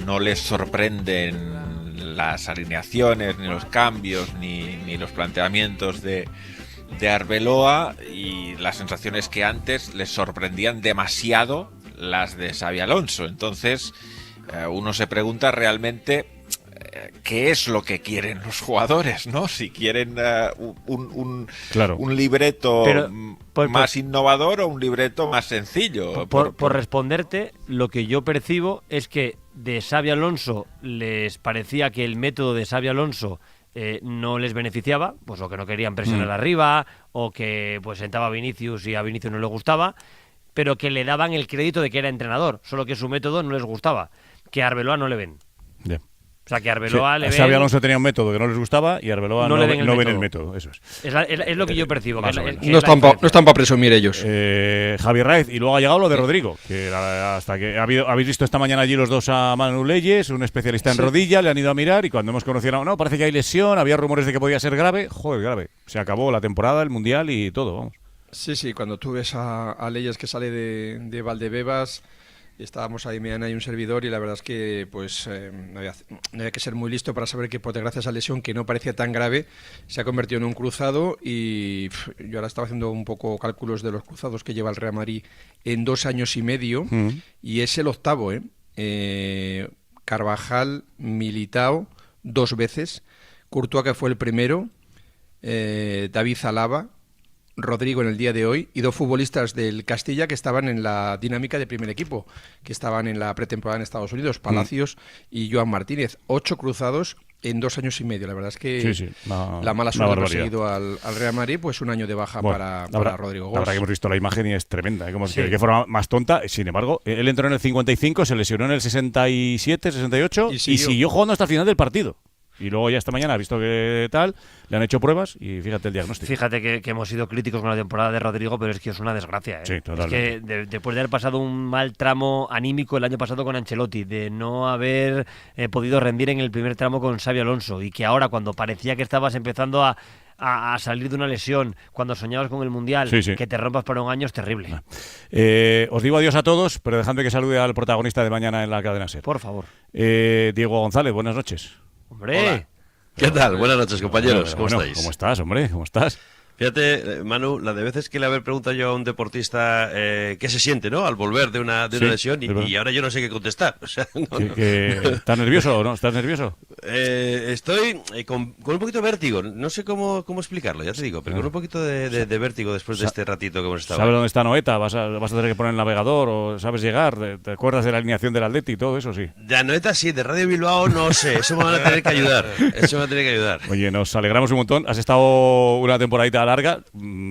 K: no les sorprenden las alineaciones, ni los cambios, ni los planteamientos de Arbeloa, y la sensación es que antes les sorprendían demasiado las de Xabi Alonso. Entonces uno se pregunta realmente qué es lo que quieren los jugadores, ¿no? Si quieren un libreto más innovador o un libreto más sencillo.
G: Por responderte, lo que yo percibo es que de Xabi Alonso les parecía que el método de Xabi Alonso no les beneficiaba, pues o que no querían presionar arriba, o que pues sentaba a Vinicius y a Vinicius no le gustaba, pero que le daban el crédito de que era entrenador, solo que su método no les gustaba, que a Arbeloa no le ven.
A: Yeah.
G: O sea, que a Arbeloa le ven...
A: Xabi Alonso tenía un método que no les gustaba y Arbeloa no ven el método. Eso es.
G: Es lo que yo percibo.
I: No están para presumir ellos.
A: Javi Raez, y luego ha llegado lo de Rodrigo, que hasta que habéis visto esta mañana allí los dos a Manu Leyes, un especialista en rodilla, le han ido a mirar, y cuando hemos conocido, no, parece que hay lesión, había rumores de que podía ser grave. Joder, grave. Se acabó la temporada, el Mundial y todo, vamos.
I: Sí, cuando tú ves a Leyes que sale de Valdebebas, estábamos ahí Meana y un servidor, y la verdad es que pues no había que ser muy listo para saber que por desgracia esa lesión, que no parecía tan grave, se ha convertido en un cruzado. Y yo ahora estaba haciendo un poco cálculos de los cruzados que lleva el Real Madrid en 2 años y medio, y es el 8º, Carvajal, Militao 2 veces, Courtois, que fue el primero, David Alaba, Rodrigo en el día de hoy, y 2 futbolistas del Castilla que estaban en la dinámica de primer equipo, que estaban en la pretemporada en Estados Unidos, Palacios y Joan Martínez. 8 cruzados en 2 años y medio. La verdad es que la mala suerte que ha seguido al Real Madrid, pues un año de baja para Rodrigo Gómez.
A: La verdad que hemos visto la imagen y es tremenda, de qué forma más tonta. Sin embargo, él entró en el 55, se lesionó en el 67, 68 y siguió jugando hasta el final del partido. Y luego ya esta mañana ha visto que tal, le han hecho pruebas y fíjate el diagnóstico.
G: Fíjate que hemos sido críticos con la temporada de Rodrigo, pero es que es una desgracia.
A: Sí, totalmente.
G: Es que después de haber pasado un mal tramo anímico el año pasado con Ancelotti, de no haber podido rendir en el primer tramo con Xabi Alonso, y que ahora, cuando parecía que estabas empezando a salir de una lesión, cuando soñabas con el Mundial, que te rompas para un año, es terrible.
A: Os digo adiós a todos, pero dejadme que salude al protagonista de mañana en la cadena SER.
G: Por favor.
A: Diego González, buenas noches.
G: ¡Hombre!
J: Hola. ¿Qué tal? Buenas noches, compañeros. ¿Cómo estáis?
A: ¿Cómo estás, hombre? ¿Cómo estás?
J: Fíjate, Manu, la de veces que le haber preguntado yo a un deportista qué se siente, ¿no? Al volver de una lesión, y ahora yo no sé qué contestar. O sea,
A: ¿Estás nervioso o no? ¿Estás nervioso?
J: Estoy con un poquito de vértigo. No sé cómo explicarlo, ya te digo, pero con un poquito de vértigo después de este ratito que hemos estado.
A: ¿Sabes dónde está Anoeta? ¿Vas a tener que poner el navegador o sabes llegar? ¿Te acuerdas de la alineación del Atleti y todo eso? Sí.
J: De Anoeta sí, de Radio Bilbao no sé. Eso me van a tener que ayudar.
A: Oye, nos alegramos un montón. Has estado una temporadita larga,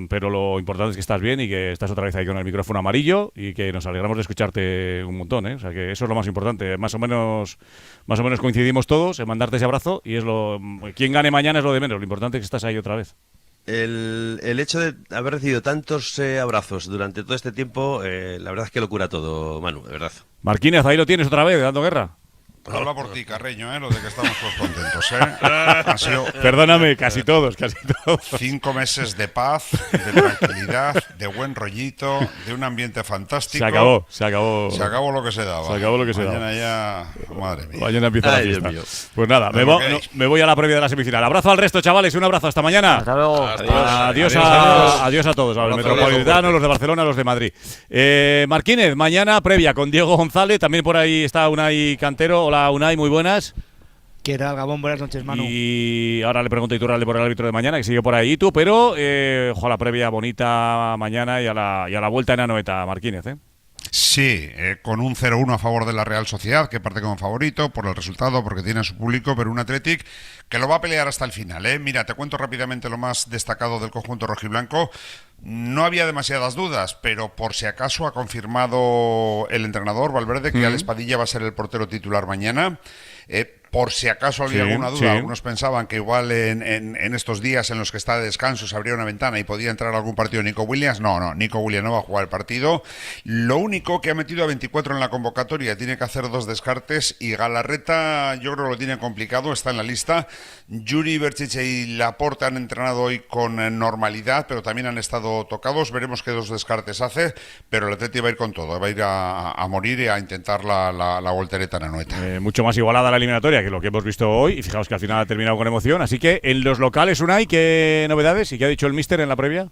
A: pero lo importante es que estás bien y que estás otra vez ahí con el micrófono amarillo, y que nos alegramos de escucharte un montón, ¿eh? O sea, que eso es lo más importante. Más o menos coincidimos todos en mandarte ese abrazo, y quien gane mañana es lo de menos. Lo importante es que estás ahí otra vez.
J: El hecho de haber recibido tantos abrazos durante todo este tiempo, la verdad es que lo cura todo, Manu, de verdad.
A: Marquínez, ahí lo tienes otra vez, dando guerra.
M: Habla por ti, Carreño, lo de que estamos todos contentos, Han sido,
A: perdóname, casi todos.
M: 5 meses de paz, de tranquilidad, de buen rollito, de un ambiente fantástico.
A: Se acabó.
M: Se acabó lo que se daba. Mañana ya, madre mía.
A: Mañana empieza la fiesta. Pues nada, me voy a la previa de la semifinal. Abrazo al resto, chavales, un abrazo, hasta mañana.
G: Hasta luego.
A: Adiós a todos, a los metropolitanos, los de Barcelona, los de Madrid. Marquínez, mañana previa con Diego González, también por ahí está Unai Cantero. Hola, Unai, muy buenas.
O: ¿Qué tal, Gabón? Buenas noches, Manu.
A: Y ahora le pregunto a Iturralde por el árbitro de mañana, que sigue por ahí tú, pero la previa bonita mañana y a la vuelta en Anoeta, Marquínez, ¿eh?
M: Sí, con un 0-1 a favor de la Real Sociedad, que parte como favorito por el resultado, porque tiene a su público, pero un Athletic que lo va a pelear hasta el final, ¿eh? Mira, te cuento rápidamente lo más destacado del conjunto rojiblanco. No había demasiadas dudas, pero por si acaso ha confirmado el entrenador Valverde que Alex Padilla va a ser el portero titular mañana. por si acaso había alguna duda, algunos pensaban que igual en estos días en los que está de descanso se abría una ventana y podía entrar algún partido Nico Williams. No, Nico Williams no va a jugar el partido. Lo único que ha metido a 24 en la convocatoria, tiene que hacer 2 descartes, y Galarreta yo creo que lo tiene complicado, está en la lista. Yuri, Berchiche y Laporte han entrenado hoy con normalidad, pero también han estado tocados. Veremos qué 2 descartes hace, pero el Atleti va a ir con todo, va a ir a morir y a intentar la voltereta en Anoeta.
A: Mucho más igualada la eliminatoria que lo que hemos visto hoy, y fijaos que al final ha terminado con emoción. Así que en los locales, Unai, ¿qué novedades y qué ha dicho el míster en la previa?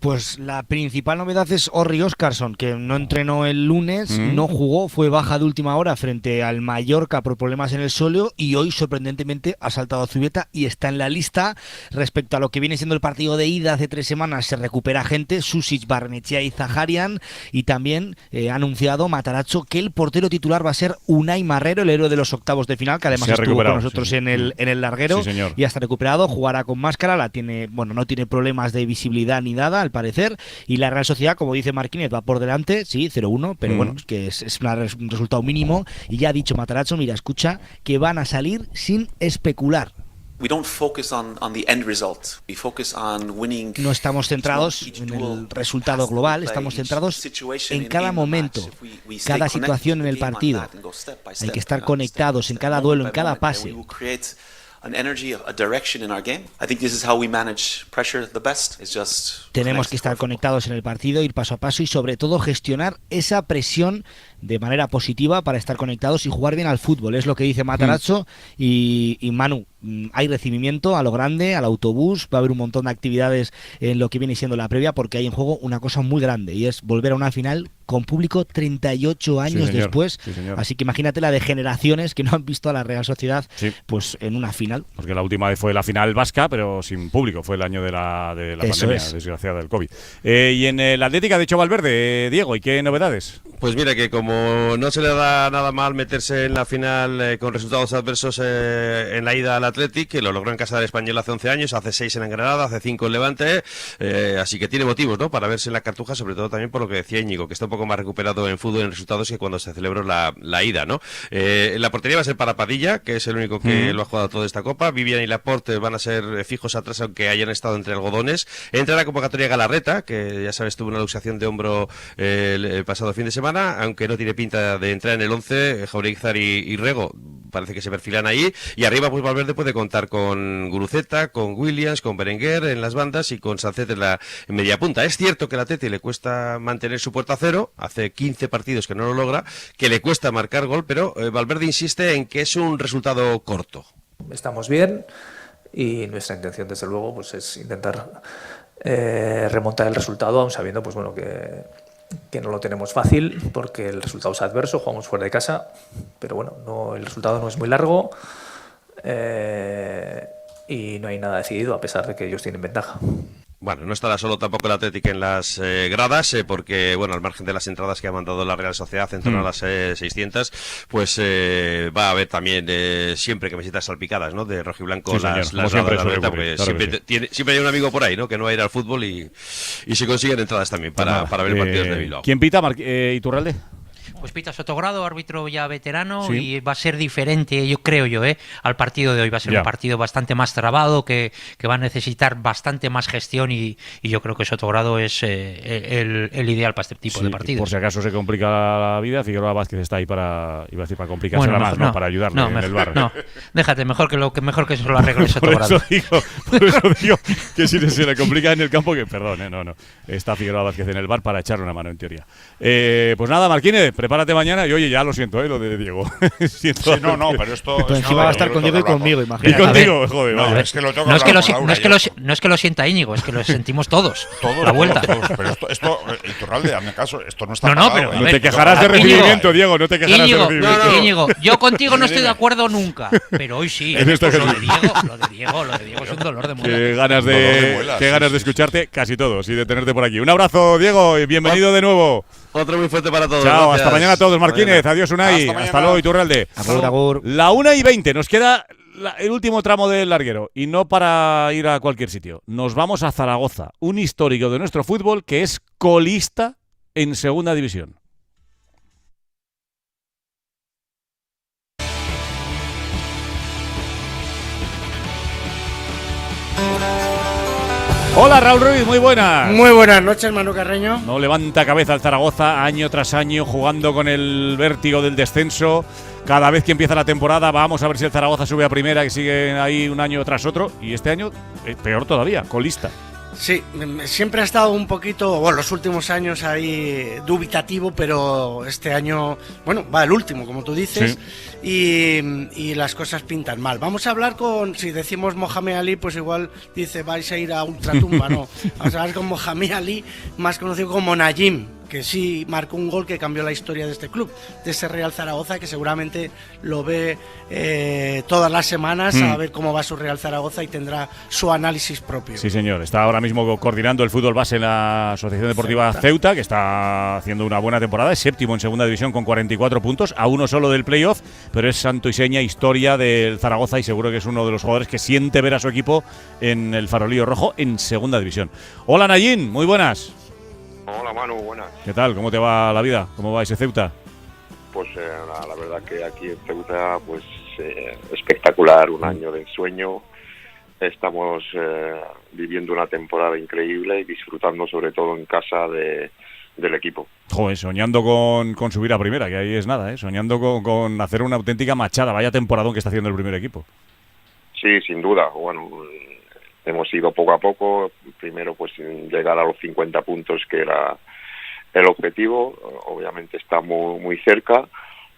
O: Pues la principal novedad es Orri Óscarsson, que no entrenó el lunes, no jugó, fue baja de última hora frente al Mallorca por problemas en el sóleo, y hoy sorprendentemente ha saltado a Zubieta y está en la lista. Respecto a lo que viene siendo el partido de ida hace 3 semanas, se recupera gente, Susic, Barrenechea y Zaharian, y también ha anunciado Matarazzo que el portero titular va a ser Unai Marrero, el héroe de los octavos de final, que además estuvo con nosotros en el larguero, y hasta recuperado, jugará con máscara, no tiene problemas de visibilidad ni nada al parecer, y la Real Sociedad, como dice Marquínez, va por delante, sí, 0-1, pero bueno, es que es un resultado mínimo, y ya ha dicho Matarazzo, mira, escucha, que van a salir sin especular. No estamos centrados en el resultado global, estamos centrados en cada momento, cada situación en el partido. Hay que estar conectados en cada duelo, en cada pase. Tenemos que estar conectados en el partido, ir paso a paso y sobre todo gestionar esa presión de manera positiva para estar conectados y jugar bien al fútbol. Es lo que dice Matarazzo y Manu. Hay recibimiento a lo grande, al autobús, va a haber un montón de actividades en lo que viene siendo la previa, porque hay en juego una cosa muy grande y es volver a una final con público 38 años después. Así que imagínate la de generaciones que no han visto a la Real Sociedad pues en una final.
A: Porque la última vez fue la final vasca, pero sin público. Fue el año de la pandemia desgraciada del COVID. Y en el Atlético ha dicho Valverde, Diego, ¿y qué novedades?
J: Pues mira, que como no se le da nada mal meterse en la final con resultados adversos en la ida al Athletic, que lo logró en casa del Español hace 11 años, hace 6 en Granada, hace 5 en Levante, así que tiene motivos, ¿no?, para verse en la cartuja, sobre todo también por lo que decía Íñigo, que está un poco más recuperado en fútbol en resultados que cuando se celebró la ida, ¿no? La portería va a ser para Padilla, que es el único que lo ha jugado toda esta Copa. Vivian y Laporte van a ser fijos atrás, aunque hayan estado entre algodones. Entra la convocatoria Galarreta, que ya sabes, tuvo una luxación de hombro el pasado fin de semana, aunque no tiene pinta de entrar en el 11. Jauregui y Rego parece que se perfilan ahí, y arriba pues Valverde puede contar con Guruceta, con Williams, con Berenguer en las bandas y con Sancet en media punta. Es cierto que a la Atleti le cuesta mantener su puerta a cero, hace 15 partidos que no lo logra, que le cuesta marcar gol, pero Valverde insiste en que es un resultado corto.
N: Estamos bien y nuestra intención desde luego pues es intentar remontar el resultado, aun sabiendo pues bueno que no lo tenemos fácil porque el resultado es adverso, jugamos fuera de casa, pero bueno, el resultado no es muy largo y no hay nada decidido a pesar de que ellos tienen ventaja.
J: Bueno, no estará solo tampoco el Atlético en las gradas, porque, bueno, al margen de las entradas que ha mandado la Real Sociedad, en torno a las 600, pues va a haber también siempre camisetas salpicadas, ¿no?, de rojiblanco, las gradas de la Reta, porque claro siempre hay un amigo por ahí, ¿no?, que no va a ir al fútbol y se consiguen entradas también para ver partidos de Bilbao.
A: ¿Quién pita, Iturralde?
F: Pues pita Sotogrado, árbitro ya veterano, y va a ser diferente, creo yo, al partido de hoy. Va a ser un partido bastante más trabado, que va a necesitar bastante más gestión, y yo creo que Sotogrado es el ideal para este tipo de partidos.
A: Por si acaso se complica la vida, Figueroa Vázquez está ahí para complicarse más, ¿no? Para ayudarle en el bar.
F: No, déjate, mejor que se lo arregle Sotogrado.
A: Por eso digo que si se le complica en el campo, que perdón, no. Está Figueroa Vázquez en el bar para echarle una mano, en teoría. Pues nada, Marquínez, prepárate mañana. Y oye, ya lo siento, lo de Diego.
M: Pero esto
B: encima va a estar con Diego y conmigo, imagínate.
A: Y contigo, joder.
M: No, es que lo tengo
F: no es que lo sienta Íñigo, es que lo sentimos todos. La vuelta.
M: Pero esto Iturralde, hazme caso, esto no está
F: pero
A: no te quejarás de recibimiento, Diego, no te quejarás de recibimiento.
F: Íñigo, yo contigo no estoy de acuerdo nunca, pero hoy sí. Lo de Diego es un dolor de muela.
A: Qué ganas de escucharte casi todos y de tenerte por aquí. Un abrazo, Diego, y bienvenido de nuevo.
J: Otro muy fuerte para todos.
A: Chao, gracias. Hasta mañana a todos, Marquínez. Adiós, Unai. Hasta luego, Iturralde.
B: Agur.
A: La 1:20. Nos queda el último tramo del larguero. Y no para ir a cualquier sitio. Nos vamos a Zaragoza, un histórico de nuestro fútbol que es colista en Segunda División. Hola Raúl Ruiz, muy buenas.
P: Muy buenas noches, Manu Carreño.
A: No levanta cabeza el Zaragoza año tras año jugando con el vértigo del descenso. Cada vez que empieza la temporada vamos a ver si el Zaragoza sube a primera, que sigue ahí un año tras otro. Y este año peor todavía, colista.
P: Sí, siempre ha estado un poquito, bueno, los últimos años ahí dubitativo, pero este año, bueno, va el último, como tú dices, y las cosas pintan mal. Vamos a hablar si decimos Mohamed Ali, pues igual dice, vais a ir a ultratumba, no. Vamos a hablar con Mohamed Ali, más conocido como Najim, que sí marcó un gol que cambió la historia de este club, de ese Real Zaragoza, que seguramente lo ve todas las semanas a ver cómo va su Real Zaragoza y tendrá su análisis propio.
A: Sí, señor. Está ahora mismo coordinando el fútbol base en la Asociación Deportiva Ceuta, que está haciendo una buena temporada. Es séptimo en segunda división con 44 puntos, a uno solo del playoff, pero es santo y seña historia del Zaragoza y seguro que es uno de los jugadores que siente ver a su equipo en el farolillo rojo en segunda división. Hola Nayín, muy buenas.
Q: Hola Manu, buenas.
A: ¿Qué tal? ¿Cómo te va la vida? ¿Cómo va ese Ceuta?
Q: Pues la verdad que aquí en Ceuta pues espectacular, un año de ensueño. Estamos viviendo una temporada increíble y disfrutando sobre todo en casa del equipo.
A: Joder, soñando con subir a primera, que ahí es nada, ¿eh? Soñando con hacer una auténtica machada. Vaya temporadón que está haciendo el primer equipo.
Q: Sí, sin duda. Bueno, hemos ido poco a poco, primero pues llegar a los 50 puntos que era el objetivo, obviamente está muy cerca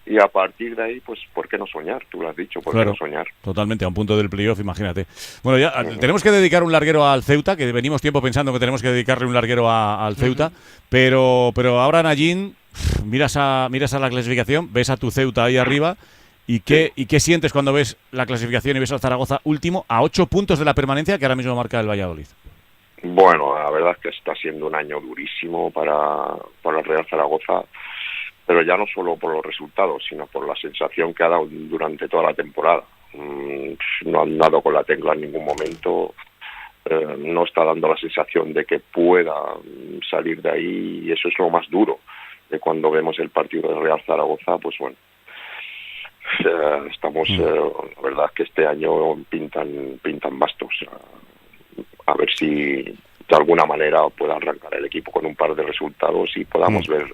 Q: y a partir de ahí pues ¿por qué no soñar? Tú lo has dicho, ¿por qué no soñar?
A: Totalmente, a un punto del playoff, imagínate. Bueno, ya tenemos que dedicar un larguero al Ceuta, que venimos tiempo pensando que tenemos que dedicarle un larguero al Ceuta, pero ahora Nayín, miras a la clasificación, ves a tu Ceuta ahí arriba. ¿Y qué sientes cuando ves la clasificación y ves al Zaragoza último a 8 puntos de la permanencia que ahora mismo marca el Valladolid?
Q: Bueno, la verdad es que está siendo un año durísimo para el Real Zaragoza, pero ya no solo por los resultados, sino por la sensación que ha dado durante toda la temporada. No han dado con la tecla en ningún momento, no está dando la sensación de que pueda salir de ahí y eso es lo más duro de cuando vemos el partido del Real Zaragoza, pues bueno. Estamos, la verdad es que este año pintan bastos. A ver si de alguna manera pueda arrancar el equipo con un par de resultados y podamos ver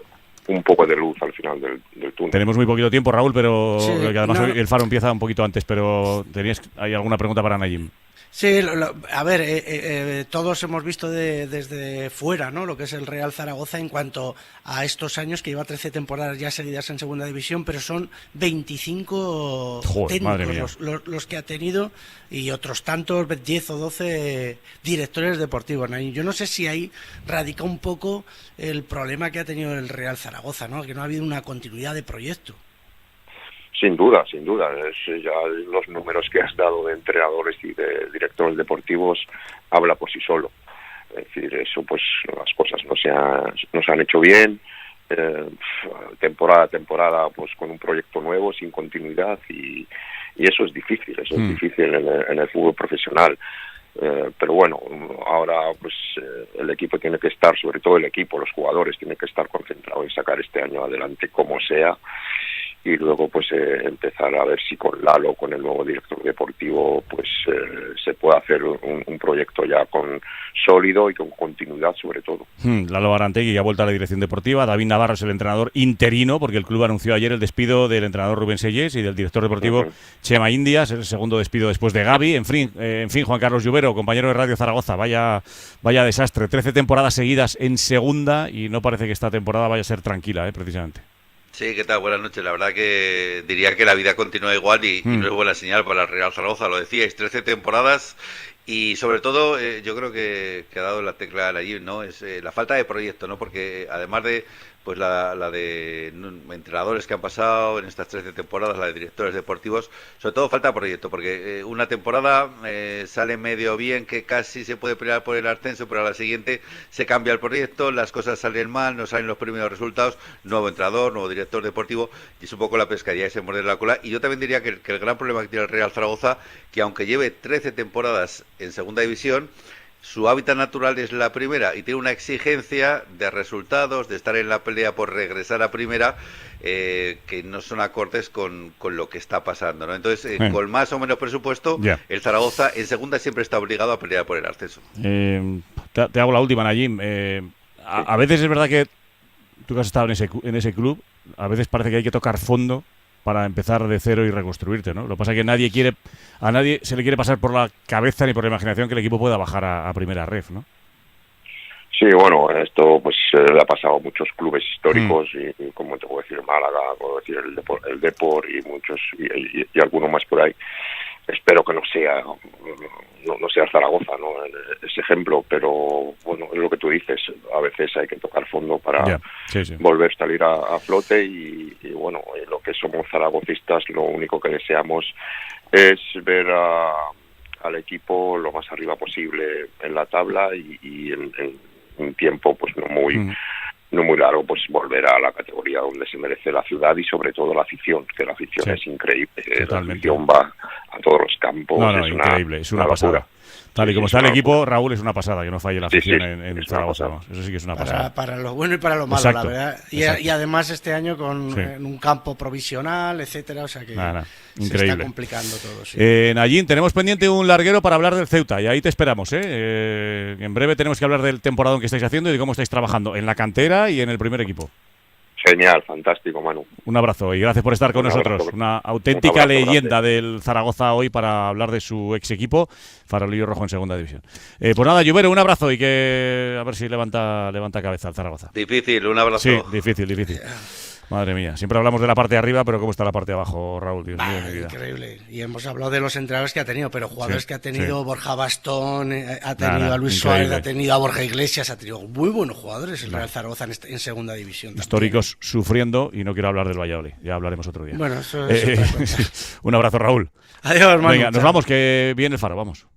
Q: un poco de luz al final del túnel.
A: Tenemos muy poquito tiempo, Raúl, pero
P: Sí,
A: que además
P: no,
A: hoy el Faro empieza un poquito antes, pero ¿hay alguna pregunta para Nayín?
P: Sí, a ver, todos hemos visto desde fuera, ¿no? Lo que es el Real Zaragoza en cuanto a estos años, que lleva 13 temporadas ya seguidas en segunda división, pero son 25 técnicos los que ha tenido y otros tantos, 10 o 12 directores deportivos, ¿no? Y yo no sé si ahí radica un poco el problema que ha tenido el Real Zaragoza, ¿no? Que no ha habido una continuidad de proyecto.
Q: Sin duda. Ya los números que has dado de entrenadores y de directores deportivos habla por sí solo. Es decir, eso pues las cosas no se han hecho bien, temporada a temporada pues con un proyecto nuevo, sin continuidad y eso es difícil, en el fútbol profesional. Pero bueno, ahora pues el equipo tiene que estar, sobre todo el equipo, los jugadores tienen que estar concentrados en sacar este año adelante como sea y luego pues empezar a ver si con Lalo, con el nuevo director deportivo, pues se puede hacer un proyecto ya sólido y con continuidad sobre todo.
A: Lalo Arantegui ha vuelto a la dirección deportiva, David Navarro es el entrenador interino porque el club anunció ayer el despido del entrenador Rubén Sellés y del director deportivo Chema Indias, el segundo despido después de Gavi. En fin, Juan Carlos Lluvero, compañero de Radio Zaragoza, vaya desastre, 13 temporadas seguidas en segunda y no parece que esta temporada vaya a ser tranquila, precisamente.
T: Sí, ¿qué tal? Buenas noches. La verdad que diría que la vida continúa igual y no es buena señal para el Real Zaragoza. Lo decíais, 13 temporadas y sobre todo yo creo que ha dado la tecla allí, ¿no? Es la falta de proyecto, ¿no? Porque además de pues la de entrenadores que han pasado en estas 13 temporadas, la de directores deportivos, sobre todo falta proyecto, porque una temporada sale medio bien, que casi se puede pelear por el ascenso, pero a la siguiente se cambia el proyecto, las cosas salen mal, no salen los primeros resultados, nuevo entrenador, nuevo director deportivo, y es un poco la pescadilla y se muerde la cola. Y yo también diría que el gran problema que tiene el Real Zaragoza, que aunque lleve 13 temporadas en segunda división, su hábitat natural es la primera y tiene una exigencia de resultados, de estar en la pelea por regresar a primera, que no son acordes con lo que está pasando, ¿no? Entonces, con más o menos presupuesto, el Zaragoza en segunda siempre está obligado a pelear por el ascenso.
A: te hago la última, Najim. A veces es verdad que tú que has estado en ese club, a veces parece que hay que tocar fondo para empezar de cero y reconstruirte, ¿no? Lo que pasa es que a nadie se le quiere pasar por la cabeza ni por la imaginación que el equipo pueda bajar a primera ref, ¿no?
Q: Sí, bueno, esto pues le ha pasado a muchos clubes históricos y como te puedo decir Málaga, puedo decir el Depor y muchos y alguno más por ahí. Espero que no sea Zaragoza, ¿no? Ese ejemplo, pero bueno, es lo que tú dices, a veces hay que tocar fondo para volver a salir a flote y bueno, lo que somos zaragocistas, lo único que deseamos es ver al equipo lo más arriba posible en la tabla y en un tiempo pues no muy largo, pues volver a la categoría donde se merece la ciudad y sobre todo la afición, que la afición es increíble. La afición va a todos los campos.
A: No, increíble, es una pasada. Locura. Tal y como está el equipo, Raúl, es una pasada que no falle la afición en Zaragoza. Eso sí que es una pasada.
P: Para lo bueno y para lo malo, exacto, la verdad. Y además este año en un campo provisional, etcétera, o sea que
A: increíble.
P: Se está complicando todo. Sí.
A: Najim, tenemos pendiente un larguero para hablar del Ceuta y ahí te esperamos. En breve tenemos que hablar del temporadón que estáis haciendo y de cómo estáis trabajando en la cantera y en el primer equipo.
Q: Genial, fantástico, Manu.
A: Un abrazo y gracias por estar con nosotros. Una auténtica leyenda del Zaragoza hoy para hablar de su ex equipo, Farolillo Rojo en segunda división. Pues nada, Lluvero, un abrazo y que a ver si levanta cabeza el Zaragoza.
T: Difícil, un abrazo.
A: Sí, difícil. Madre mía, siempre hablamos de la parte de arriba, pero ¿cómo está la parte de abajo, Raúl? Dios mío, mi vida.
P: Increíble. Y hemos hablado de los entrenadores que ha tenido, pero jugadores que ha tenido Borja Bastón, ha tenido a Luis Suárez, ha tenido a Borja Iglesias, ha tenido muy buenos jugadores el Real Zaragoza en segunda división.
A: Históricos sufriendo y no quiero hablar del Valladolid, ya hablaremos otro día.
P: Bueno, eso es
A: un abrazo, Raúl.
P: Adiós, Manu.
A: Venga, nos vamos, que viene el Faro, vamos.